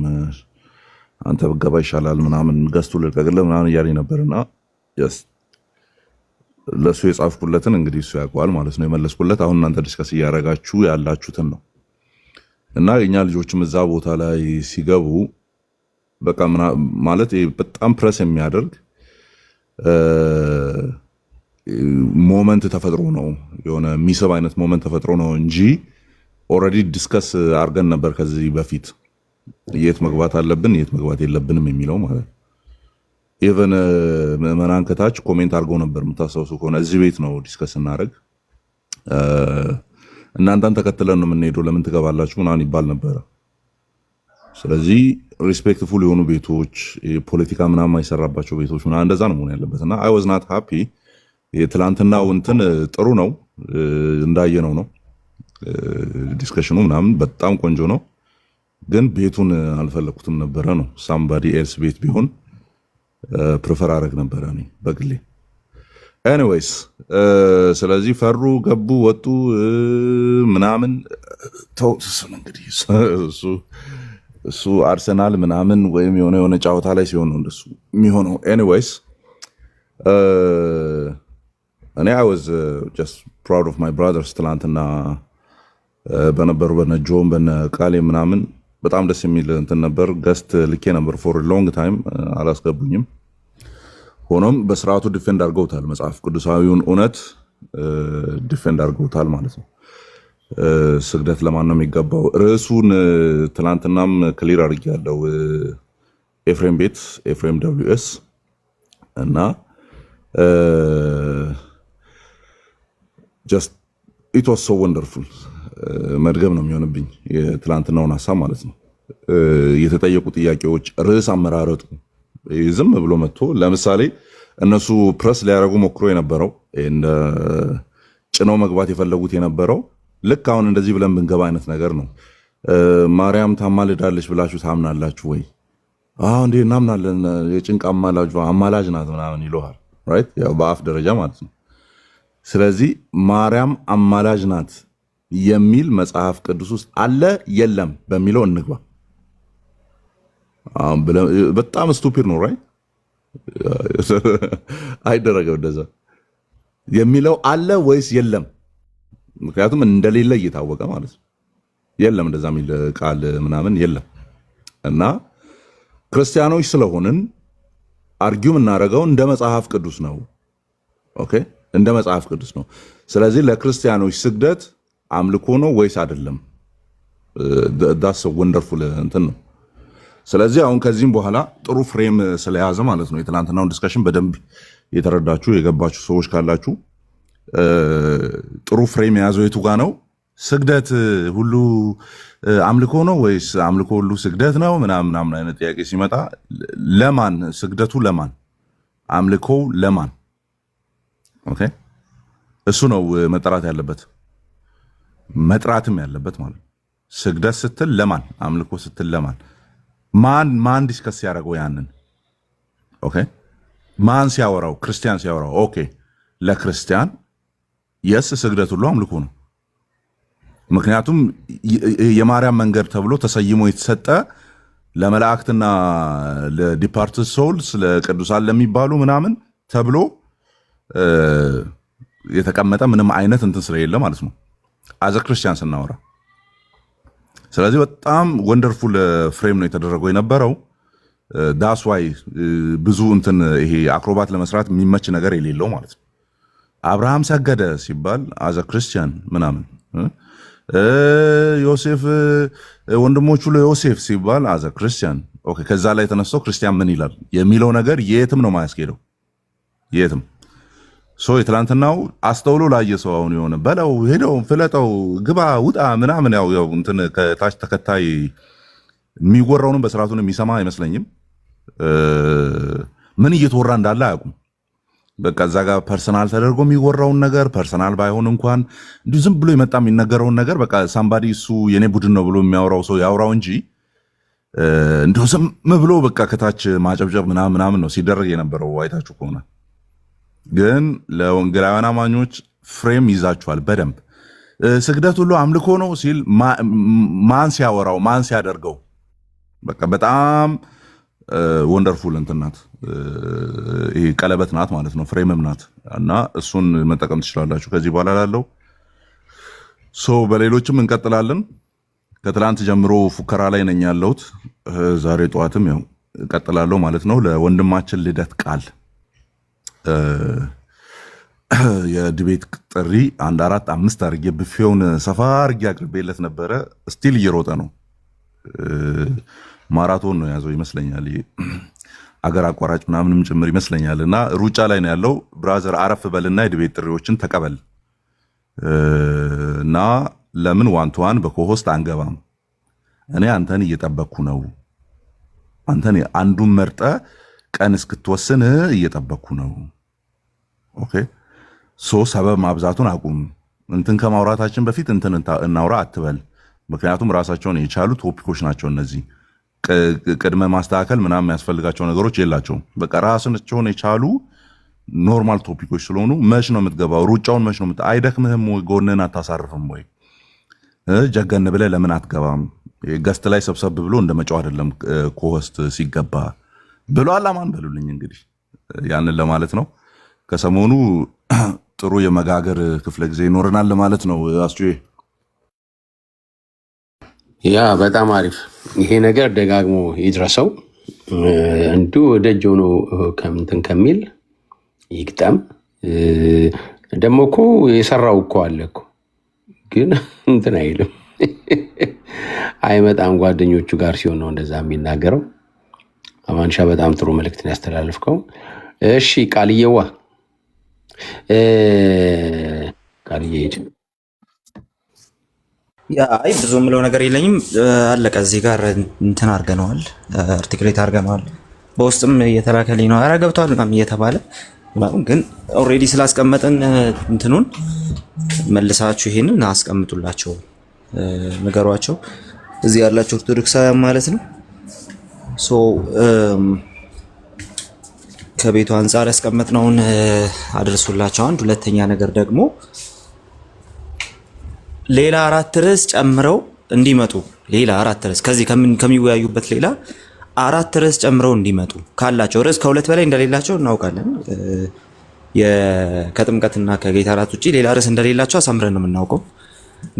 አንተ ብገባ ይሻላል ምናምን፣ ገስቱ ልቀቅልህ ምናምን እያለኝ ነበርና ለእሱ የጻፍኩለትን እንግዲህ እሱ ያውቀዋል ማለት ነው የመለስኩለት። አሁን እናንተ ዲስከስ እያደረጋችሁ ያላችሁትን ነው እና የኛ ልጆችም እዛ ቦታ ላይ ሲገቡ በቃ ማለት በጣም ፕረስ የሚያደርግ ሞመንት ተፈጥሮ ነው፣ የሆነ የሚስብ አይነት ሞመንት ተፈጥሮ ነው እንጂ ኦልሬዲ ዲስከስ አድርገን ነበር ከዚህ በፊት የት መግባት አለብን የት መግባት የለብንም የሚለው ማለት ነው። ኢቨን ምዕመናን ከታች ኮሜንት አድርገው ነበር የምታስታውሱ ከሆነ እዚህ ቤት ነው ዲስከስ እናደርግ እናንተን ተከትለን ነው የምንሄደው ለምን ትገባላችሁ ምናምን ይባል ነበረ። ስለዚህ ሪስፔክትፉል የሆኑ ቤቶች ፖለቲካ ምናምን የማይሰራባቸው ቤቶች ምናምን እንደዛ ነው መሆን ያለበት እና አይ ዋዝ ናት ሃፒ። የትላንትናው እንትን ጥሩ ነው እንዳየነው ነው ዲስከሽኑ ምናምን በጣም ቆንጆ ነው፣ ግን ቤቱን አልፈለኩትም ነበረ ነው። ሳምባዲ ኤልስ ቤት ቢሆን ፕሪፈር አደረግ ነበረ እኔ በግሌ። ኤኒዌይስ ስለዚህ ፈሩ፣ ገቡ፣ ወጡ ምናምን ተውት። እሱን እንግዲህ እሱ አርሰናል ምናምን ወይም የሆነ ጨዋታ ላይ ሲሆን ነው እንደሱ የሚሆነው። ኤኒዌይስ እኔ I was just proud of my brothers ትላንትና በነበሩ በነ ጆን በነ ቃሌ ምናምን በጣም ደስ የሚል እንትን ነበር። ገስት ልኬ ነበር for a long time አላስገቡኝም። ሆኖም በስርዓቱ ዲፌንድ አድርገውታል። መጽሐፍ ቅዱሳዊውን እውነት ዲፌንድ አድርገውታል ማለት ነው። ስግደት ለማን ነው የሚገባው? ርዕሱን ትላንትናም ክሊር አድርጌያለሁ። ኤፍሬም ቤት ኤፍሬም WS እና just it was so wonderful መድገም ነው የሚሆንብኝ የትላንትናውን ሀሳብ ማለት ነው። የተጠየቁ ጥያቄዎች፣ ርዕስ አመራረጡ ዝም ብሎ መጥቶ ለምሳሌ እነሱ ፕረስ ሊያደርጉ ሞክሮ የነበረው እንደ ጭነው መግባት የፈለጉት የነበረው ልክ አሁን እንደዚህ ብለን ብንገባ አይነት ነገር ነው። ማርያም ታማልዳለች ብላችሁ ታምናላችሁ ወይ? አዎ እንዴ እናምናለን፣ የጭንቅ አማላጅ ናት ምናምን ይለዋል። ራይት ያው በአፍ ደረጃ ማለት ነው። ስለዚህ ማርያም አማላጅ ናት የሚል መጽሐፍ ቅዱስ ውስጥ አለ የለም በሚለው እንግባ። በጣም ስቱፒድ ነው። ራይት አይደረገው እንደዛ የሚለው አለ ወይስ የለም? ምክንያቱም እንደሌለ እየታወቀ ማለት ነው። የለም እንደዛ የሚል ቃል ምናምን የለም። እና ክርስቲያኖች ስለሆንን አርጊው የምናደርገው እንደ መጽሐፍ ቅዱስ ነው። ኦኬ እንደ መጽሐፍ ቅዱስ ነው። ስለዚህ ለክርስቲያኖች ስግደት አምልኮ ነው ወይስ አይደለም? ዳስ ወንደርፉል እንትን ነው። ስለዚህ አሁን ከዚህም በኋላ ጥሩ ፍሬም ስለያዘ ማለት ነው የትናንትናውን ዲስከሽን በደንብ የተረዳችሁ የገባችሁ ሰዎች ካላችሁ ጥሩ ፍሬም የያዘው የቱ ጋ ነው? ስግደት ሁሉ አምልኮ ነው ወይስ አምልኮ ሁሉ ስግደት ነው ምናምን አይነት ጥያቄ ሲመጣ ለማን ስግደቱ ለማን አምልኮው ለማን? ኦኬ እሱ ነው መጠራት ያለበት መጥራትም ያለበት ማለት ነው። ስግደት ስትል ለማን፣ አምልኮ ስትል ለማን፣ ማን ዲስከስ ያደረገው ያንን? ኦኬ ማን ሲያወራው? ክርስቲያን ሲያወራው ኦኬ ለክርስቲያን የስ ስግደት ሁሉ አምልኮ ነው። ምክንያቱም የማርያም መንገድ ተብሎ ተሰይሞ የተሰጠ ለመላእክትና ለዲፓርትድ ሶልስ ለቅዱሳን ለሚባሉ ምናምን ተብሎ የተቀመጠ ምንም አይነት እንትን ስለሌለ ማለት ነው አዘ ክርስቲያን ስናወራ። ስለዚህ በጣም ወንደርፉል ፍሬም ነው የተደረገው የነበረው። ዳስ ዋይ ብዙ እንትን ይሄ አክሮባት ለመስራት የሚመች ነገር የሌለው ማለት ነው። አብርሃም ሰገደ ሲባል አዘ ክርስቲያን ምናምን፣ ዮሴፍ ወንድሞቹ ለዮሴፍ ሲባል አዘ ክርስቲያን ኦኬ። ከዛ ላይ የተነሳው ክርስቲያን ምን ይላል የሚለው ነገር የትም ነው ማያስኬደው የትም። ሶ የትላንትናው አስተውሎ ላየ ሰው አሁን የሆነ በለው ሄደው ፍለጠው ግባ ውጣ ምናምን ያው እንትን ከታች ተከታይ የሚወራውንም በስርዓቱን የሚሰማ አይመስለኝም። ምን እየተወራ እንዳለ አያውቁም። በቃ እዛ ጋር ፐርሰናል ተደርጎ የሚወራውን ነገር ፐርሰናል ባይሆን እንኳን እንዲሁ ዝም ብሎ የመጣ የሚነገረውን ነገር በቃ ሳምባዲ እሱ የኔ ቡድን ነው ብሎ የሚያወራው ሰው ያወራው እንጂ እንዲሁ ዝም ብሎ በቃ ከታች ማጨብጨብ ምናምን ነው ሲደረግ የነበረው። አይታችሁ ከሆነ ግን ለወንጌላውያን አማኞች ፍሬም ይዛችኋል በደንብ። ስግደት ሁሉ አምልኮ ነው ሲል ማን ሲያወራው ማን ሲያደርገው በቃ በጣም ወንደርፉል እንትን ናት። ይሄ ቀለበት ናት ማለት ነው፣ ፍሬምም ናት እና እሱን መጠቀም ትችላላችሁ ከዚህ በኋላ ላለው። በሌሎችም እንቀጥላለን። ከትላንት ጀምሮ ፉከራ ላይ ነኝ ያለሁት። ዛሬ ጠዋትም ያው እቀጥላለሁ ማለት ነው። ለወንድማችን ልደት ቃል የዲቤት ጥሪ 1 4 5 አድርጌ ብፌውን ሰፋ አድርጌ አቅርቤለት ነበረ። ስቲል እየሮጠ ነው። ማራቶን ነው ያዘው ይመስለኛል። አገር አቋራጭ ምናምንም ጭምር ይመስለኛል። እና ሩጫ ላይ ነው ያለው። ብራዘር አረፍ በልና የዲቤት ጥሪዎችን ተቀበል እና ለምን ዋን ቱ ዋን በኮሆስት አንገባም? እኔ አንተን እየጠበቅኩ ነው። አንተን አንዱን መርጠ ቀን እስክትወስን እየጠበቅኩ ነው። ኦኬ ሰበብ ማብዛቱን አቁም። እንትን ከማውራታችን በፊት እንትን እናውራ አትበል። ምክንያቱም ራሳቸውን የቻሉ ቶፒኮች ናቸው እነዚህ። ቅድመ ማስተካከል ምናምን የሚያስፈልጋቸው ነገሮች የላቸውም። በቃ ራሳቸውን የቻሉ ኖርማል ቶፒኮች ስለሆኑ መች ነው የምትገባው? ሩጫውን መች ነው አይደክምህም ወይ? ጎንህን አታሳርፍም ወይ? ጀገን ብለህ ለምን አትገባም? ገስት ላይ ሰብሰብ ብሎ እንደ መጫው አይደለም ኮሆስት ሲገባ ብሎ አላማን በሉልኝ። እንግዲህ ያንን ለማለት ነው። ከሰሞኑ ጥሩ የመጋገር ክፍለ ጊዜ ይኖረናል ማለት ነው። አስቹዬ ያ በጣም አሪፍ። ይሄ ነገር ደጋግሞ ይድረሰው። እንዲሁ ደጅ ሆኖ ከምንትን ከሚል ይግጠም። ደግሞ እኮ የሰራው እኮ አለ እኮ ግን እንትን አይልም አይመጣም። ጓደኞቹ ጋር ሲሆን ነው እንደዛ የሚናገረው። አማንሻ በጣም ጥሩ መልእክትን ያስተላልፍከው። እሺ ቃልየዋ ቃልዬ አይ ብዙ የምለው ነገር የለኝም። አለቀ። እዚህ ጋር እንትን አድርገነዋል፣ አርቲክሌት አድርገነዋል። በውስጥም እየተላከልኝ ነው ኧረ ገብተዋል ምናምን እየተባለ ግን ኦልሬዲ ስላስቀመጥን እንትኑን መልሳችሁ ይሄንን አስቀምጡላቸው፣ ንገሯቸው። እዚህ ያላችሁ ኦርቶዶክሳውያን ማለት ነው። ሶ ከቤቱ አንጻር ያስቀመጥነውን አድርሱላቸው። አንድ ሁለተኛ ነገር ደግሞ ሌላ 4 ርዕስ ጨምረው እንዲመጡ፣ ሌላ 4 ርዕስ ከዚህ ከሚወያዩበት ሌላ 4 ርዕስ ጨምረው እንዲመጡ ካላቸው ርዕስ ከ2 በላይ እንደሌላቸው እናውቃለን። ከጥምቀትና ከጌታ እራት ውጪ ሌላ ርዕስ እንደሌላቸው አሳምረን ነው የምናውቀው።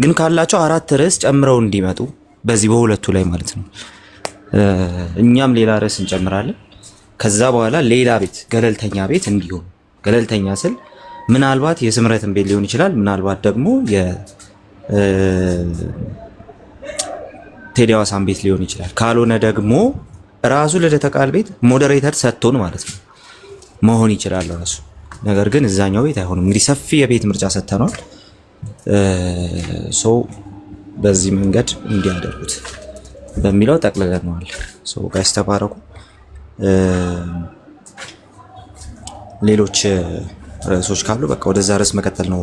ግን ካላቸው 4 ርዕስ ጨምረው እንዲመጡ በዚህ በሁለቱ ላይ ማለት ነው። እኛም ሌላ ርዕስ እንጨምራለን። ከዛ በኋላ ሌላ ቤት ገለልተኛ ቤት እንዲሆን፣ ገለልተኛ ስል ምናልባት የስምረትን ቤት ሊሆን ይችላል፣ ምናልባት ደግሞ ቴዲ አዋሳን ቤት ሊሆን ይችላል። ካልሆነ ደግሞ ራሱ ልደተ ቃል ቤት ሞዴሬተር ሰጥቶን ማለት ነው መሆን ይችላል ራሱ። ነገር ግን እዛኛው ቤት አይሆንም። እንግዲህ ሰፊ የቤት ምርጫ ሰጥተናል። ሰው በዚህ መንገድ እንዲያደርጉት በሚለው ጠቅልለነዋል። ሰው ጋይስ ተባረኩ። ሌሎች ርዕሶች ካሉ በቃ ወደዛ ርዕስ መቀጠል ነው።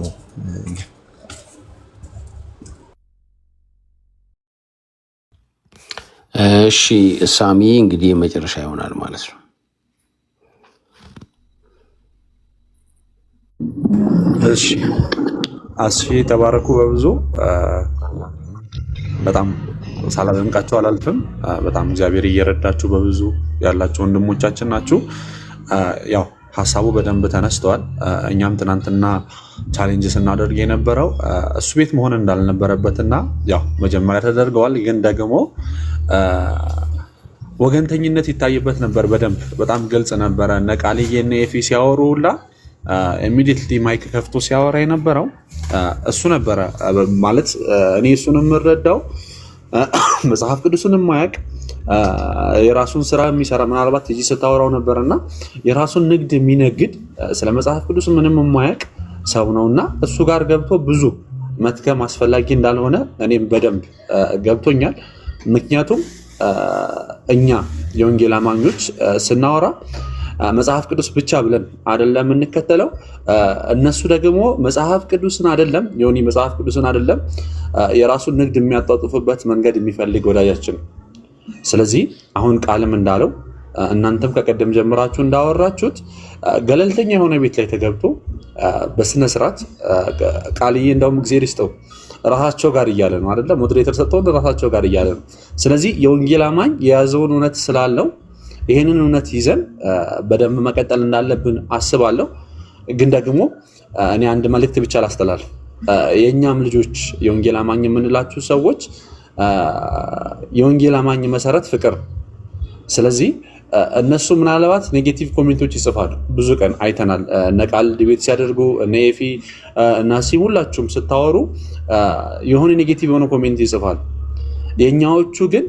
እሺ ሳሚ እንግዲህ የመጨረሻ ይሆናል ማለት ነው። እሺ አስሺ ተባረኩ። በብዙ በጣም ሳላደንቃችሁ አላልፍም። በጣም እግዚአብሔር እየረዳችሁ በብዙ ያላችሁ ወንድሞቻችን ናችሁ። ያው ሀሳቡ በደንብ ተነስተዋል። እኛም ትናንትና ቻሌንጅ ስናደርግ የነበረው እሱ ቤት መሆን እንዳልነበረበትና ያው መጀመሪያ ተደርገዋል፣ ግን ደግሞ ወገንተኝነት ይታይበት ነበር። በደንብ በጣም ግልጽ ነበረ። እነ ቃልዬ እነ ኤፊ ሲያወሩ ሁላ ኢሚዲየትሊ ማይክ ከፍቶ ሲያወራ የነበረው እሱ ነበረ። ማለት እኔ እሱን የምረዳው መጽሐፍ ቅዱስን የማያውቅ የራሱን ስራ የሚሰራ ምናልባት እዚህ ስታወራው ነበርና የራሱን ንግድ የሚነግድ ስለ መጽሐፍ ቅዱስ ምንም የማያውቅ ሰው ነውና እሱ ጋር ገብቶ ብዙ መትከም አስፈላጊ እንዳልሆነ እኔም በደንብ ገብቶኛል። ምክንያቱም እኛ የወንጌል አማኞች ስናወራ መጽሐፍ ቅዱስ ብቻ ብለን አይደለም የምንከተለው። እነሱ ደግሞ መጽሐፍ ቅዱስን አይደለም የሆነ መጽሐፍ ቅዱስን አይደለም የራሱን ንግድ የሚያጣጥፉበት መንገድ የሚፈልግ ወዳጃችን። ስለዚህ አሁን ቃልም እንዳለው እናንተም ከቀደም ጀምራችሁ እንዳወራችሁት ገለልተኛ የሆነ ቤት ላይ ተገብቶ በስነ ስርዓት ቃልዬ እንደውም እግዚአብሔር ይስጠው ራሳቸው ጋር እያለ ነው አይደለም ሞዴሬተር ሰጥተው ራሳቸው ጋር እያለ ነው። ስለዚህ የወንጌል አማኝ የያዘውን እውነት ስላለው ይሄንን እውነት ይዘን በደንብ መቀጠል እንዳለብን አስባለሁ። ግን ደግሞ እኔ አንድ መልእክት ብቻ ላስተላልፍ። የኛም ልጆች የወንጌል አማኝ የምንላችሁ ሰዎች የወንጌል አማኝ መሰረት ፍቅር። ስለዚህ እነሱ ምናልባት ኔጌቲቭ ኮሜንቶች ይጽፋሉ። ብዙ ቀን አይተናል። እነ ቃል ዲቤት ሲያደርጉ እነ ኤፊ እና ሲም ሁላችሁም ስታወሩ የሆነ ኔጌቲቭ የሆነ ኮሜንት ይጽፋሉ። የኛዎቹ ግን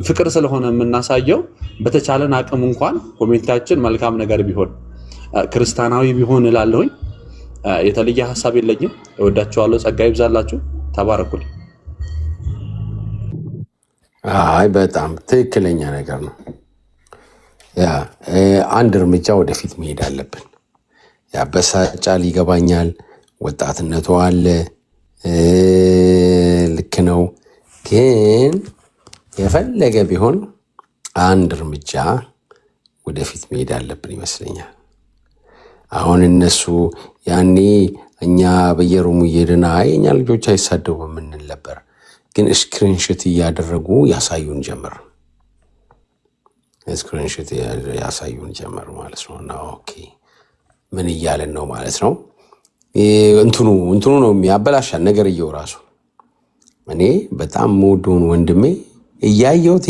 ፍቅር ስለሆነ የምናሳየው በተቻለን አቅም እንኳን ኮሜንታችን መልካም ነገር ቢሆን ክርስቲያናዊ ቢሆን እላለሁኝ። የተለየ ሀሳብ የለኝም። እወዳችኋለሁ። ጸጋ ይብዛላችሁ። ተባረኩልኝ። አይ በጣም ትክክለኛ ነገር ነው። ያ አንድ እርምጃ ወደፊት መሄድ አለብን። ያበሳጫል፣ ይገባኛል። ወጣትነቱ አለ፣ ልክ ነው። ግን የፈለገ ቢሆን አንድ እርምጃ ወደፊት መሄድ አለብን ይመስለኛል። አሁን እነሱ ያኔ እኛ በየሩሙ እየሄድን አይ እኛ ልጆች አይሳደቡም የምንል ነበር። ግን ስክሪንሾት እያደረጉ ያሳዩን ጀመር። ስክሪንሾት ያሳዩን ጀመር ማለት ነው። እና ኦኬ ምን እያለን ነው ማለት ነው? እንትኑ ነው የሚያበላሻል ነገርየው ራሱ። እኔ በጣም የምወደውን ወንድሜ እያየሁት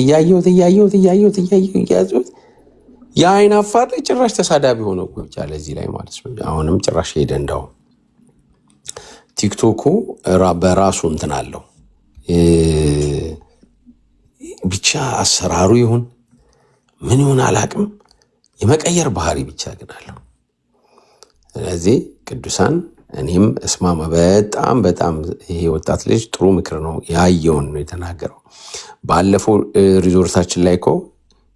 የአይን አፋር ላይ ጭራሽ ተሳዳቢ ሆነ እኮ ብቻ ለዚህ ላይ ማለት ነው። አሁንም ጭራሽ ሄደ። እንደው ቲክቶኩ በራሱ እንትን አለው ብቻ አሰራሩ ይሁን ምን ይሁን አላቅም፣ የመቀየር ባህሪ ብቻ ግን አለው። ስለዚህ ቅዱሳን እኔም እስማማ በጣም ይሄ ወጣት ልጅ ጥሩ ምክር ነው ያየውን ነው የተናገረው። ባለፈው ሪዞርታችን ላይ እኮ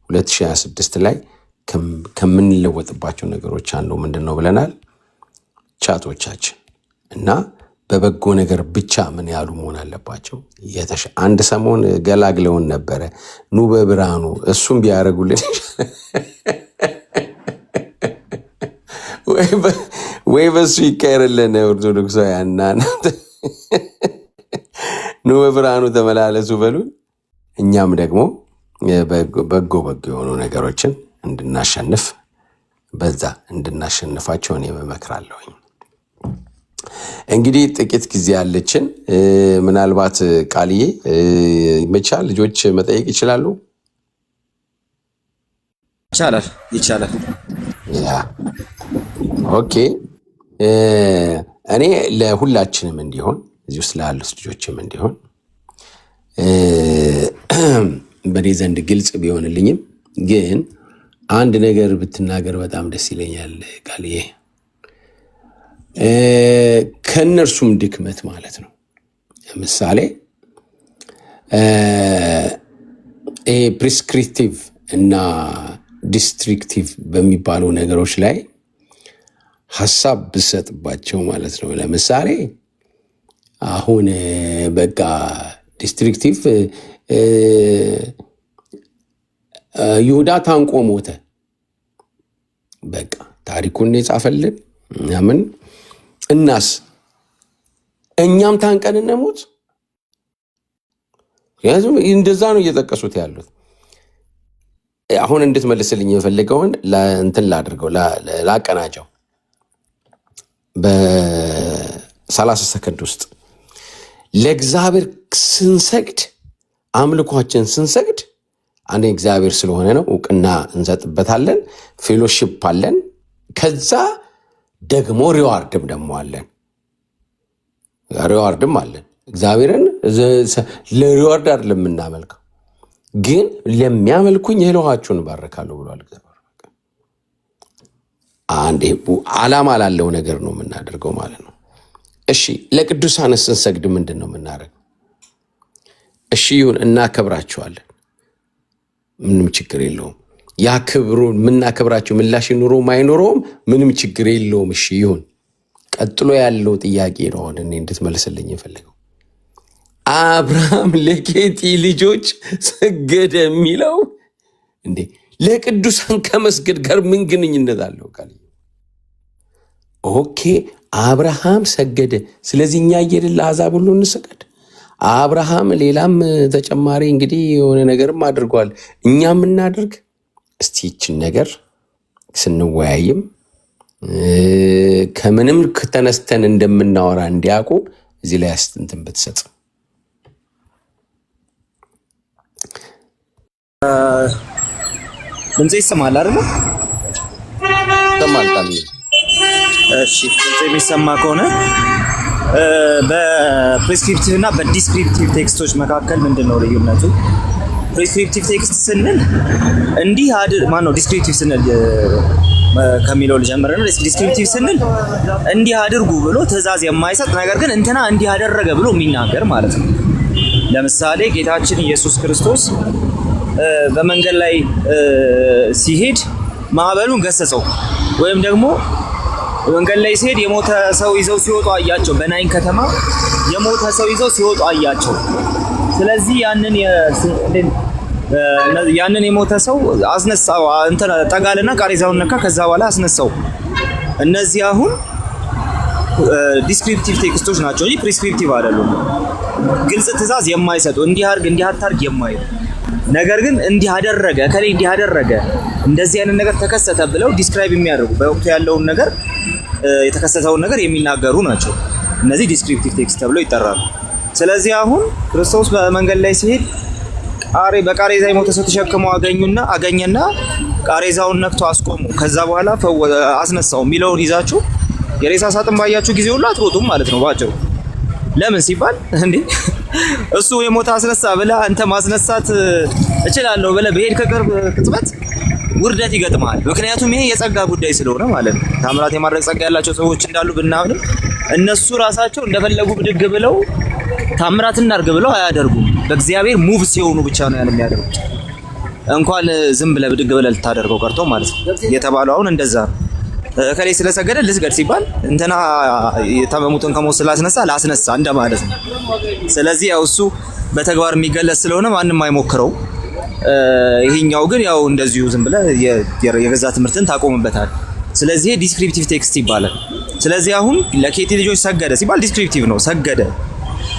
2026 ላይ ከምንለወጥባቸው ነገሮች አንዱ ምንድን ነው ብለናል? ቻቶቻችን እና በበጎ ነገር ብቻ ምን ያሉ መሆን አለባቸው። አንድ ሰሞን ገላግለውን ነበረ ኑ በብርሃኑ እሱም ቢያደርጉልን ወይ በሱ ይቀየርልን ኦርቶዶክሳውያን ኑ በብርሃኑ ተመላለሱ በሉን። እኛም ደግሞ በጎ የሆኑ ነገሮችን እንድናሸንፍ በዛ እንድናሸንፋቸው እኔ እመክራለሁኝ። እንግዲህ ጥቂት ጊዜ ያለችን ምናልባት ቃልዬ ይመቻል፣ ልጆች መጠየቅ ይችላሉ። ይቻላል። ያ ኦኬ። እኔ ለሁላችንም እንዲሆን እዚህ ውስጥ ላሉት ልጆችም እንዲሆን በኔ ዘንድ ግልጽ ቢሆንልኝም ግን አንድ ነገር ብትናገር በጣም ደስ ይለኛል ቃልዬ። ከእነርሱም ድክመት ማለት ነው። ለምሳሌ ፕሪስክሪፕቲቭ እና ዲስትሪክቲቭ በሚባሉ ነገሮች ላይ ሀሳብ ብሰጥባቸው ማለት ነው። ለምሳሌ አሁን በቃ ዲስትሪክቲቭ ይሁዳ ታንቆ ሞተ፣ በቃ ታሪኩን የጻፈልን ምን እናስ እኛም ታንቀን እንሞት? ምክንያቱም እንደዛ ነው እየጠቀሱት ያሉት። አሁን እንድትመልስልኝ የፈለገውን እንትን ላድርገው ላቀናቸው በ30 ሰከንድ ውስጥ ለእግዚአብሔር ስንሰግድ አምልኳችን ስንሰግድ አንድ እግዚአብሔር ስለሆነ ነው፣ እውቅና እንሰጥበታለን፣ ፌሎሺፕ አለን። ከዛ ደግሞ ሪዋርድም አለን። እግዚአብሔርን ለሪዋርድ አይደለም የምናመልከው፣ ግን ለሚያመልኩኝ እህላቸውን እባርካለሁ ብሏል እግዚአብሔር። አንዴ ዓላማ ላለው ነገር ነው የምናደርገው ማለት ነው። እሺ ለቅዱሳን ስንሰግድ ምንድን ነው የምናደርገው? እሺ ይሁን እናከብራቸዋለን፣ ምንም ችግር የለውም። ያ ክብሩ የምናከብራቸው ምላሽ ኑሮም አይኖረውም ምንም ችግር የለውም። እሺ ይሁን። ቀጥሎ ያለው ጥያቄ ነው አሁን እኔ እንድትመልስልኝ የፈለገው። አብርሃም ለኬጢ ልጆች ሰገደ የሚለው እንዴ ለቅዱሳን ከመስገድ ጋር ምን ግንኙነት አለው? ቃል ኦኬ አብርሃም ሰገደ፣ ስለዚህ እኛ እየሄድን ለአሕዛብ ሁሉ እንሰገድ። አብርሃም ሌላም ተጨማሪ እንግዲህ የሆነ ነገርም አድርጓል፣ እኛም እናድርግ። እስቲ ይችን ነገር ስንወያይም ከምንም ተነስተን እንደምናወራ እንዲያውቁ እዚህ ላይ አስተንትን ብትሰጥ። ድምጼ ይሰማል አይደል? ይሰማል ቃል። እሺ ድምጼ የሚሰማ ከሆነ በፕሪስክሪፕቲቭ እና በዲስክሪፕቲቭ ቴክስቶች መካከል ምንድን ነው ልዩነቱ? ፕሪስክሪፕቲቭ ቴክስት ስንል እንዲህ ማነው ዲስክሪፕቲቭ ስንል ከሚለው ልጀምርና ዲስክሪፕቲቭ ስንል እንዲህ አድርጉ ብሎ ትእዛዝ የማይሰጥ ነገር ግን እንትና እንዲህ አደረገ ብሎ የሚናገር ማለት ነው። ለምሳሌ ጌታችን ኢየሱስ ክርስቶስ በመንገድ ላይ ሲሄድ ማዕበሉን ገሰጸው፣ ወይም ደግሞ መንገድ ላይ ሲሄድ የሞተ ሰው ይዘው ሲወጡ አያቸው። በናይን ከተማ የሞተ ሰው ይዘው ሲወጡ አያቸው። ስለዚህ ያንን የሞተ ሰው አስነሳው፣ ጠጋልና ቃሬዛውን ነካ። ከዛ በኋላ አስነሳው። እነዚህ አሁን ዲስክሪፕቲቭ ቴክስቶች ናቸው እንጂ ፕሪስክሪፕቲቭ አይደሉም። ግልጽ ትእዛዝ የማይሰጡ እንዲህ አድርግ እንዲህ አታርግ የማይሉ ነገር ግን እንዲህ አደረገ ከላይ እንዲህ አደረገ እንደዚህ አይነት ነገር ተከሰተ ብለው ዲስክራይብ የሚያደርጉ በወቅቱ ያለውን ነገር የተከሰተውን ነገር የሚናገሩ ናቸው። እነዚህ ዲስክሪፕቲቭ ቴክስት ተብለው ይጠራሉ። ስለዚህ አሁን ክርስቶስ በመንገድ ላይ ሲሄድ በቃሬዛ የሞተ ሰው ተሸክመው አገኘና ቃሬዛውን ነክቶ አስቆሙ። ከዛ በኋላ አስነሳው የሚለውን ይዛችሁ የሬሳ ሳጥን ባያችሁ ጊዜ ሁሉ አትሮጡም ማለት ነው ባጭሩ። ለምን ሲባል እንዴ እሱ የሞተ አስነሳ ብለህ አንተ ማስነሳት እችላለሁ ብለህ በሄድ ከቅርብ ቅጽበት ውርደት ይገጥማል። ምክንያቱም ይሄ የጸጋ ጉዳይ ስለሆነ ማለት ነው። ታምራት የማድረግ ጸጋ ያላቸው ሰዎች እንዳሉ ብናምንም እነሱ ራሳቸው እንደፈለጉ ብድግ ብለው ታምራት እናድርግ ብለው አያደርጉም። በእግዚአብሔር ሙቭ ሲሆኑ ብቻ ነው ያን የሚያደርጉት። እንኳን ዝም ብለህ ብድግ ብለህ ልታደርገው ቀርቶ ማለት ነው። የተባለው አሁን እንደዛ ነው። ከላይ ስለሰገደ ልስገድ ሲባል እንትና የታመሙትን ከሞት ስላስነሳ ላስነሳ እንደማለት ነው። ስለዚህ ያው እሱ በተግባር የሚገለጽ ስለሆነ ማንም አይሞክረው። ይሄኛው ግን ያው እንደዚሁ ዝም ብለህ የገዛ ትምህርትን ታቆምበታል። ስለዚህ ዲስክሪፕቲቭ ቴክስት ይባላል። ስለዚህ አሁን ለኬቲ ልጆች ሰገደ ሲባል ዲስክሪፕቲቭ ነው፣ ሰገደ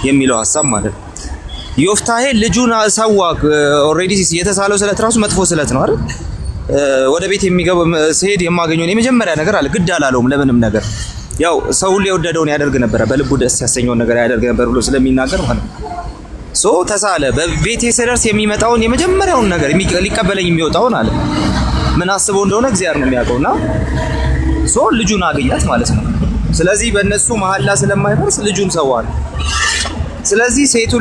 የሚለው ሐሳብ ማለት ነው። ዮፍታሔ ልጁን ሰዋ። ኦልሬዲ የተሳለው ስለት ራሱ መጥፎ ስለት ነው አይደል? ወደ ቤት የሚገባ ሲሄድ የማገኘው የመጀመሪያ ነገር አለ። ግድ አላለውም ለምንም ነገር። ያው ሰው ሁሉ የወደደውን ያደርግ ነበር፣ በልቡ ደስ ያሰኘውን ነገር ያደርግ ነበር ብሎ ስለሚናገር ማለት ነው። ሶ ተሳለ። በቤቴ ስደርስ የሚመጣውን የመጀመሪያውን ነገር ሊቀበለኝ የሚወጣውን አለ። ምን አስበው እንደሆነ እግዚአብሔር ነው የሚያውቀውና ሶ ልጁን አገኛት ማለት ነው። ስለዚህ በእነሱ መሐላ ስለማይፈርስ ልጁን ሰዋል። ስለዚህ ሴት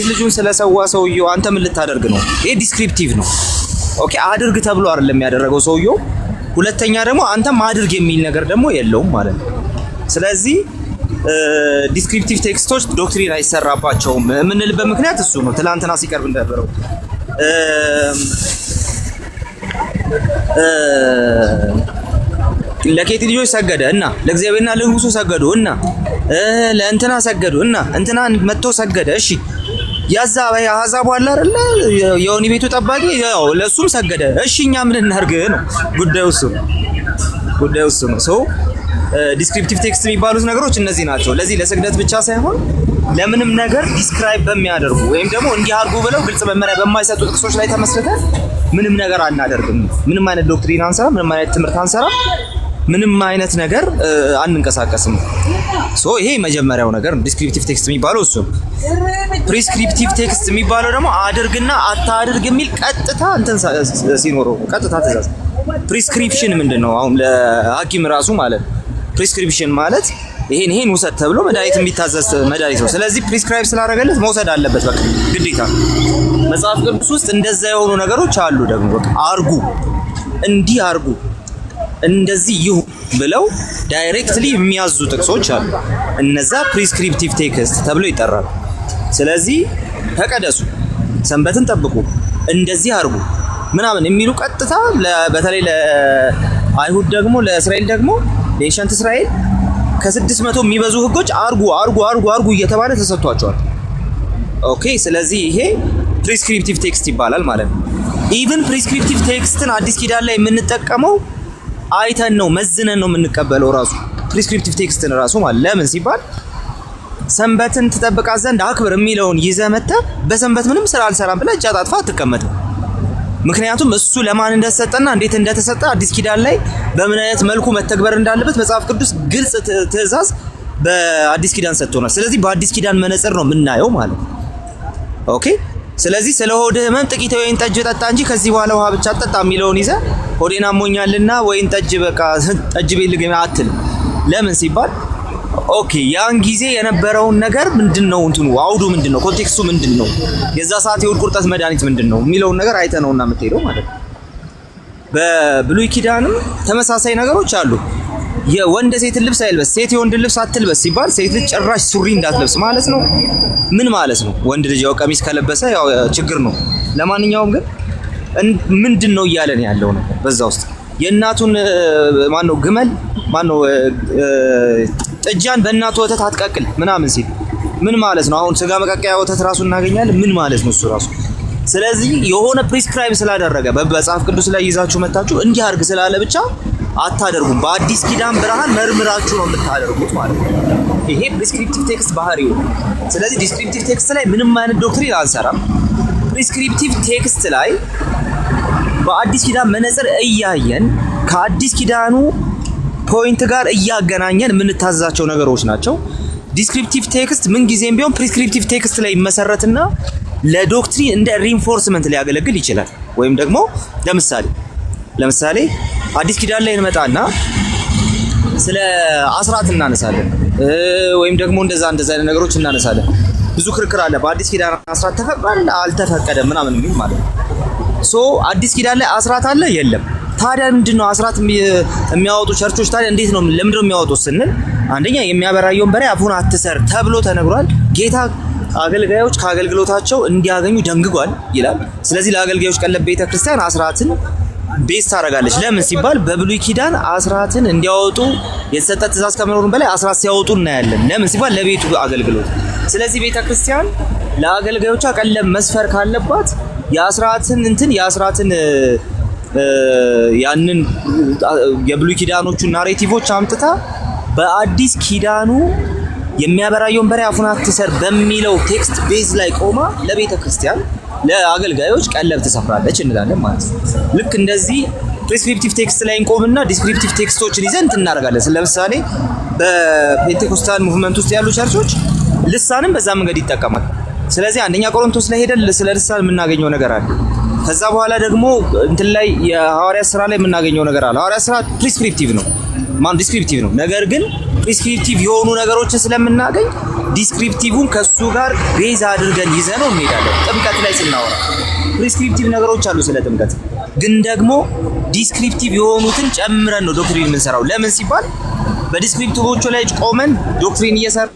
ልጁን ስለሰዋ ሰውየው አንተ ምን ልታደርግ ነው? ይሄ ዲስክሪፕቲቭ ነው። ኦኬ አድርግ ተብሎ አይደለም ያደረገው ሰውየው። ሁለተኛ ደግሞ አንተም አድርግ የሚል ነገር ደግሞ የለውም ማለት ነው። ስለዚህ ዲስክሪፕቲቭ ቴክስቶች ዶክትሪን አይሰራባቸውም የምንልበት ምክንያት እሱ ነው። ትላንትና ሲቀርብ እንደነበረው ለኬቲ ልጆች ሰገደ እና ለእግዚአብሔርና ለንጉሱ ሰገዱ እና ለእንትና ሰገዱ እና እንትና መጥቶ ሰገደ። እሺ ያዛ አሕዛብ አለ አይደለ? የወህኒ ቤቱ ጠባቂ ያው ለሱም ሰገደ። እሺ እኛ ምን እናድርግ ነው ጉዳዩ እሱ ነው። ሶ ዲስክሪፕቲቭ ቴክስት የሚባሉት ነገሮች እነዚህ ናቸው። ለዚህ ለስግደት ብቻ ሳይሆን ለምንም ነገር ዲስክራይብ በሚያደርጉ ወይም ደግሞ እንዲህ አድርጉ ብለው ግልጽ መመሪያ በማይሰጡ ጥቅሶች ላይ ተመስርተን ምንም ነገር አናደርግም። ምንም አይነት ዶክትሪን አንሰራ፣ ምንም አይነት ትምህርት አንሰራ፣ ምንም አይነት ነገር አንንቀሳቀስም። ሶ ይሄ መጀመሪያው ነገር ነው ዲስክሪፕቲቭ ቴክስት የሚባለው እሱ። ፕሪስክሪፕቲቭ ቴክስት የሚባለው ደግሞ አድርግና አታድርግ የሚል ቀጥታ እንትን ሲኖረው ቀጥታ ትእዛዝ። ፕሪስክሪፕሽን ምንድነው? አሁን ለሐኪም ራሱ ማለት ፕሪስክሪፕሽን ማለት ይሄን ውሰድ ተብሎ መድኃኒት የሚታዘዝ መድኃኒት ነው። ስለዚህ ፕሪስክራይብ ስላደረገለት መውሰድ አለበት፣ በቃ ግዴታ። መጽሐፍ ቅዱስ ውስጥ እንደዛ የሆኑ ነገሮች አሉ ደግሞ በቃ አርጉ፣ እንዲህ አርጉ፣ እንደዚህ ይሁን ብለው ዳይሬክትሊ የሚያዙ ጥቅሶች አሉ። እነዛ ፕሪስክሪፕቲቭ ቴክስት ተብለው ይጠራሉ። ስለዚህ ተቀደሱ፣ ሰንበትን ጠብቁ፣ እንደዚህ አርጉ ምናምን የሚሉ ቀጥታ በተለይ ለአይሁድ ደግሞ ለእስራኤል ደግሞ ለኤሸንት እስራኤል ከ600 የሚበዙ ህጎች አርጉ እየተባለ ተሰጥቷቸዋል። ኦኬ ስለዚህ ይሄ ፕሪስክሪፕቲቭ ቴክስት ይባላል ማለት ነው። ኢቭን ፕሪስክሪፕቲቭ ቴክስትን አዲስ ኪዳን ላይ የምንጠቀመው አይተን ነው መዝነን ነው የምንቀበለው ራሱ ፕሪስክሪፕቲቭ ቴክስትን ራሱ ማለት ለምን ሲባል ሰንበትን ትጠብቃት ዘንድ አክብር የሚለውን ይዘህ መተህ በሰንበት ምንም ስራ አልሰራም ብለህ እጅ አጣጥፋ አትቀመጥም። ምክንያቱም እሱ ለማን እንደተሰጠና እንዴት እንደተሰጠ አዲስ ኪዳን ላይ በምን አይነት መልኩ መተግበር እንዳለበት መጽሐፍ ቅዱስ ግልጽ ትእዛዝ በአዲስ ኪዳን ሰጥቶናል። ስለዚህ በአዲስ ኪዳን መነጽር ነው የምናየው ማለት ነው። ኦኬ ስለዚህ ስለ ሆድህ ህመም ጥቂት ወይን ጠጅ ጠጣ እንጂ ከዚህ በኋላ ውሃ ብቻ ጠጣ የሚለውን ይዘህ ሆዴን አሞኛልና ወይን ጠጅ በቃ ጠጅ ቤት ልግባ አትልም። ለምን ሲባል ኦኬ ያን ጊዜ የነበረውን ነገር ምንድነው እንትኑ አውዱ ምንድነው ኮንቴክስቱ ምንድነው የዛ ሰዓት የሆድ ቁርጠት መድኃኒት ምንድነው የሚለውን ነገር አይተነውና የምትሄደው ማለት ነው። በብሉይ ኪዳንም ተመሳሳይ ነገሮች አሉ። የወንድ ሴት ልብስ አይልበስ፣ ሴት የወንድ ልብስ አትልበስ ሲባል ሴት ልጅ ጭራሽ ሱሪ እንዳትለብስ ማለት ነው። ምን ማለት ነው? ወንድ ልጅ ያው ቀሚስ ከለበሰ ያው ችግር ነው። ለማንኛውም ግን ምንድነው እያለን ያለው ነው በዛ ውስጥ የእናቱን ማነው ግመል ማነው ጥጃን በእናቱ ወተት አትቀቅል ምናምን ሲል ምን ማለት ነው? አሁን ስጋ መቀቀያ ወተት ራሱ እናገኛለን ምን ማለት ነው እሱ ራሱ? ስለዚህ የሆነ ፕሪስክራይብ ስላደረገ በመጽሐፍ ቅዱስ ላይ ይዛችሁ መጣችሁ እንዲህ አድርግ ስላለ ብቻ አታደርጉም። በአዲስ ኪዳን ብርሃን መርምራችሁ ነው የምታደርጉት ማለት ነው። ይሄ ፕሪስክሪፕቲቭ ቴክስት ባህሪው ነው። ስለዚህ ዲስክሪፕቲቭ ቴክስት ላይ ምንም አይነት ዶክትሪን አንሰራም። ፕሪስክሪፕቲቭ ቴክስት ላይ በአዲስ ኪዳን መነጽር እያየን ከአዲስ ኪዳኑ ፖይንት ጋር እያገናኘን የምንታዘዛቸው ነገሮች ናቸው። ዲስክሪፕቲቭ ቴክስት ምን ጊዜም ቢሆን ፕሪስክሪፕቲቭ ቴክስት ላይ ይመሰረትና ለዶክትሪን እንደ ሪንፎርስመንት ሊያገለግል ይችላል። ወይም ደግሞ ለምሳሌ አዲስ ኪዳን ላይ እንመጣና ስለ አስራት እናነሳለን፣ ወይም ደግሞ እንደዛ አይነት ነገሮች እናነሳለን። ብዙ ክርክር አለ። በአዲስ ኪዳን አስራት ተፈቅዷል አልተፈቀደም ምናምን የሚል ማለት ነው። አዲስ ኪዳን ላይ አስራት አለ የለም? ታዲያ ምንድነው አስራት የሚያወጡ ቸርቾች ታዲያ እንዴት ነው ለምንድነው የሚያወጡት ስንል፣ አንደኛ የሚያበራየውን በሬ አፉን አትሰር ተብሎ ተነግሯል። ጌታ አገልጋዮች ከአገልግሎታቸው እንዲያገኙ ደንግጓል ይላል። ስለዚህ ለአገልጋዮች ቀለብ ቤተክርስቲያን አስራትን ቤዝ ታደርጋለች። ለምን ሲባል በብሉይ ኪዳን አስራትን እንዲያወጡ የተሰጠ ትእዛዝ ከመኖሩም በላይ አስራት ሲያወጡ እናያለን። ለምን ሲባል ለቤቱ አገልግሎት። ስለዚህ ቤተክርስቲያን ለአገልጋዮቿ ቀለብ መስፈር ካለባት የአስራትን ያንን የብሉይ ኪዳኖቹን ናሬቲቮች አምጥታ በአዲስ ኪዳኑ የሚያበራየውን በሬ አፉን አትሰር በሚለው ቴክስት ቤዝ ላይ ቆማ ለቤተ ክርስቲያን ለአገልጋዮች ቀለብ ትሰፍራለች እንላለን ማለት ነው። ልክ እንደዚህ ፕሪስክሪፕቲቭ ቴክስት ላይ እንቆምና ዲስክሪፕቲቭ ቴክስቶችን ይዘን እናደርጋለን። ለምሳሌ በፔንቴኮስታል ሙቭመንት ውስጥ ያሉ ቸርቾች ልሳንም በዛ መንገድ ይጠቀማል። ስለዚህ አንደኛ ቆሮንቶስ ላይ ሄደን ስለ ልሳን የምናገኘው ነገር አለ። ከዛ በኋላ ደግሞ እንትን ላይ የሐዋርያት ስራ ላይ የምናገኘው ነገር አለ። ሐዋርያት ስራ ፕሪስክሪፕቲቭ ነው፣ ዲስክሪፕቲቭ ነው። ነገር ግን ፕሪስክሪፕቲቭ የሆኑ ነገሮችን ስለምናገኝ ዲስክሪፕቲቭን ከሱ ጋር ቤዝ አድርገን ይዘነው እንሄዳለን። ጥምቀት ላይ ስናወራ ፕሪስክሪፕቲቭ ነገሮች አሉ ስለ ጥምቀት፣ ግን ደግሞ ዲስክሪፕቲቭ የሆኑትን ጨምረን ነው ዶክትሪን የምንሰራው። ለምን ሲባል በዲስክሪፕቲቮቹ ላይ ቆመን ዶክትሪን እየሰራ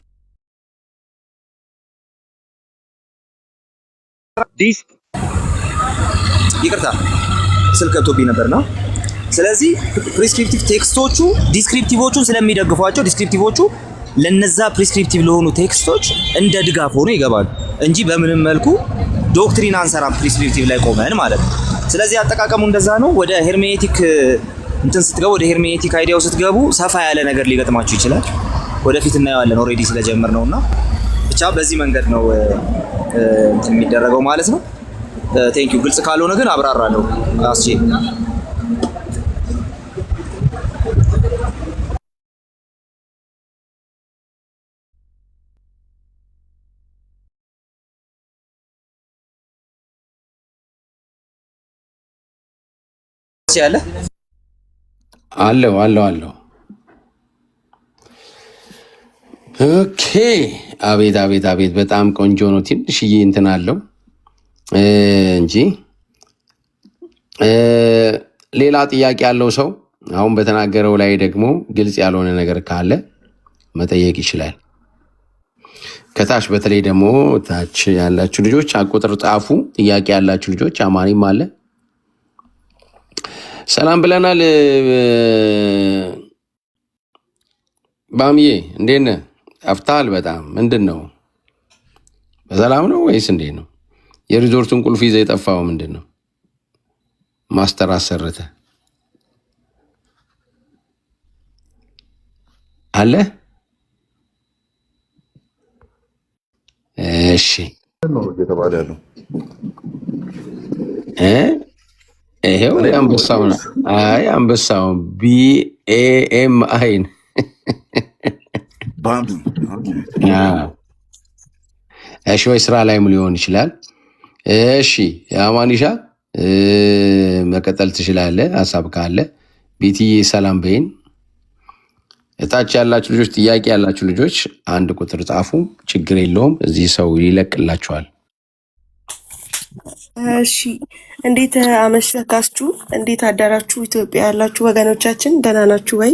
ይቅርታ ስልክ ገብቶብኝ ነበር ነው። ስለዚህ ፕሪስክሪፕቲቭ ቴክስቶቹ ዲስክሪፕቲቮቹን ስለሚደግፏቸው ዲስክሪፕቲቮቹ ለነዛ ፕሪስክሪፕቲቭ ለሆኑ ቴክስቶች እንደ ድጋፍ ሆኖ ይገባሉ እንጂ በምንም መልኩ ዶክትሪን አንሰራም ፕሪስክሪፕቲቭ ላይ ቆመን ማለት ነው። ስለዚህ አጠቃቀሙ እንደዛ ነው። ወደ ሄርሜኔቲክ ስትገቡ ወደ ሄርሜኔቲክ አይዲያው ስትገቡ ሰፋ ያለ ነገር ሊገጥማችሁ ይችላል። ወደፊት እናየዋለን ኦልሬዲ ስለጀመር ነውና ብቻ በዚህ መንገድ ነው የሚደረገው ማለት ነው። ቴንኪው። ግልጽ ካልሆነ ግን አብራራለሁ አስቼ። ያለ አለው። ኦኬ። አቤት በጣም ቆንጆ ነው። ትንሽዬ እንትን አለው እንጂ ሌላ ጥያቄ ያለው ሰው አሁን በተናገረው ላይ ደግሞ ግልጽ ያልሆነ ነገር ካለ መጠየቅ ይችላል። ከታች በተለይ ደግሞ ታች ያላችሁ ልጆች ቁጥር ጻፉ። ጥያቄ ያላችሁ ልጆች አማኒም አለ። ሰላም ብለናል። ባምዬ እንዴት ነህ? ጠፍተሃል በጣም። ምንድን ነው በሰላም ነው ወይስ እንዴት ነው? የሪዞርቱን ቁልፍ ይዘህ የጠፋው ምንድን ነው? ማስተር አሰርተ አለ? እሺ እየተባለ ያለው ይሄው አንበሳው ነው። አይ አንበሳው BAMI እሺ፣ ወይ ስራ ላይም ሊሆን ይችላል። እሺ አማኒሻ መቀጠል ትችላለህ፣ ሀሳብ ካለ ቤትዬ ሰላም በይን። እታች ያላችሁ ልጆች ጥያቄ ያላችሁ ልጆች አንድ ቁጥር ጻፉ፣ ችግር የለውም። እዚህ ሰው ይለቅላችኋል። እሺ እንዴት አመሸካችሁ? እንዴት አዳራችሁ? ኢትዮጵያ ያላችሁ ወገኖቻችን ደህና ናችሁ ወይ?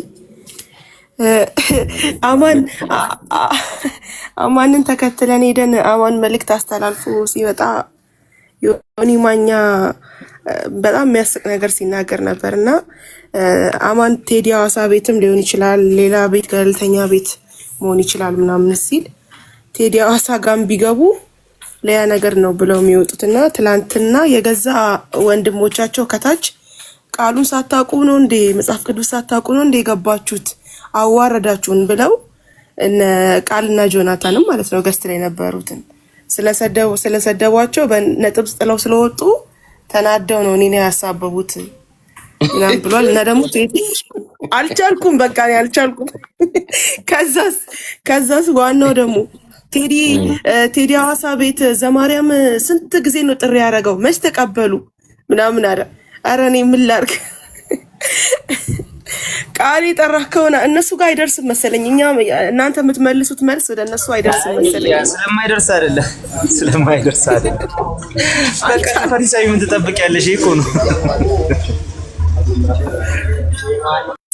አማንን ተከትለን ሄደን አማን መልእክት አስተላልፎ ሲወጣ ዮኒ ማኛ በጣም የሚያስቅ ነገር ሲናገር ነበር እና አማን ቴዲ ሐዋሳ ቤትም ሊሆን ይችላል፣ ሌላ ቤት ገለልተኛ ቤት መሆን ይችላል ምናምን ሲል ቴዲ ሐዋሳ ጋም ቢገቡ ሌላ ነገር ነው ብለው የሚወጡትና ትላንትና የገዛ ወንድሞቻቸው ከታች ቃሉን ሳታውቁ ነው እንዴ መጽሐፍ ቅዱስ ሳታውቁ ነው እንዴ ገባችሁት አዋረዳችሁን ብለው እነ ቃልና ጆናታንም ማለት ነው ገስት ላይ ነበሩትን ስለሰደቧቸው በነጥብ ጥለው ስለወጡ ተናደው ነው እኔን ያሳበቡት ምናምን ብሏል። እና ደግሞ አልቻልኩም በቃ እኔ አልቻልኩም። ከዛስ ዋናው ደግሞ ቴዲ ሐዋሳ ቤት ዘማርያም ስንት ጊዜ ነው ጥሪ ያደረገው መች ተቀበሉ ምናምን አረ እኔ ምን ላድርግ ቃል የጠራህ ከሆነ እነሱ ጋር አይደርስም መሰለኝ። እኛ እናንተ የምትመልሱት መልስ ወደ እነሱ አይደርስም መሰለኝ። ስለማይደርስ አይደለም በቃ ፈሪሳዊ ምን ትጠብቂያለሽ እኮ ነው።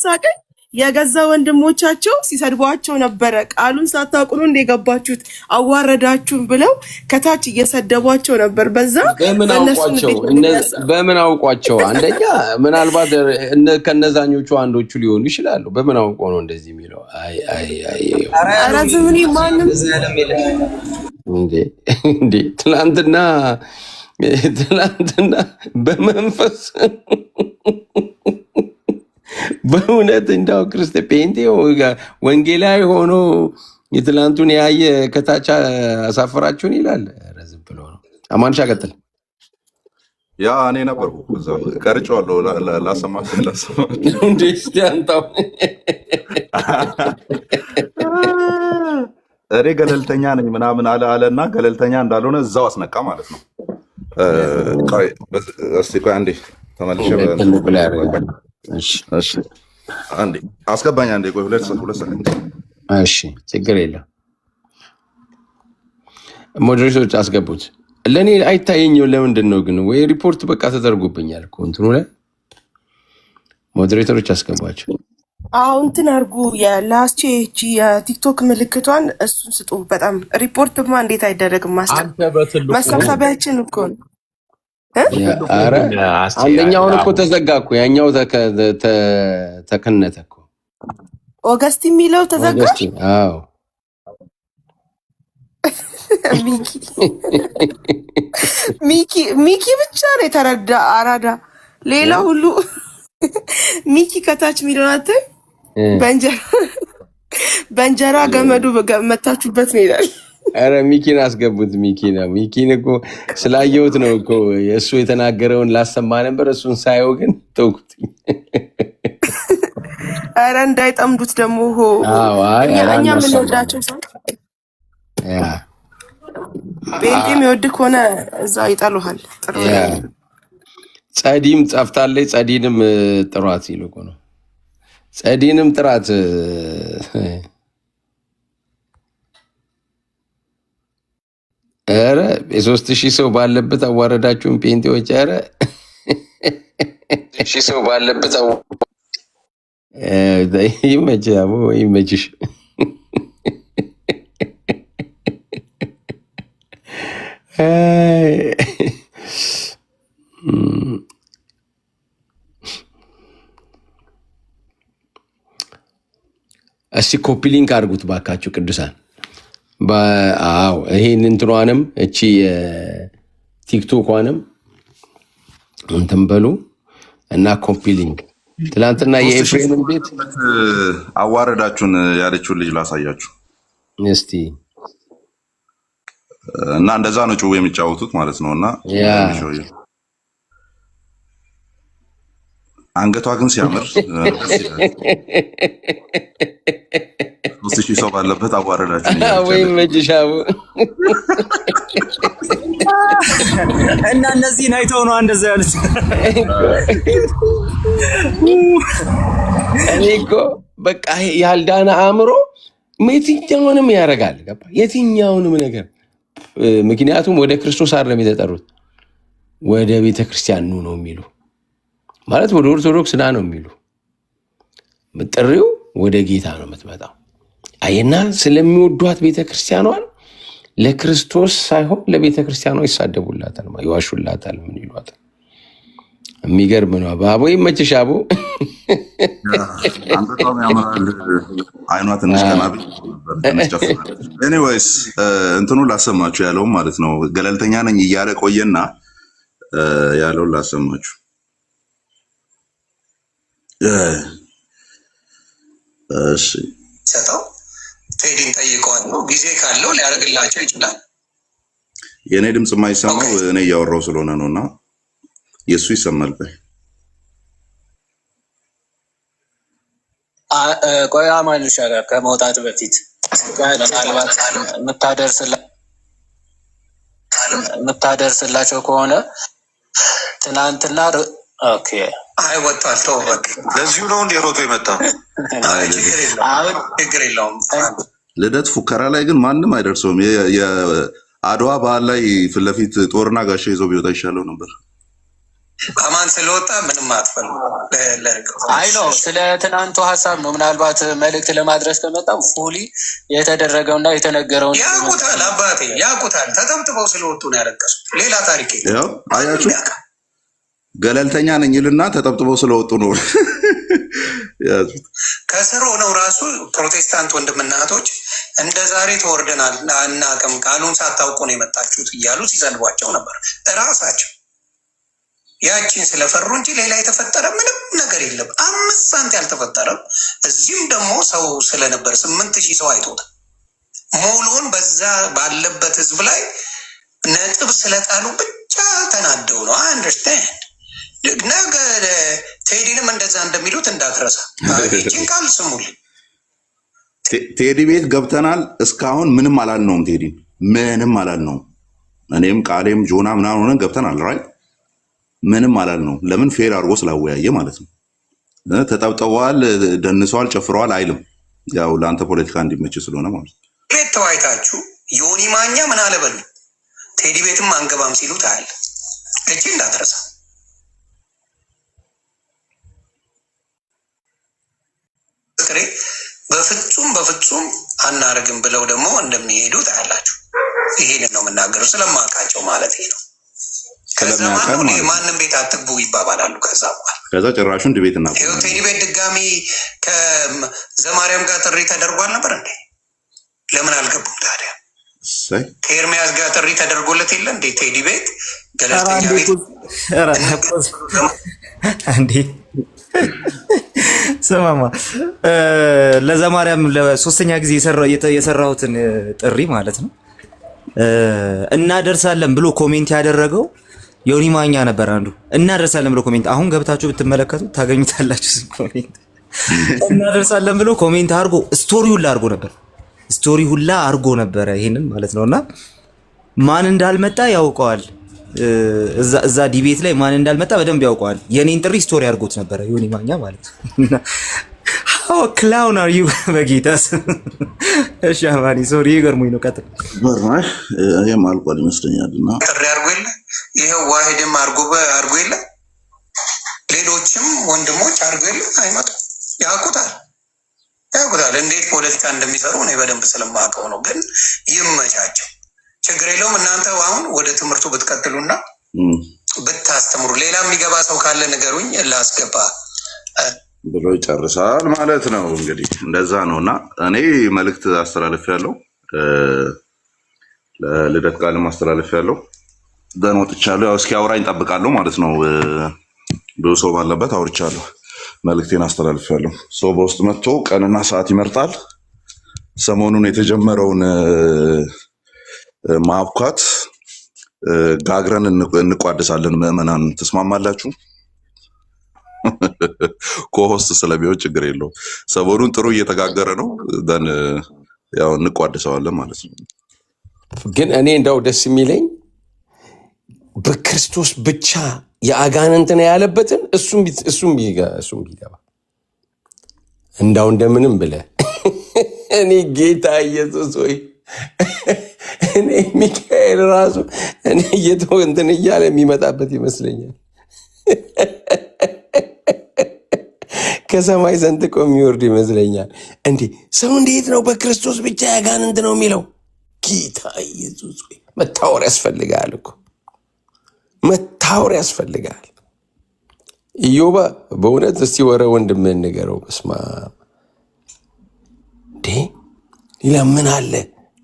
ሳቀኝ የገዛ ወንድሞቻቸው ሲሰድቧቸው ነበረ። ቃሉን ሳታውቁ ነው እንደገባችሁት አዋረዳችሁን ብለው ከታች እየሰደቧቸው ነበር። በዛ በምን አውቋቸው? አንደኛ ምናልባት ከነዛኞቹ አንዶቹ ሊሆኑ ይችላሉ። በምን አውቆ ነው እንደዚህ የሚለው? ኧረ ዝም ብሎ ማንም እንዴ ትላንትና በመንፈስ በእውነት እንዳው ክርስቲያን ፔንቴ ወንጌላዊ ሆኖ የትላንቱን ያየ ከታች አሳፈራችሁን ይላል። ዝም ብሎ ነው። አማንሻ ቀጥል። ያ እኔ ነበርኩ እዛው ቀርጬዋለሁ። ላሰማ እንዴ እስቲ አንተው እኔ ገለልተኛ ነኝ ምናምን አለና ገለልተኛ እንዳልሆነ እዛው አስነቃ ማለት ነው። እስቲ ቆይ አንዴ ተመልሼ እሺ አንዴ አስገባኝ። አንዴ ቆይ ሁለት ሰከንድ። እሺ ችግር የለም። ሞዴሬተሮች አስገቡት። ለእኔ አይታየኝም። ለምንድን ነው ግን? ወይ ሪፖርት በቃ ተደርጎብኛል እኮ እንትኑ ላይ። ሞዴሬተሮች አስገባቸው። አሁን እንትን አድርጉ። የላስቼ የቲክቶክ ምልክቷን እሱን ስጡ። በጣም ሪፖርትማ እንዴት አይደረግም? መሰብሰቢያችን እኮ ነው። አንደኛውን እኮ ተዘጋ እኮ ያኛው ተከነተ እኮ። ኦገስት የሚለው ተዘጋ። አዎ ሚኪ ብቻ ነው የተረዳ አራዳ። ሌላ ሁሉ ሚኪ ከታች ሚሊዮናት በእንጀራ ገመዱ መታችሁበት ነው ይላል። ኧረ ሚኪን አስገቡት። ሚኪን እኮ ስላየሁት ነው እኮ የእሱ የተናገረውን ላሰማ ነበር። እሱን ሳየው ግን ተውኩት። ኧረ እንዳይጠምዱት ደግሞ እኛ የምንወዳቸው ሰው ቤንጤ የሚወድ ከሆነ እዛ ይጠሉሃል። ጸዲም ጠፍታለች። ጸዲንም ጥሯት ሲሉ እኮ ነው። ጸዲንም ጥራት ኧረ የ3000 ሰው ባለበት አዋረዳችሁን ፔንቴዎች። ኧረ 1000 ሰው ባለበት ይመችህ አቦ ይመችሽ። እስቲ ኮፒ ሊንክ አድርጉት ባካችሁ ቅዱሳን። አዎ ይሄን እንትኗንም እቺ ቲክቶኳንም እንትን በሉ እና ኮፒ ሊንክ። ትናንትና የኤፍሬምን ቤት አዋረዳችሁን ያለችውን ልጅ ላሳያችሁ እስቲ። እና እንደዛ ነው ጭው የሚጫወቱት ማለት ነው። እና አንገቷ ግን ሲያምር 3000 ሰው ባለበት አዋረዳችሁ ወይ መጅሻው እና እነዚህን አይተው ነው እንደዛ ያሉት። እኔ እኮ በቃ ያልዳነ አእምሮ የትኛውንም ያደርጋል። ገባ? የትኛውንም ነገር። ምክንያቱም ወደ ክርስቶስ አይደለም የተጠሩት፣ ወደ ቤተክርስቲያን ኑ ነው የሚሉ ማለት ወደ ኦርቶዶክስ ና ነው የሚሉ። ጥሪው ወደ ጌታ ነው የምትመጣው። አይና ስለሚወዷት ቤተክርስቲያኗን ለክርስቶስ ሳይሆን ለቤተክርስቲያኗ ይሳደቡላታል፣ ይዋሹላታል፣ ምን ይሏታል። የሚገርም ነው። አቦ ይመችሽ አቦ። አንበጣው ያምራል። አይኗ ትንሽ ቀናቢ ትንሽ ጨፍናለች። ኤኒዌይስ እንትኑ ላሰማችሁ ያለውም ማለት ነው። ገለልተኛ ነኝ እያለ ቆየና ያለውን ላሰማችሁ። እሺ ሰጠው ቴዲን ጠይቀዋለሁ። ጊዜ ካለው ሊያደርግላቸው ይችላል። የእኔ ድምፅ የማይሰማው እኔ እያወራው ስለሆነ ነው እና የእሱ ይሰማል። ቆይ አማን ይሻላል ከመውጣት በፊት ምናልባት የምታደርስላቸው ከሆነ ትናንትና ኦኬ አይ ወጣል ተው በቃ ለዚሁ ነው እንደ ሮቶ የመጣው። ችግር የለውም። ልደት ፉከራ ላይ ግን ማንም አይደርሰውም። የአድዋ በዓል ላይ ፊት ለፊት ጦርና ጋሻ ይዘው ቢወጣ ይሻለው ነበር። አማን ስለወጣ ምንም አትፈልም። አይ ነው ስለ ትናንቱ ሀሳብ ነው። ምናልባት መልእክት ለማድረስ ከመጣው ፉሊ የተደረገውና የተነገረውን ያውቁታል። አባቴ ያውቁታል። ተጠብጥበው ስለወጡ ነው ያለቀሱት። ሌላ ታሪክ ያው አያችሁ፣ ገለልተኛ ነኝ ይልና ተጠብጥበው ስለወጡ ነው። ከስር ሆነው ራሱ ፕሮቴስታንት ወንድምና እህቶች እንደ ዛሬ ተወርደናል አናውቅም፣ ቃሉን ሳታውቁ ነው የመጣችሁት እያሉ ሲሰድቧቸው ነበር እራሳቸው። ያቺን ስለፈሩ እንጂ ሌላ የተፈጠረ ምንም ነገር የለም። 5 ሳንቲም ያልተፈጠረም። እዚህም ደግሞ ሰው ስለነበር 8000 ሰው አይቶታል። ሙሉውን በዛ ባለበት ህዝብ ላይ ነጥብ ስለጣሉ ብቻ ተናደው ነው። አንደርስታንድ ነገ ቴዲንም እንደዛ እንደሚሉት እንዳትረሳ። ይህችን ቃል ስሙልኝ። ቴዲ ቤት ገብተናል። እስካሁን ምንም አላልነውም። ቴዲ ምንም አላልነውም። እኔም ቃሌም ጆና ምናምን ሆነን ገብተናል። ራይት ምንም አላልነውም። ለምን ፌር አድርጎ ስላወያየ ማለት ነው። ተጠብጠዋል፣ ደንሰዋል፣ ጨፍረዋል አይልም። ያው ለአንተ ፖለቲካ እንዲመች ስለሆነ ማለት ነው። ቤት ተዋይታችሁ ዮኒ ማኛ ምን አለበሉ ቴዲ ቤትም አንገባም ሲሉ ታያለ። እቺ እንዳትረሳ። በፍጹም አናርግም ብለው ደግሞ እንደሚሄዱ ታያላችሁ። ይሄንን ነው የምናገረው ስለማውቃቸው ማለት ነው። ከዛ ማንም ቤት አትግቡ ይባባላሉ። ከዛ ጭራሹን ድቤት እና ቴዲ ቤት ድጋሚ ከዘማርያም ጋር ጥሪ ተደርጓል ነበር እንዴ? ለምን አልገቡም ታዲያ? ከኤርሚያስ ጋር ጥሪ ተደርጎለት የለ እንዴ? ቴዲ ቤት ገለልተኛ ቤት እንዴ? ስማማ ለዘማርያም ለሶስተኛ ጊዜ የሰራሁትን ጥሪ ማለት ነው እናደርሳለን ብሎ ኮሜንት ያደረገው ዮኒ ማኛ ነበር። አንዱ እናደርሳለን ብሎ ኮሜንት አሁን ገብታችሁ ብትመለከቱ ታገኙታላችሁ። ኮሜንት እናደርሳለን ብሎ ኮሜንት አድርጎ ስቶሪ ሁላ አድርጎ ነበር ይሄንን ማለት ነውና ማን እንዳልመጣ ያውቀዋል። እዛ ዲቤት ላይ ማን እንዳልመጣ በደንብ ያውቀዋል። የኔን ጥሪ ስቶሪ አድርጎት ነበር ዮኒ ማኛ ማለት ነው። ሃው ክላውን አር ዩ በጌታስ? እሺ አማኒ ሶሪ ይገርሙኝ ነው። ቀጥል በርማሽ ይሄም አልቋል ይመስለኛልና ጥሪ አድርጎ የለ ይሄው ዋሂድም አድርጎ የለ ሌሎችም ወንድሞች አድርጎ የለ አይመጡ ያውቁታል። እንዴት ፖለቲካ እንደሚሰሩ እኔ በደንብ ስለማውቀው ነው። ግን ይመቻቸው፣ ችግር የለውም። እናንተ አሁን ወደ ትምህርቱ ብትቀጥሉና ብታስተምሩ ሌላ የሚገባ ሰው ካለ ንገሩኝ ላስገባ ብሎ ይጨርሳል ማለት ነው። እንግዲህ እንደዛ ነውና እኔ መልእክት አስተላልፌያለሁ፣ ለልደት ቃልም አስተላልፌያለሁ። ደን ወጥቻለሁ። ያው እስኪ አውራኝ ጠብቃለሁ ማለት ነው። ብዙ ሰው ባለበት አውርቻለሁ፣ መልእክቴን አስተላልፌያለሁ። ሰው በውስጥ መጥቶ ቀንና ሰዓት ይመርጣል። ሰሞኑን የተጀመረውን ማብኳት ጋግረን እንቋደሳለን። ምዕመናን ትስማማላችሁ? ኮሆስት ስለሚሆን ችግር የለውም። ሰሞኑን ጥሩ እየተጋገረ ነው። ደን ያው እንቋደሰዋለን ማለት ነው። ግን እኔ እንደው ደስ የሚለኝ በክርስቶስ ብቻ የአጋንንትን ያለበትን እሱም ቢገባ እንዳው እንደምንም ብለህ እኔ ጌታ ኢየሱስ ወይ እኔ ሚካኤል ራሱ እኔ እንትን እያለ የሚመጣበት ይመስለኛል። ከሰማይ ሰንጥቆ የሚወርድ ይመስለኛል። እንዴ ሰው እንዴት ነው በክርስቶስ ብቻ ያጋንንት ነው የሚለው? ጌታ ኢየሱስ ወይ መታወር ያስፈልጋል እኮ መታወር ያስፈልጋል። ኢዮባ በእውነት እስቲ ወረ ወንድምህን ንገረው። በስመ አብ እንዴ ሌላ ምን አለ?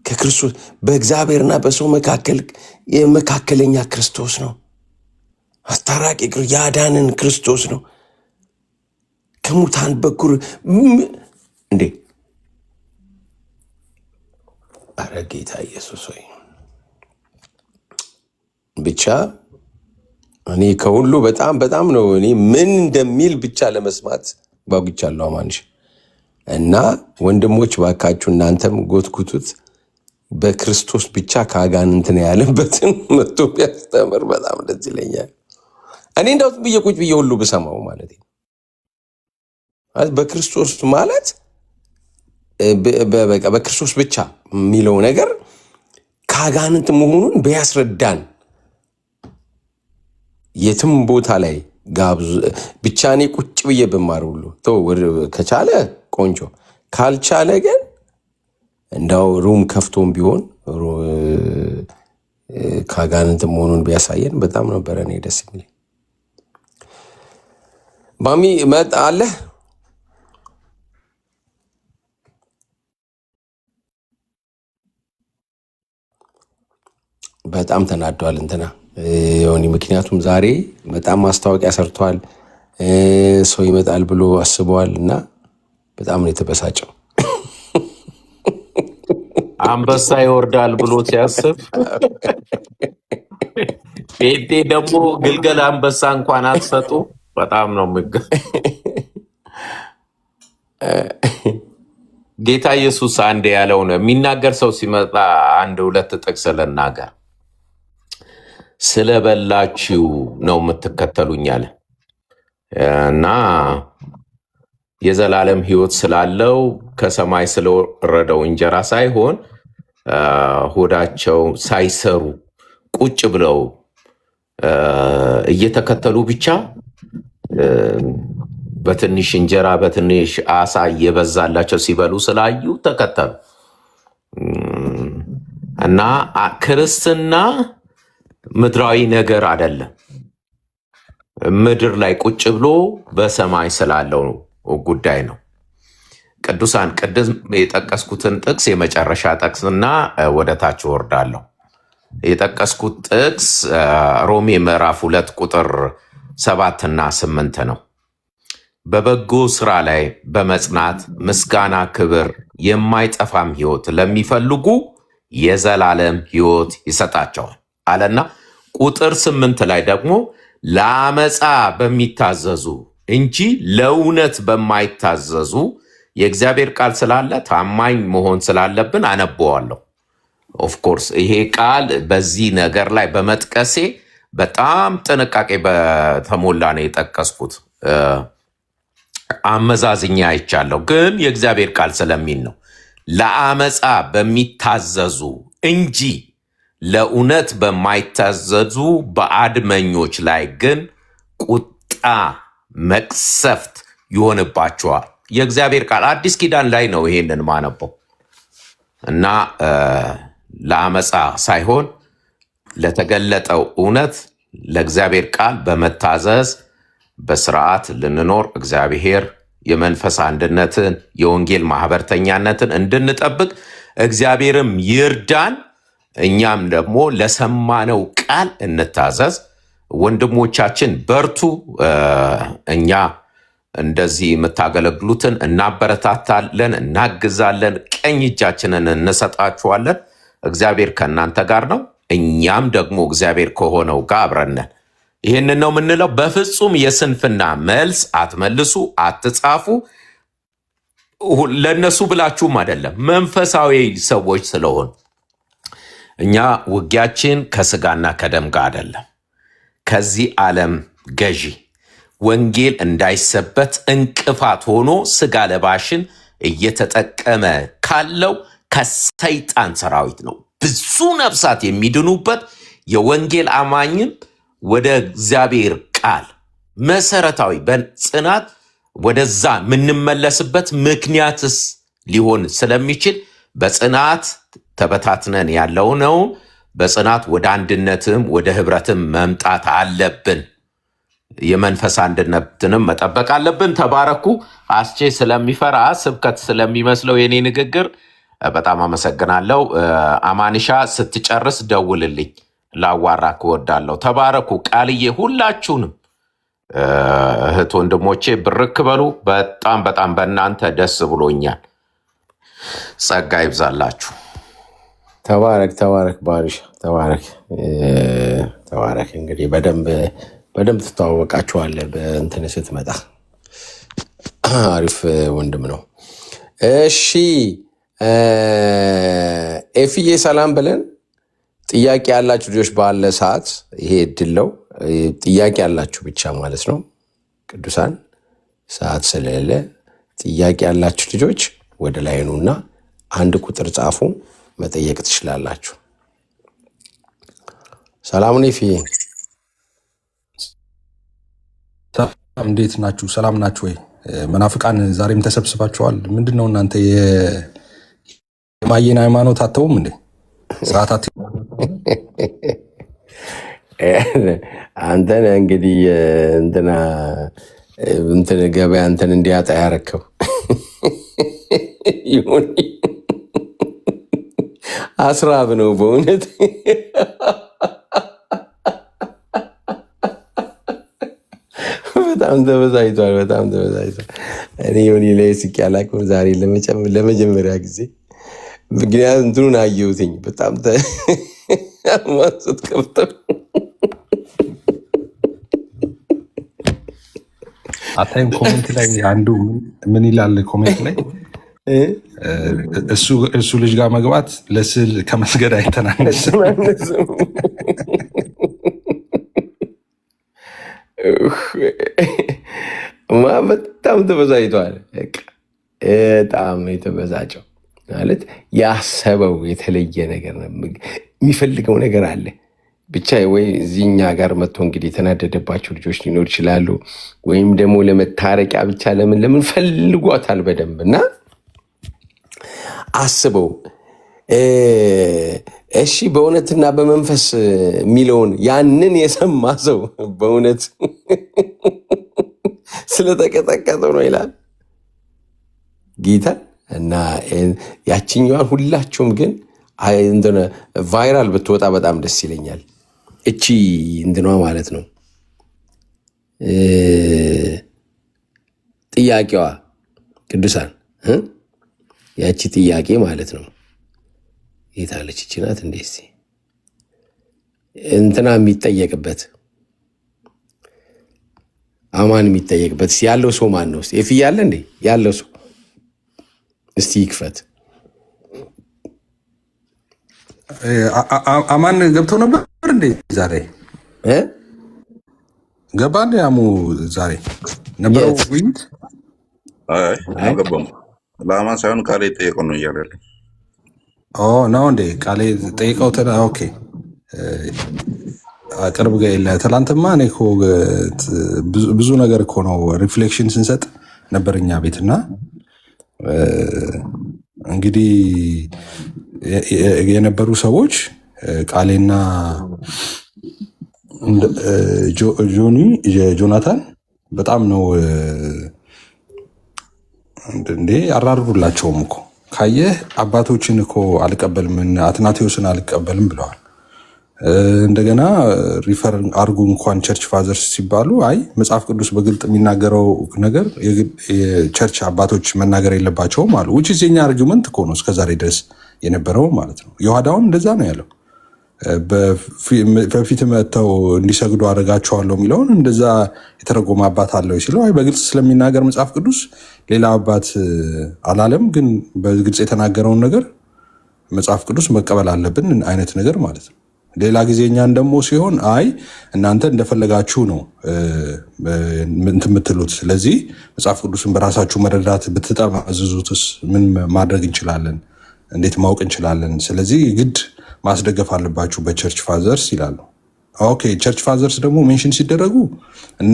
ከክርስቶስ በእግዚአብሔርና በሰው መካከል የመካከለኛ ክርስቶስ ነው። አስታራቂ ያዳንን ክርስቶስ ነው። ከሙታን በኩር እንዴ! አረ ጌታ ኢየሱስ ሆይ ብቻ እኔ ከሁሉ በጣም ነው እኔ ምን እንደሚል ብቻ ለመስማት ጓጉቻለሁ። አማንሽ እና ወንድሞች ባካችሁ እናንተም ጎትኩቱት። በክርስቶስ ብቻ ከአጋንንት ነው ያለበትን መጥቶ ቢያስተምር በጣም ደስ ይለኛል። እኔ እንደው ብዬ ቁጭ ብዬ ሁሉ ብሰማው ማለት ነው። በክርስቶስ ማለት በቃ በክርስቶስ ብቻ የሚለው ነገር ከአጋንንት መሆኑን ቢያስረዳን የትም ቦታ ላይ ጋብዙ። ብቻ እኔ ቁጭ ብዬ ብማር ሁሉ ከቻለ ቆንጆ፣ ካልቻለ ግን እንዳው ሩም ከፍቶም ቢሆን ከአጋንንት መሆኑን ቢያሳየን በጣም ነበረ እኔ ደስ የሚለኝ። ባሚ መጣ አለ በጣም ተናዷል እንትና ዮኒ። ምክንያቱም ዛሬ በጣም ማስታወቂያ ሰርቷል፣ ሰው ይመጣል ብሎ አስበዋል እና በጣም ነው የተበሳጨው። አንበሳ ይወርዳል ብሎ ሲያስብ ጴንጤ ደግሞ ግልገል አንበሳ እንኳን አትሰጡ። በጣም ነው ጌታ ኢየሱስ አንድ ያለው ነው የሚናገር ሰው ሲመጣ አንድ ሁለት ጥቅስ ልናገር። ስለበላችሁ ነው የምትከተሉኝ አለ እና የዘላለም ሕይወት ስላለው ከሰማይ ስለወረደው እንጀራ ሳይሆን ሆዳቸው ሳይሰሩ ቁጭ ብለው እየተከተሉ ብቻ በትንሽ እንጀራ በትንሽ አሳ እየበዛላቸው ሲበሉ ስላዩ ተከተሉ እና ክርስትና ምድራዊ ነገር አይደለም። ምድር ላይ ቁጭ ብሎ በሰማይ ስላለው ጉዳይ ነው። ቅዱሳን ቅድም የጠቀስኩትን ጥቅስ የመጨረሻ ጥቅስና ወደ ታች ወርዳለሁ። የጠቀስኩት ጥቅስ ሮሜ ምዕራፍ 2 ቁጥር 7 እና 8 ነው። በበጎ ስራ ላይ በመጽናት ምስጋና፣ ክብር፣ የማይጠፋም ሕይወት ለሚፈልጉ የዘላለም ሕይወት ይሰጣቸዋል አለና ቁጥር 8 ላይ ደግሞ ለአመፃ በሚታዘዙ እንጂ ለእውነት በማይታዘዙ የእግዚአብሔር ቃል ስላለ ታማኝ መሆን ስላለብን አነበዋለሁ። ኦፍኮርስ ይሄ ቃል በዚህ ነገር ላይ በመጥቀሴ በጣም ጥንቃቄ በተሞላ ነው የጠቀስኩት። አመዛዝኛ አይቻለሁ፣ ግን የእግዚአብሔር ቃል ስለሚል ነው። ለአመፃ በሚታዘዙ እንጂ ለእውነት በማይታዘዙ በአድመኞች ላይ ግን ቁጣ መቅሰፍት ይሆንባቸዋል። የእግዚአብሔር ቃል አዲስ ኪዳን ላይ ነው ይሄንን ማነበው እና ለአመፃ ሳይሆን ለተገለጠው እውነት ለእግዚአብሔር ቃል በመታዘዝ በስርዓት ልንኖር እግዚአብሔር የመንፈስ አንድነትን የወንጌል ማህበርተኛነትን እንድንጠብቅ እግዚአብሔርም ይርዳን። እኛም ደግሞ ለሰማነው ቃል እንታዘዝ። ወንድሞቻችን በርቱ። እኛ እንደዚህ የምታገለግሉትን እናበረታታለን፣ እናግዛለን፣ ቀኝ እጃችንን እንሰጣችኋለን። እግዚአብሔር ከእናንተ ጋር ነው። እኛም ደግሞ እግዚአብሔር ከሆነው ጋር አብረነን። ይህንን ነው የምንለው። በፍጹም የስንፍና መልስ አትመልሱ፣ አትጻፉ። ለእነሱ ብላችሁም አይደለም፣ መንፈሳዊ ሰዎች ስለሆን እኛ ውጊያችን ከስጋና ከደም ጋር አይደለም። ከዚህ ዓለም ገዢ ወንጌል እንዳይሰበት እንቅፋት ሆኖ ስጋ ለባሽን እየተጠቀመ ካለው ከሰይጣን ሰራዊት ነው። ብዙ ነፍሳት የሚድኑበት የወንጌል አማኝም ወደ እግዚአብሔር ቃል መሰረታዊ በጽናት ወደዛ የምንመለስበት ምክንያትስ ሊሆን ስለሚችል በጽናት ተበታትነን ያለው ነው። በጽናት ወደ አንድነትም ወደ ህብረትም መምጣት አለብን። የመንፈስ አንድነትንም መጠበቅ አለብን። ተባረኩ። አስቼ ስለሚፈራ ስብከት ስለሚመስለው የኔ ንግግር በጣም አመሰግናለሁ። አማንሻ ስትጨርስ ደውልልኝ፣ ላዋራክ እወዳለሁ። ተባረኩ። ቃልዬ ሁላችሁንም እህት ወንድሞቼ ብርክ በሉ። በጣም በጣም በእናንተ ደስ ብሎኛል። ጸጋ ይብዛላችሁ። ተባረክ ተባረክ፣ ባሪሻ ተባረክ ተባረክ። እንግዲህ በደንብ ትተዋወቃችኋለህ በእንትን ስትመጣ። አሪፍ ወንድም ነው። እሺ ኤፍዬ ሰላም ብለን ጥያቄ ያላችሁ ልጆች ባለ ሰዓት ይሄ እድል ነው። ጥያቄ ያላችሁ ብቻ ማለት ነው ቅዱሳን፣ ሰዓት ስለሌለ ጥያቄ ያላችሁ ልጆች ወደ ላይ ኑና አንድ ቁጥር ጻፉ፣ መጠየቅ ትችላላችሁ። ሰላም ነው ኤፍዬ። እንዴት ናችሁ? ሰላም ናችሁ ወይ? መናፍቃን ዛሬም ተሰብስባችኋል። ምንድን ነው እናንተ የማየን ሃይማኖት አተውም እንዴ? ስርዓታት አንተን እንግዲህ እንትን ገበያ እንትን እንዲያጣ ያረከው ይሁን አስራብ ነው በእውነት። በጣም ተበዛይቷል፣ በጣም ተበዛይቷል። እኔ ሆኒ ላይ ስቅ ያላቅም ዛሬ ለመጀመሪያ ጊዜ ምክንያት እንትኑን አየሁትኝ። በጣም ማንሱት ከፍተው አታይም? ኮሜንት ላይ አንዱ ምን ይላል? ኮሜንት ላይ እሱ ልጅ ጋር መግባት ለስዕል ከመስገድ አይተናነስም። በጣም ተበዛይቷል። በጣም የተበዛጨው ማለት ያሰበው የተለየ ነገር ነው፣ የሚፈልገው ነገር አለ። ብቻ ወይ እዚህኛ ጋር መጥቶ እንግዲህ የተናደደባቸው ልጆች ሊኖር ይችላሉ፣ ወይም ደግሞ ለመታረቂያ ብቻ ለምን ፈልጓታል በደንብ እና አስበው። እሺ በእውነትና በመንፈስ የሚለውን ያንን የሰማ ሰው በእውነት ስለተቀጠቀጠው ነው ይላል ጌታ። እና ያችኛዋን ሁላችሁም ግን እንደነ ቫይራል ብትወጣ በጣም ደስ ይለኛል። እቺ እንትኗ ማለት ነው ጥያቄዋ ቅዱሳን ያቺ ጥያቄ ማለት ነው የታለች? እቺ ናት እንዴ? እስኪ እንትና የሚጠየቅበት አማን የሚጠየቅበት ያለው ሰው ማን ነው? እስኪ ኤፍዬ አለ እንዴ? ያለው ሰው እስቲ ይክፈት። አማን ገብተው ነበር እንዴ ዛሬ? ገባ እንዴ? አሙ ዛሬ ነበረው ውይይት? አልገባም። ለአማን ሳይሆን ቃሌ ጠየቀው ነው እያለ ያለ ነው እንዴ? ቃሌ ጠይቀው። ኦኬ ቅርብ ጋ የለ። ትላንትማ እኔ እኮ ብዙ ነገር እኮ ነው ሪፍሌክሽን ስንሰጥ ነበር እኛ ቤት እና እንግዲህ የነበሩ ሰዎች ቃሌና ጆናታን በጣም ነው እንዴ አራርዱላቸውም እኮ ካየህ አባቶችን እኮ አልቀበልም አትናቴዎስን አልቀበልም ብለዋል። እንደገና ሪፈር አርጉ እንኳን ቸርች ፋዘርስ ሲባሉ አይ መጽሐፍ ቅዱስ በግልጥ የሚናገረው ነገር የቸርች አባቶች መናገር የለባቸውም አሉ። ውጭ የኛ አርጊመንት እኮ ነው እስከዛሬ ድረስ የነበረው ማለት ነው። የዋዳውን እንደዛ ነው ያለው። በፊት መጥተው እንዲሰግዱ አደርጋቸዋለሁ የሚለውን እንደዛ የተረጎመ አባት አለው ሲለው አይ በግልጽ ስለሚናገር መጽሐፍ ቅዱስ ሌላ አባት አላለም፣ ግን በግልጽ የተናገረውን ነገር መጽሐፍ ቅዱስ መቀበል አለብን አይነት ነገር ማለት ነው። ሌላ ጊዜ እኛን ደግሞ ሲሆን አይ እናንተ እንደፈለጋችሁ ነው እንትን የምትሉት፣ ስለዚህ መጽሐፍ ቅዱስን በራሳችሁ መረዳት ብትጠማዝዙትስ ምን ማድረግ እንችላለን? እንዴት ማወቅ እንችላለን? ስለዚህ ግድ ማስደገፍ አለባችሁ በቸርች ፋዘርስ ይላሉ። ኦኬ ቸርች ፋዘርስ ደግሞ ሜንሽን ሲደረጉ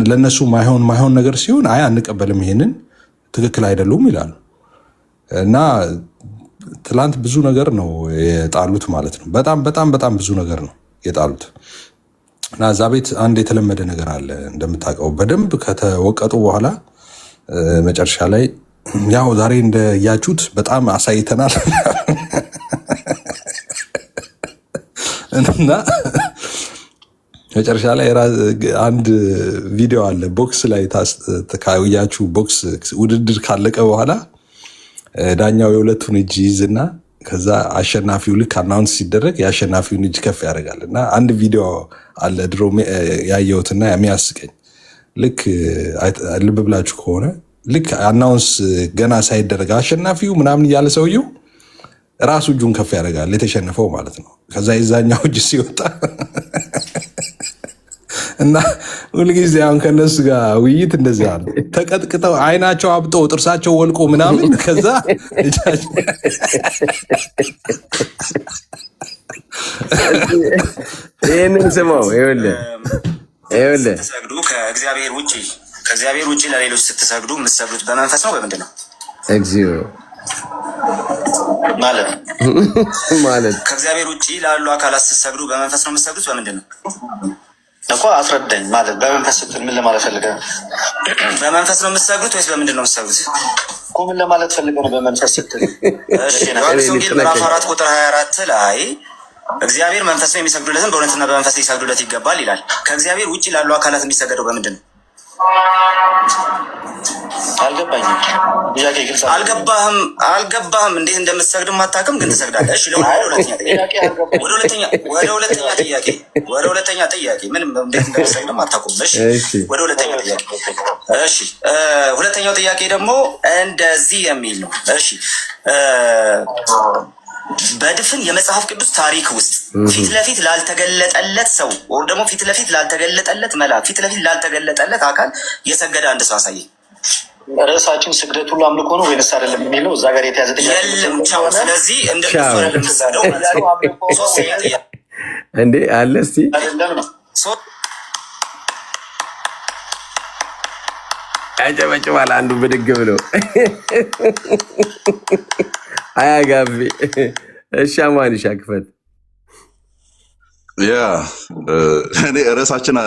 ለነሱ ማይሆን ነገር ሲሆን አይ አንቀበልም፣ ይሄንን ትክክል አይደሉም ይላሉ። እና ትላንት ብዙ ነገር ነው የጣሉት ማለት ነው። በጣም ብዙ ነገር ነው የጣሉት። እና እዛ ቤት አንድ የተለመደ ነገር አለ እንደምታውቀው፣ በደንብ ከተወቀጡ በኋላ መጨረሻ ላይ ያው ዛሬ እንደያችሁት በጣም አሳይተናል እና መጨረሻ ላይ አንድ ቪዲዮ አለ ቦክስ ላይ ካያችሁ ቦክስ ውድድር ካለቀ በኋላ ዳኛው የሁለቱን እጅ ይዝና ከዛ አሸናፊው ልክ አናውንስ ሲደረግ የአሸናፊውን እጅ ከፍ ያደርጋል እና አንድ ቪዲዮ አለ ድሮ ያየሁትና የሚያስቀኝ ልክ ልብ ብላችሁ ከሆነ ልክ አናውንስ ገና ሳይደረግ አሸናፊው ምናምን እያለ ሰውየው ራሱ እጁን ከፍ ያደርጋል የተሸነፈው ማለት ነው። ከዛ የዛኛው እጅ ሲወጣ እና ሁልጊዜ አሁን ከነሱ ጋር ውይይት እንደዛ ነው። ተቀጥቅጠው አይናቸው አብጦ ጥርሳቸው ወልቆ ምናምን ከዛ ይህንን ስማው ይኸውልህ ስትሰግዱ ከእግዚአብሔር ውጭ ለሌሎች ስትሰግዱ የምትሰግዱት በመንፈስ ነው በምንድን ነው? እግዚኦ ማለት ከእግዚአብሔር ውጭ ላሉ አካላት ስትሰግዱ በመንፈስ ነው የምትሰግዱት በምንድን ነው እኮ አስረዳኝ። ማለት በመንፈስ ስትል ምን ለማለት ፈልገህ ነው? በመንፈስ ነው የምትሰግዱት ወይስ በምንድን ነው የምትሰግዱት እኮ ምን ለማለት ፈልገህ ነው በመንፈስ ስትል? ዮሐንስ ወንጌል ምዕራፍ 4 ቁጥር 24 ላይ እግዚአብሔር መንፈስ ነው የሚሰግዱለትን በእውነትና በመንፈስ ሊሰግዱለት ይገባል ይላል። ከእግዚአብሔር ውጭ ላሉ አካላት የሚሰገደው በምንድን ነው? አልገባኝም። አልገባህም። እንዴት እንደምትሰግድም አታውቅም፣ ግን ትሰግዳለህ። እሺ ወደ ሁለተኛ ጥያቄ ምንም እንዴት እንደምትሰግድም አታውቁም። እሺ ወደ ሁለተኛው ጥያቄ። እሺ ሁለተኛው ጥያቄ ደግሞ እንደዚህ የሚል ነው። እሺ በድፍን የመጽሐፍ ቅዱስ ታሪክ ውስጥ ፊት ለፊት ላልተገለጠለት ሰው ወይም ደግሞ ፊት ለፊት ላልተገለጠለት መልአክ ፊት ለፊት ላልተገለጠለት አካል የሰገደ አንድ ሰው አሳየኝ። ርዕሳችን ስግደት ሁሉ አምልኮ ነው ወይንስ አይደለም የሚለው እዛ ጋር የተያዘ ጥያቄ የለም። ቻው። ስለዚህ እንደነሱ ለምትሰግደው እንዴ አለ እስቲ ያጨበጭባል አንዱ ብድግ ብሎ አያጋቢ እሺ አማንሻ ክፈት ያ እኔ ርዕሳችን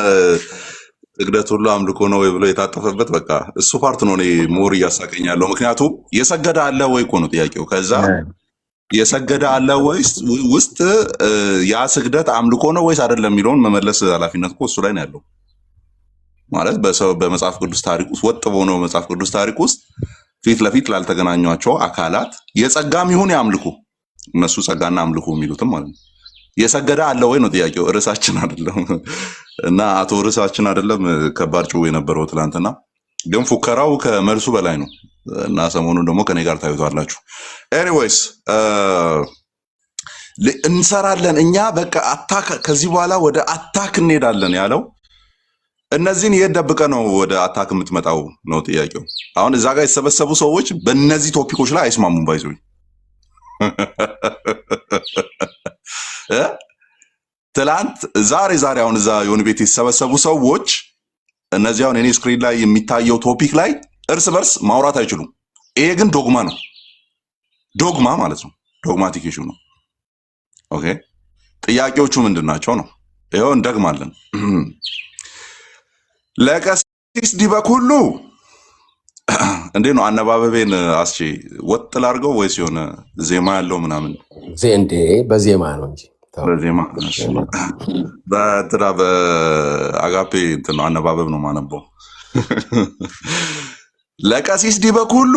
ስግደት ሁሉ አምልኮ ነው ወይ ብሎ የታጠፈበት በቃ እሱ ፓርት ነው እኔ ሞር እያሳቀኝ ያለው። ምክንያቱም የሰገደ አለ ወይ እኮ ነው ጥያቄው። ከዛ የሰገደ አለ ወይስ ውስጥ ያ ስግደት አምልኮ ነው ወይስ አይደለም የሚለውን መመለስ ኃላፊነት እኮ እሱ ላይ ነው ያለው። ማለት በመጽሐፍ ቅዱስ ታሪክ ውስጥ ወጥ በሆነው መጽሐፍ ቅዱስ ታሪክ ውስጥ ፊት ለፊት ላልተገናኟቸው አካላት የጸጋም ይሁን ያምልኩ እነሱ ጸጋና አምልኮ የሚሉትም ማለት ነው የሰገደ አለ ወይ ነው ጥያቄው። ርዕሳችን አይደለም እና አቶ ርዕሳችን አይደለም ከባድ ጭው የነበረው ትላንትና፣ ግን ፉከራው ከመልሱ በላይ ነው እና ሰሞኑን ደግሞ ከኔ ጋር ታዩታላችሁ። ኤኒዌይስ እንሰራለን እኛ በቃ አታክ ከዚህ በኋላ ወደ አታክ እንሄዳለን ያለው እነዚህን የደብቀ ነው ወደ አታክ የምትመጣው ነው ጥያቄው። አሁን እዛ ጋር የተሰበሰቡ ሰዎች በእነዚህ ቶፒኮች ላይ አይስማሙም። ባይዘው ትላንት ዛሬ አሁን እዛ የሆነ ቤት የተሰበሰቡ ሰዎች እነዚህ አሁን እኔ ስክሪን ላይ የሚታየው ቶፒክ ላይ እርስ በርስ ማውራት አይችሉም። ይሄ ግን ዶግማ ነው። ዶግማ ማለት ነው ዶግማቲክ ኢሹ ነው። ኦኬ ጥያቄዎቹ ምንድን ናቸው ነው? ይኸው እንደግማለን። ለቀሲስ ዲበኩሉ እንዴት ነው አነባበቤን አስቼ ወጥ ላድርገው ወይስ የሆነ ዜማ ያለው ምናምን? ዜንዴ በዜማ ነው እንጂ በዜማ በትራ በአጋፔ እንትን ነው አነባበብ ነው ማነበው። ለቀሲስ ዲበኩሉ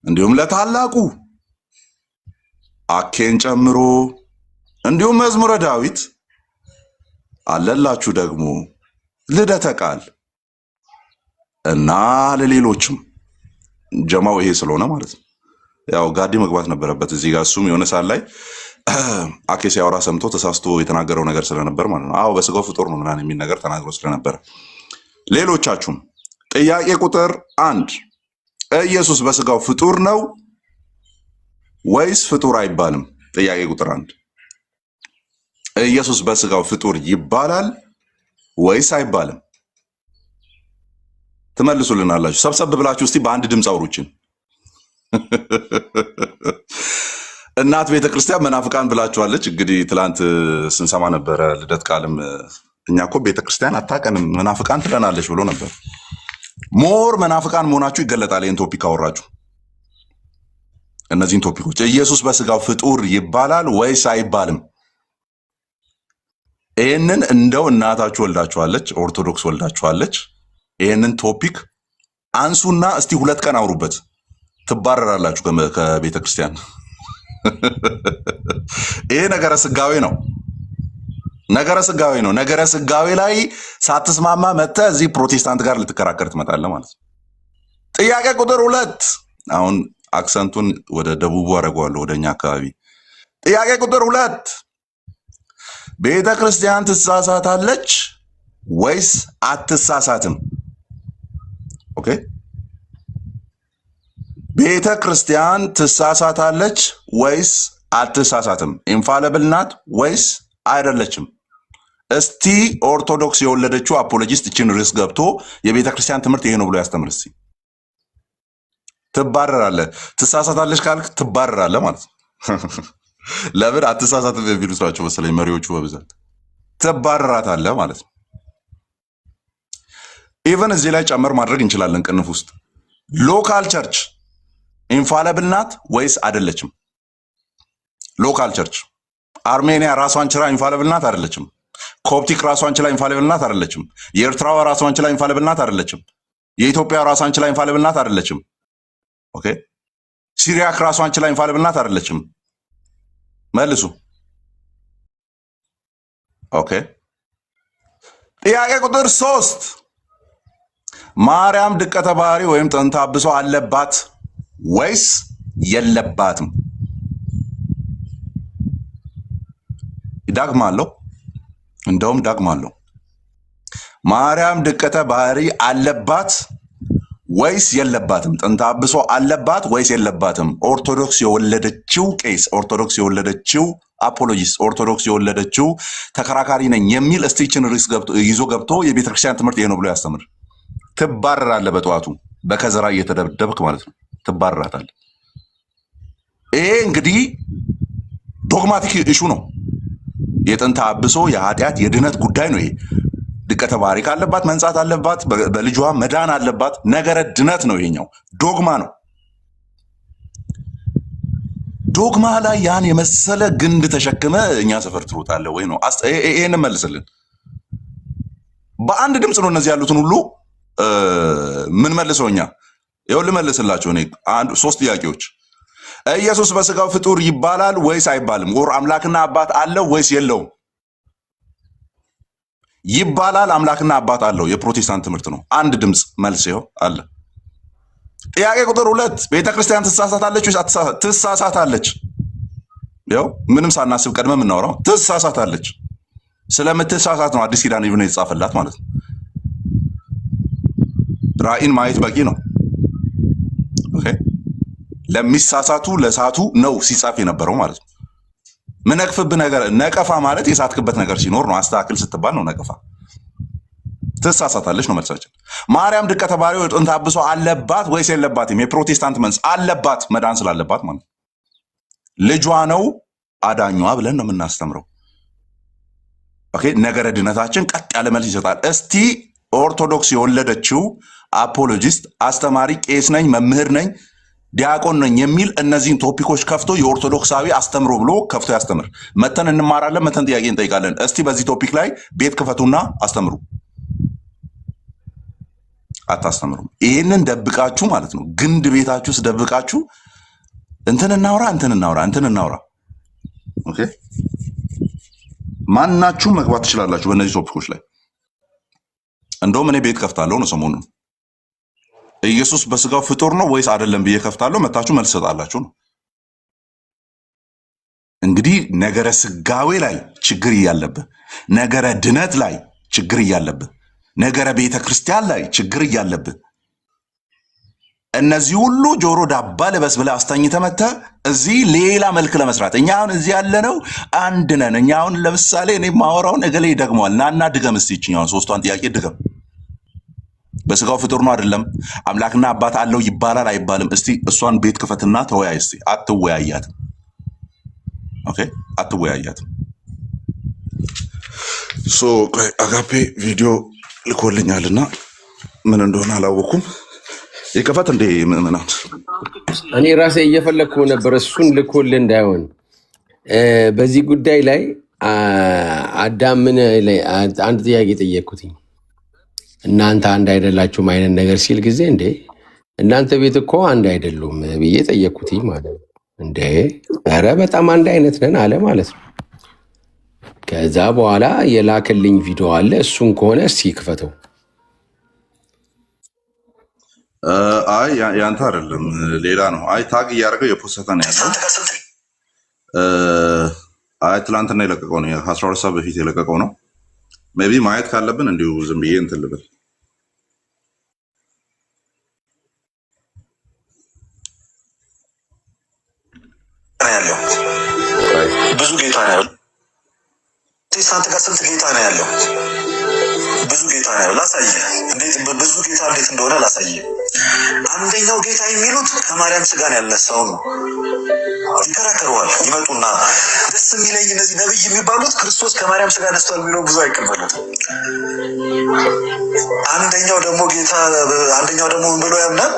እንዲሁም ለታላቁ አኬን ጨምሮ እንዲሁም መዝሙረ ዳዊት አለላችሁ ደግሞ ልደተ ቃል እና ለሌሎችም ጀማው ይሄ ስለሆነ ማለት ነው። ያው ጋዲ መግባት ነበረበት እዚህ ጋር እሱም የሆነ ሰዓት ላይ አኬ ሲያወራ ሰምቶ ተሳስቶ የተናገረው ነገር ስለነበር ማለት ነው። አዎ በስጋው ፍጡር ነው ምናምን የሚል ነገር ተናግሮ ስለነበረ ሌሎቻችሁም ጥያቄ ቁጥር 1 ኢየሱስ በስጋው ፍጡር ነው ወይስ ፍጡር አይባልም? ጥያቄ ቁጥር 1 ኢየሱስ በስጋው ፍጡር ይባላል ወይስ አይባልም? ትመልሱልናላችሁ። ሰብሰብ ብላችሁ እስቲ በአንድ ድምፅ አውሩችን። እናት ቤተክርስቲያን መናፍቃን ብላችኋለች። እንግዲህ ትላንት ስንሰማ ነበረ ልደት ቃልም እኛ እኮ ቤተክርስቲያን አታቀንም መናፍቃን ትለናለች ብሎ ነበር። ሞር መናፍቃን መሆናችሁ ይገለጣል። ይህን ቶፒክ አወራችሁ። እነዚህን ቶፒኮች ኢየሱስ በስጋው ፍጡር ይባላል ወይስ አይባልም? ይህንን እንደው እናታችሁ ወልዳችኋለች፣ ኦርቶዶክስ ወልዳችኋለች። ይህንን ቶፒክ አንሱና እስቲ 2 ቀን አውሩበት። ትባረራላችሁ ከቤተ ክርስቲያን። ይሄ ነገረ ስጋዌ ነው። ነገረ ስጋዌ ነው። ነገረ ስጋዌ ላይ ሳትስማማ መጥተህ እዚህ ፕሮቴስታንት ጋር ልትከራከር ትመጣለህ ማለት ነው። ጥያቄ ቁጥር 2 አሁን አክሰንቱን ወደ ደቡቡ አደርገዋለሁ፣ ወደኛ አካባቢ። ጥያቄ ቁጥር 2 ቤተ ክርስቲያን ትሳሳታለች ወይስ አትሳሳትም? ኦኬ፣ ቤተ ክርስቲያን ትሳሳታለች ወይስ አትሳሳትም? ኢንፋለብል ናት ወይስ አይደለችም? እስቲ ኦርቶዶክስ የወለደችው አፖሎጂስት እችን ርዕስ ገብቶ የቤተ ክርስቲያን ትምህርት ይሄ ነው ብሎ ያስተምር። እስቲ ትባረራለህ። ትሳሳታለች ካልክ ትባረራለህ ማለት ነው። ለምን አትሳሳትም የሚሉት ናቸው መሰለኝ መሪዎቹ በብዛት። ትባረራታለህ ማለት ነው። ኢቨን እዚህ ላይ ጨመር ማድረግ እንችላለን ቅንፍ ውስጥ ሎካል ቸርች ኢንፋለብል ናት ወይስ አይደለችም? ሎካል ቸርች አርሜኒያ ራሷን ችላ ኢንፋለብል ናት አይደለችም? ኮፕቲክ ራሷን ችላ ኢንፋለብል ናት አይደለችም? የኤርትራዋ ራሷን ችላ ኢንፋለብል ናት አይደለችም? የኢትዮጵያ ራሷን ችላ ኢንፋለብል ናት አይደለችም? ኦኬ፣ ሲሪያክ ራሷን ችላ ኢንፋለብል ናት አይደለችም? መልሱ። ኦኬ፣ ጥያቄ ቁጥር 3 ማርያም ድቀተ ባህሪ ወይም ጥንተ አብሶ አለባት ወይስ የለባትም? ዳግማለሁ፣ እንደውም ዳግማለሁ። ማርያም ድቀተ ባህሪ አለባት ወይስ የለባትም? ጥንተ አብሶ አለባት ወይስ የለባትም? ኦርቶዶክስ የወለደችው ቄስ፣ ኦርቶዶክስ የወለደችው አፖሎጂስት፣ ኦርቶዶክስ የወለደችው ተከራካሪ ነኝ የሚል እስቲችን ርዕስ ይዞ ገብቶ የቤተክርስቲያን ትምህርት ይሄ ነው ብሎ ያስተምር። ትባረራለህ። በጠዋቱ በከዘራ እየተደበደብክ ማለት ነው። ትባረራታለህ። ይሄ እንግዲህ ዶግማቲክ ኢሹ ነው። የጥንተ አብሶ የኃጢአት የድነት ጉዳይ ነው። ይሄ ድቀተ ባህሪ ካለባት መንጻት አለባት፣ በልጇ መዳን አለባት። ነገረ ድነት ነው። ይሄኛው ዶግማ ነው። ዶግማ ላይ ያን የመሰለ ግንድ ተሸክመ እኛ ሰፈር ትሮጣለህ ወይ ነው? ይሄን መልስልን። በአንድ ድምፅ ነው እነዚህ ያሉትን ሁሉ ምን መልሰው እኛ ይኸውልህ ልመልስላችሁ። እኔ 3 ጥያቄዎች። ኢየሱስ በስጋው ፍጡር ይባላል ወይስ አይባልም? ወር አምላክና አባት አለው ወይስ የለውም? ይባላል። አምላክና አባት አለው። የፕሮቴስታንት ትምህርት ነው። አንድ ድምፅ መልስ ይኸው አለ። ጥያቄ ቁጥር 2 ቤተክርስቲያን ትሳሳታለች ወይስ አትሳሳት? ትሳሳታለች። ይኸው ምንም ሳናስብ ቀድመ የምናወራው ትሳሳታለች። ስለምትሳሳት ነው አዲስ ኪዳን ይብነ የተጻፈላት ማለት ነው። ራእይን ማየት በቂ ነው። ኦኬ፣ ለሚሳሳቱ ለሳቱ ነው ሲጻፍ የነበረው ማለት ነው። ምነቅፍብህ ነገር ነቀፋ ማለት የሳትክበት ነገር ሲኖር ነው። አስተካክል ስትባል ነው ነቀፋ። ትሳሳታለች ነው መልሳችን። ማርያም ድቀተ ባህሪ ወይ ጥንተ አብሶ አለባት ወይስ የለባትም? የፕሮቴስታንት መልስ አለባት፣ መዳን ስላለባት ማለት ነው። ልጇ ነው አዳኟ ብለን ነው የምናስተምረው። ኦኬ፣ ነገረ ድነታችን ቀጥ ያለ መልስ ይሰጣል። እስቲ ኦርቶዶክስ የወለደችው አፖሎጂስት አስተማሪ ቄስ ነኝ መምህር ነኝ ዲያቆን ነኝ የሚል እነዚህን ቶፒኮች ከፍቶ የኦርቶዶክሳዊ አስተምሮ ብሎ ከፍቶ ያስተምር። መተን እንማራለን፣ መተን ጥያቄ እንጠይቃለን። እስቲ በዚህ ቶፒክ ላይ ቤት ክፈቱና አስተምሩ። አታስተምሩም። ይህንን ደብቃችሁ ማለት ነው። ግንድ ቤታችሁ ውስጥ ደብቃችሁ እንትን እናውራ። ኦኬ፣ ማናችሁ መግባት ትችላላችሁ በእነዚህ ቶፒኮች ላይ። እንደውም እኔ ቤት ከፍታለሁ ነው ሰሞኑን። ኢየሱስ በስጋው ፍጡር ነው ወይስ አይደለም ብዬ ከፍታለሁ። መታችሁ መልስ ሰጣላችሁ ነው። እንግዲህ ነገረ ስጋዌ ላይ ችግር እያለብህ፣ ነገረ ድነት ላይ ችግር እያለብህ፣ ነገረ ቤተ ክርስቲያን ላይ ችግር እያለብህ እነዚህ ሁሉ ጆሮ ዳባ ልበስ ብለህ አስተኝተህ መተህ እዚህ ሌላ መልክ ለመስራት እኛ አሁን እዚህ ያለነው አንድ ነን። እኛ አሁን ለምሳሌ እኔ ማወራውን እገሌ ይደግመዋል። ናና ድገም እስቲ ይችኛውን 3ቷን ጥያቄ ድገም። በስጋው ፍጡር ነው አይደለም? አምላክና አባት አለው ይባላል አይባልም? እስቲ እሷን ቤት ክፈትና ተወያይ እስቲ። አትወያያትም። ኦኬ፣ አትወያያትም። አጋፔ ቪዲዮ ልኮልኛልና ምን እንደሆነ አላወኩም። የከፈት እንደ ምዕመናን እኔ ራሴ እየፈለግኩ ነበር እሱን ልኮልህ እንዳይሆን። በዚህ ጉዳይ ላይ አዳም ምን አንድ ጥያቄ ጠየቅኩትኝ። እናንተ አንድ አይደላችሁም አይነት ነገር ሲል ጊዜ እንዴ እናንተ ቤት እኮ አንድ አይደሉም ብዬ ጠየቅኩትኝ ማለት ነው። እንዴ ኧረ በጣም አንድ አይነት ነን አለ ማለት ነው። ከዛ በኋላ የላክልኝ ቪዲዮ አለ። እሱን ከሆነ እስቲ ክፈተው። አይ ያንተ አይደለም ሌላ ነው። አይ ታግ እያደረገው የፖስታ ነው ያለው። አይ ትላንትና የለቀቀው ነው፣ ከ12 ሰዓት በፊት የለቀቀው ነው። ሜይ ቢ ማየት ካለብን እንዲሁ ዝም ብዬ እንትን ልበል። ያለው ብዙ ጌታ ነው ያለው። ፕሮቴስታንት ጋር ስንት ጌታ ነው ያለው? ብዙ ጌታ ነው ያለው። ላሳየህ እንዴት ብዙ ጌታ እንዴት እንደሆነ ላሳየህ። አንደኛው ጌታ የሚሉት ከማርያም ስጋን ያልነሳው ነው። ይከራከረዋል። ይመጡና ደስ የሚለኝ እነዚህ ነብይ የሚባሉት ክርስቶስ ከማርያም ስጋ ነስቷል የሚለው ብዙ አይቀበሉትም። አንደኛው ደግሞ ብሎ ያምናል።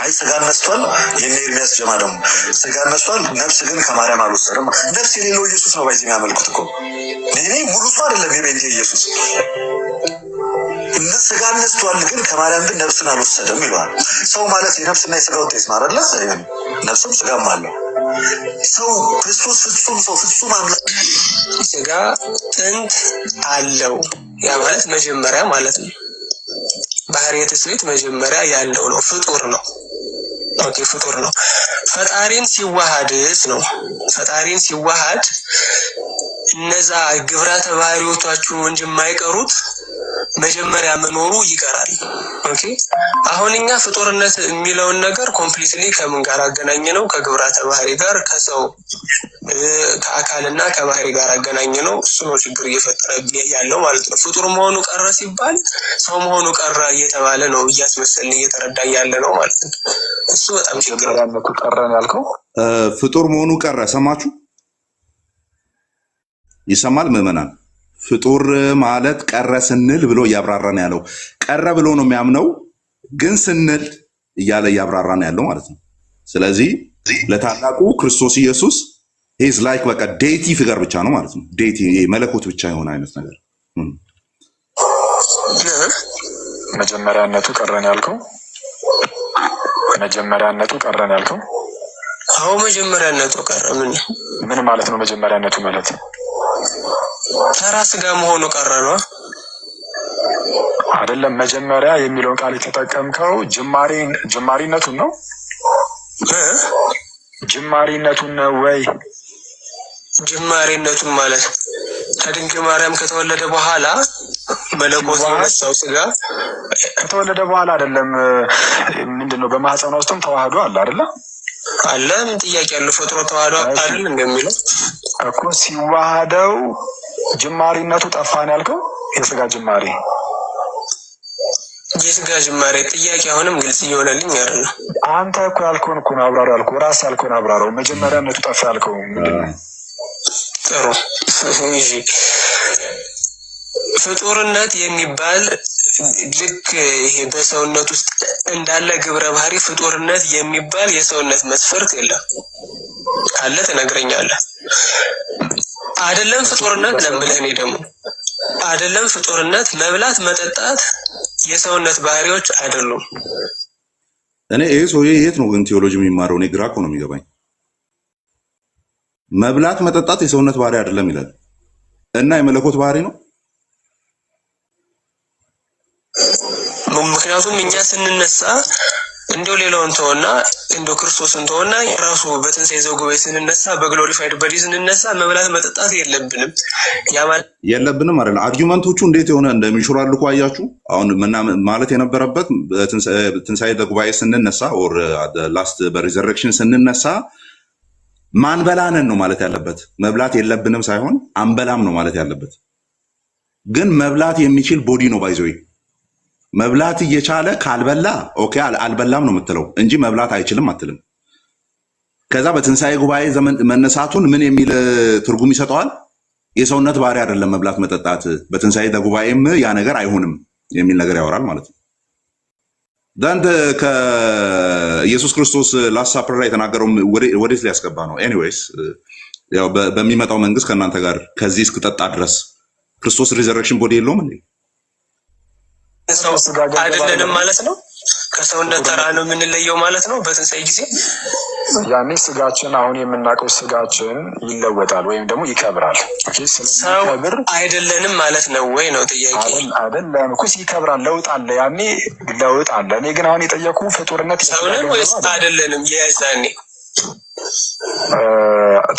አይ ስጋን ነስቷል። የኔ ኤርሚያስ ጀማ ደግሞ ስጋን ነስቷል፣ ነፍስ ግን ከማርያም አልወሰደም። ነፍስ የሌለው ኢየሱስ ነው ባይዚ የሚያመልኩት እኮ እኔ ሙሉ ሰው አይደለም የቤንቴ ኢየሱስ። ስጋ ነስቷል ግን ከማርያም ግን ነፍስን አልወሰደም ይለዋል። ሰው ማለት የነፍስና የስጋ ውጤት ነው አይደለ? ነፍስም ስጋም አለው። ሰው ክርስቶስ ፍጹም ሰው ፍጹም አምላክ ስጋ ጥንት አለው። ያ ማለት መጀመሪያ ማለት ነው። ባህርየ ትስብእት መጀመሪያ ያለው ነው። ፍጡር ነው። ኦኬ ፍጡር ነው። ፈጣሪን ሲዋሃድስ ነው። ፈጣሪን ሲዋሃድ እነዛ ግብራተ ባህሪዎቻችሁ እንጂ የማይቀሩት መጀመሪያ መኖሩ ይቀራል። ኦኬ አሁን እኛ ፍጡርነት የሚለውን ነገር ኮምፕሊትሊ ከምን ጋር አገናኘ ነው? ከግብራተ ባህሪ ጋር፣ ከሰው ከአካልና ከባህሪ ጋር አገናኘ ነው። እሱ ነው ችግር እየፈጠረ ያለው ማለት ነው። ፍጡር መሆኑ ቀረ ሲባል ሰው መሆኑ ቀረ እየተባለ ነው እያስመሰልን እየተረዳ ያለ ነው ማለት ነው። እሱ በጣም ችግር ያለኩ ቀረ ያልከው ፍጡር መሆኑ ቀረ። ሰማችሁ? ይሰማል ምዕመናን? ፍጡር ማለት ቀረ ስንል ብሎ እያብራራን ያለው ቀረ ብሎ ነው የሚያምነው፣ ግን ስንል እያለ እያብራራን ያለው ማለት ነው። ስለዚህ ለታላቁ ክርስቶስ ኢየሱስ ሂዝ ላይክ በቃ ዴይቲ ፊገር ብቻ ነው ማለት ነው። ዴይቲ መለኮት ብቻ የሆነ አይነት ነገር መጀመሪያነቱ ቀረን ያልከው መጀመሪያነቱ ቀረን ያልከው አዎ መጀመሪያነቱ ቀረ። ምን ማለት ነው? መጀመሪያነቱ ማለት ተራ ስጋ መሆኑ ቀረ ነው አይደለም። መጀመሪያ የሚለውን ቃል የተጠቀምከው ጅማሪነቱን ነው። ጅማሪነቱን ነው ወይ? ጅማሬነቱን ማለት ከድንግል ማርያም ከተወለደ በኋላ መለኮት የነሳው ስጋ ከተወለደ በኋላ አይደለም። ምንድነው? በማህፀኗ ውስጥም ተዋህዶ አለ አይደለ? አለ። ምን ጥያቄ ያለው? ፈጥሮ ተዋህዶ አይደል እንደሚለው እኮ ሲዋሃደው ጅማሪነቱ ጠፋን ያልከው የስጋ ጅማሬ የስጋ ጅማሬ ጥያቄ አሁንም ግልጽ እየሆነልኝ አይደለም። አንተ እኮ ያልከውን እኮ ነው አብራራው ያልከው፣ ራስ ያልከውን አብራራው። መጀመሪያነቱ ጠፋ ያልከው ምንድነው? ጥሩ እሺ። ፍጡርነት የሚባል ልክ ይሄ በሰውነት ውስጥ እንዳለ ግብረ ባህሪ ፍጡርነት የሚባል የሰውነት መስፈርት የለም። ካለ ትነግረኛለህ። አይደለም ፍጡርነት ለምልህ እኔ ደግሞ አይደለም ፍጡርነት መብላት መጠጣት የሰውነት ባህሪዎች አይደሉም። እኔ ይሄ ሰውዬ የት ነው ግን ቴዎሎጂ የሚማረው? እኔ ግራ እኮ ነው የሚገባኝ። መብላት መጠጣት የሰውነት ባህሪ አይደለም ይላል እና የመለኮት ባህሪ ነው። ምክንያቱም እኛ ስንነሳ እንደው ሌላውን ተወና እንደው ክርስቶስን ተወና ራሱ በትንሣኤ ዘጉባኤ ስንነሳ በግሎሪፋይድ በዲ ስንነሳ መብላት መጠጣት የለብንም የለብንም አይደል? አርጊመንቶቹ እንዴት የሆነ እንደሚሽራልኩ አያችሁ። አሁን ማለት የነበረበት ትንሣኤ ዘጉባኤ ስንነሳ ኦር ላስት በሪዘረክሽን ስንነሳ ማንበላንን ነው ማለት ያለበት። መብላት የለብንም ሳይሆን አንበላም ነው ማለት ያለበት። ግን መብላት የሚችል ቦዲ ነው ባይዘይ መብላት እየቻለ ካልበላ ኦኬ አልበላም ነው የምትለው እንጂ መብላት አይችልም አትልም። ከዛ በትንሣኤ ጉባኤ ዘመን መነሳቱን ምን የሚል ትርጉም ይሰጠዋል? የሰውነት ባህሪ አይደለም መብላት መጠጣት፣ በትንሣኤ ጉባኤም ያ ነገር አይሆንም የሚል ነገር ያወራል ማለት ነው። ዳንተ ከኢየሱስ ክርስቶስ ላስት ሳፐር ላይ የተናገረው ወዴት ሊያስገባ ነው? ኤኒዌይስ ያው በሚመጣው መንግስት ከእናንተ ጋር ከዚህ እስክጠጣ ድረስ ክርስቶስ ሪዘረክሽን ቦዲ የለውም እንዴ? ሰው አይደለንም ማለት ነው። ከሰውነት ተራ ነው የምንለየው ማለት ነው። በትንሣኤ ጊዜ ያኔ ስጋችን አሁን የምናውቀው ስጋችን ይለወጣል ወይም ደግሞ ይከብራል። ሰው አይደለንም ማለት ነው ወይ ነው ጥያቄ? አይደለም እኮ ይከብራል፣ ለውጥ አለ፣ ያኔ ለውጥ አለ። እኔ ግን አሁን የጠየቁ ፍጡርነት ሰውነን ወይስ አይደለንም? የዛኔ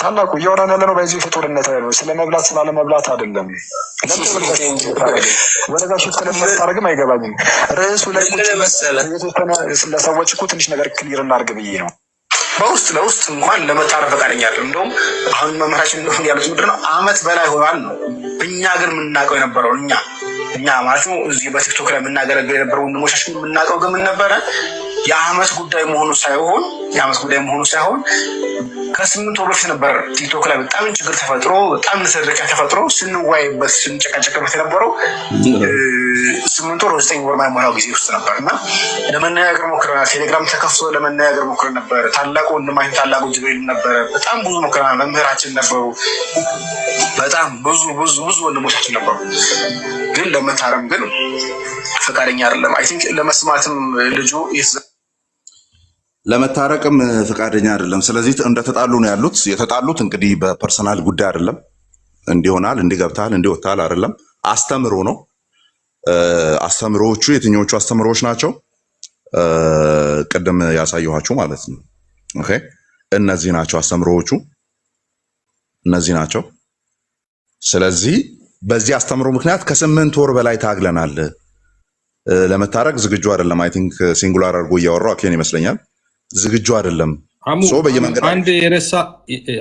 ታላቁ እያወራን ያለ ነው በዚህ ፍጡርነት ነው። ስለ መብላት ስላለ መብላት አይደለም። ወደዛ ሽፍት ለማስታረግም አይገባኝም። ርዕሱ ላይ ለሰዎች እኮ ትንሽ ነገር ክሊር እናድርግ ብዬ ነው። በውስጥ ለውስጥ እንኳን ለመታረቅ ፈቃደኛ አይደለም። እንደውም አሁን መምህራችን ያሉት ምንድን ነው አመት በላይ ሆኗል ነው እኛ ግን የምናውቀው የነበረው እኛ ማለት ነው እዚህ በቲክቶክ ላይ የምናገለግል የነበረው ወንድሞቻችን የምናውቀው ግን ምን ነበረ የአመት ጉዳይ መሆኑ ሳይሆን ከ8 ወር በፊት ነበር ቲክቶክ ላይ በጣም ችግር ተፈጥሮ በጣም ንትርክ ተፈጥሮ ስንዋይበት ስንጨቃጨቅበት የነበረው 8 ወር 9 ወር ማይሞላው ጊዜ ውስጥ ነበር እና ለመነጋገር ሞክረናል። ቴሌግራም ተከፍቶ ለመነጋገር ሞክረን ነበር። ታላቁ ወንድማችን ታላቁ ጅብሪል ነበረ። በጣም ብዙ ሞክረናል። መምህራችን ነበሩ። በጣም ብዙ ወንድሞቻችን ነበሩ። ግን ለመታረም ግን ፈቃደኛ አይደለም። አይ ቲንክ ለመስማትም ልጁ ለመታረቅም ፈቃደኛ አይደለም። ስለዚህ እንደተጣሉ ነው ያሉት። የተጣሉት እንግዲህ በፐርሰናል ጉዳይ አይደለም። እንዲሆናል እንዲገብታል እንዲወጣል አይደለም። አስተምሮ ነው። አስተምሮዎቹ የትኞቹ አስተምሮዎች ናቸው? ቅድም ያሳየኋችሁ ማለት ነው። ኦኬ እነዚህ ናቸው አስተምሮዎቹ፣ እነዚህ ናቸው። ስለዚህ በዚህ አስተምሮ ምክንያት ከ8 ወር በላይ ታግለናል። ለመታረቅ ዝግጁ አይደለም። አይ ቲንክ ሲንጉላር አድርጎ እያወራው አኬን ይመስለኛል። ዝግጁ አይደለም።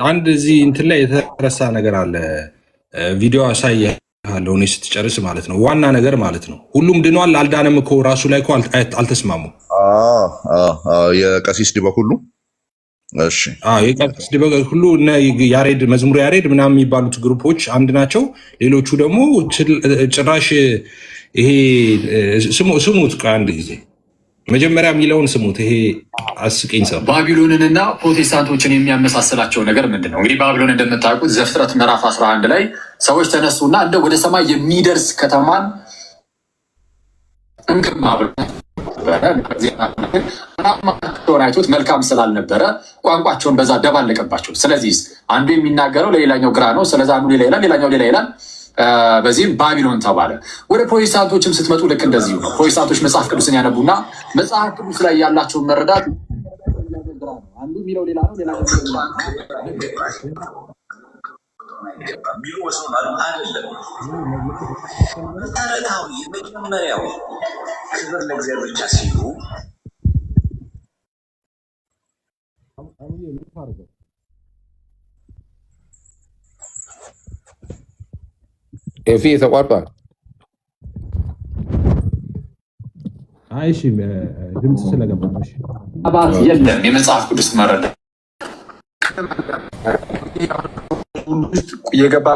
አንድ እዚህ እንትን ላይ የተረሳ ነገር አለ። ቪዲዮ አሳያለሁ እኔ ስትጨርስ ማለት ነው። ዋና ነገር ማለት ነው። ሁሉም ድኗል አልዳነም እኮ ራሱ ላይ እኮ አልተስማሙም። የቀሲስ ዲበ ሁሉ እሺ፣ የቀሲስ ዲበ ሁሉ እና ያሬድ መዝሙር ያሬድ ምናምን የሚባሉት ግሩፖች አንድ ናቸው። ሌሎቹ ደግሞ ጭራሽ ይሄ ስሙት ከአንድ ጊዜ መጀመሪያ የሚለውን ስሙት። ይሄ አስቂኝ ሰው ባቢሎንንና ፕሮቴስታንቶችን የሚያመሳስላቸው ነገር ምንድን ነው? እንግዲህ ባቢሎን እንደምታውቁት ዘፍጥረት ምዕራፍ 11 ላይ ሰዎች ተነሱና እንደ ወደ ሰማይ የሚደርስ ከተማን እንግማ ብለውን አይቶት መልካም ስላልነበረ ቋንቋቸውን በዛ ደባለቀባቸው። ስለዚህ አንዱ የሚናገረው ለሌላኛው ግራ ነው። ስለዚ አንዱ ሌላ ይላል፣ ሌላኛው ሌላ ይላል። በዚህም ባቢሎን ተባለ። ወደ ፕሮቴስታንቶችም ስትመጡ ልክ እንደዚሁ ነው። ፕሮቴስታንቶች መጽሐፍ ቅዱስን ያነቡና መጽሐፍ ቅዱስ ላይ ያላቸውን መረዳት አንዱ የሚለው ሌላ ነው፣ ሌላ መሰረታዊ የመጀመሪያው ክብር ለእግዚአብሔር ብቻ ሲሉ ኤፊ ተቋርጧል። እሺ ድምፅ ስለገባ አባት የለም የመጽሐፍ ቅዱስ መረዳት የገባ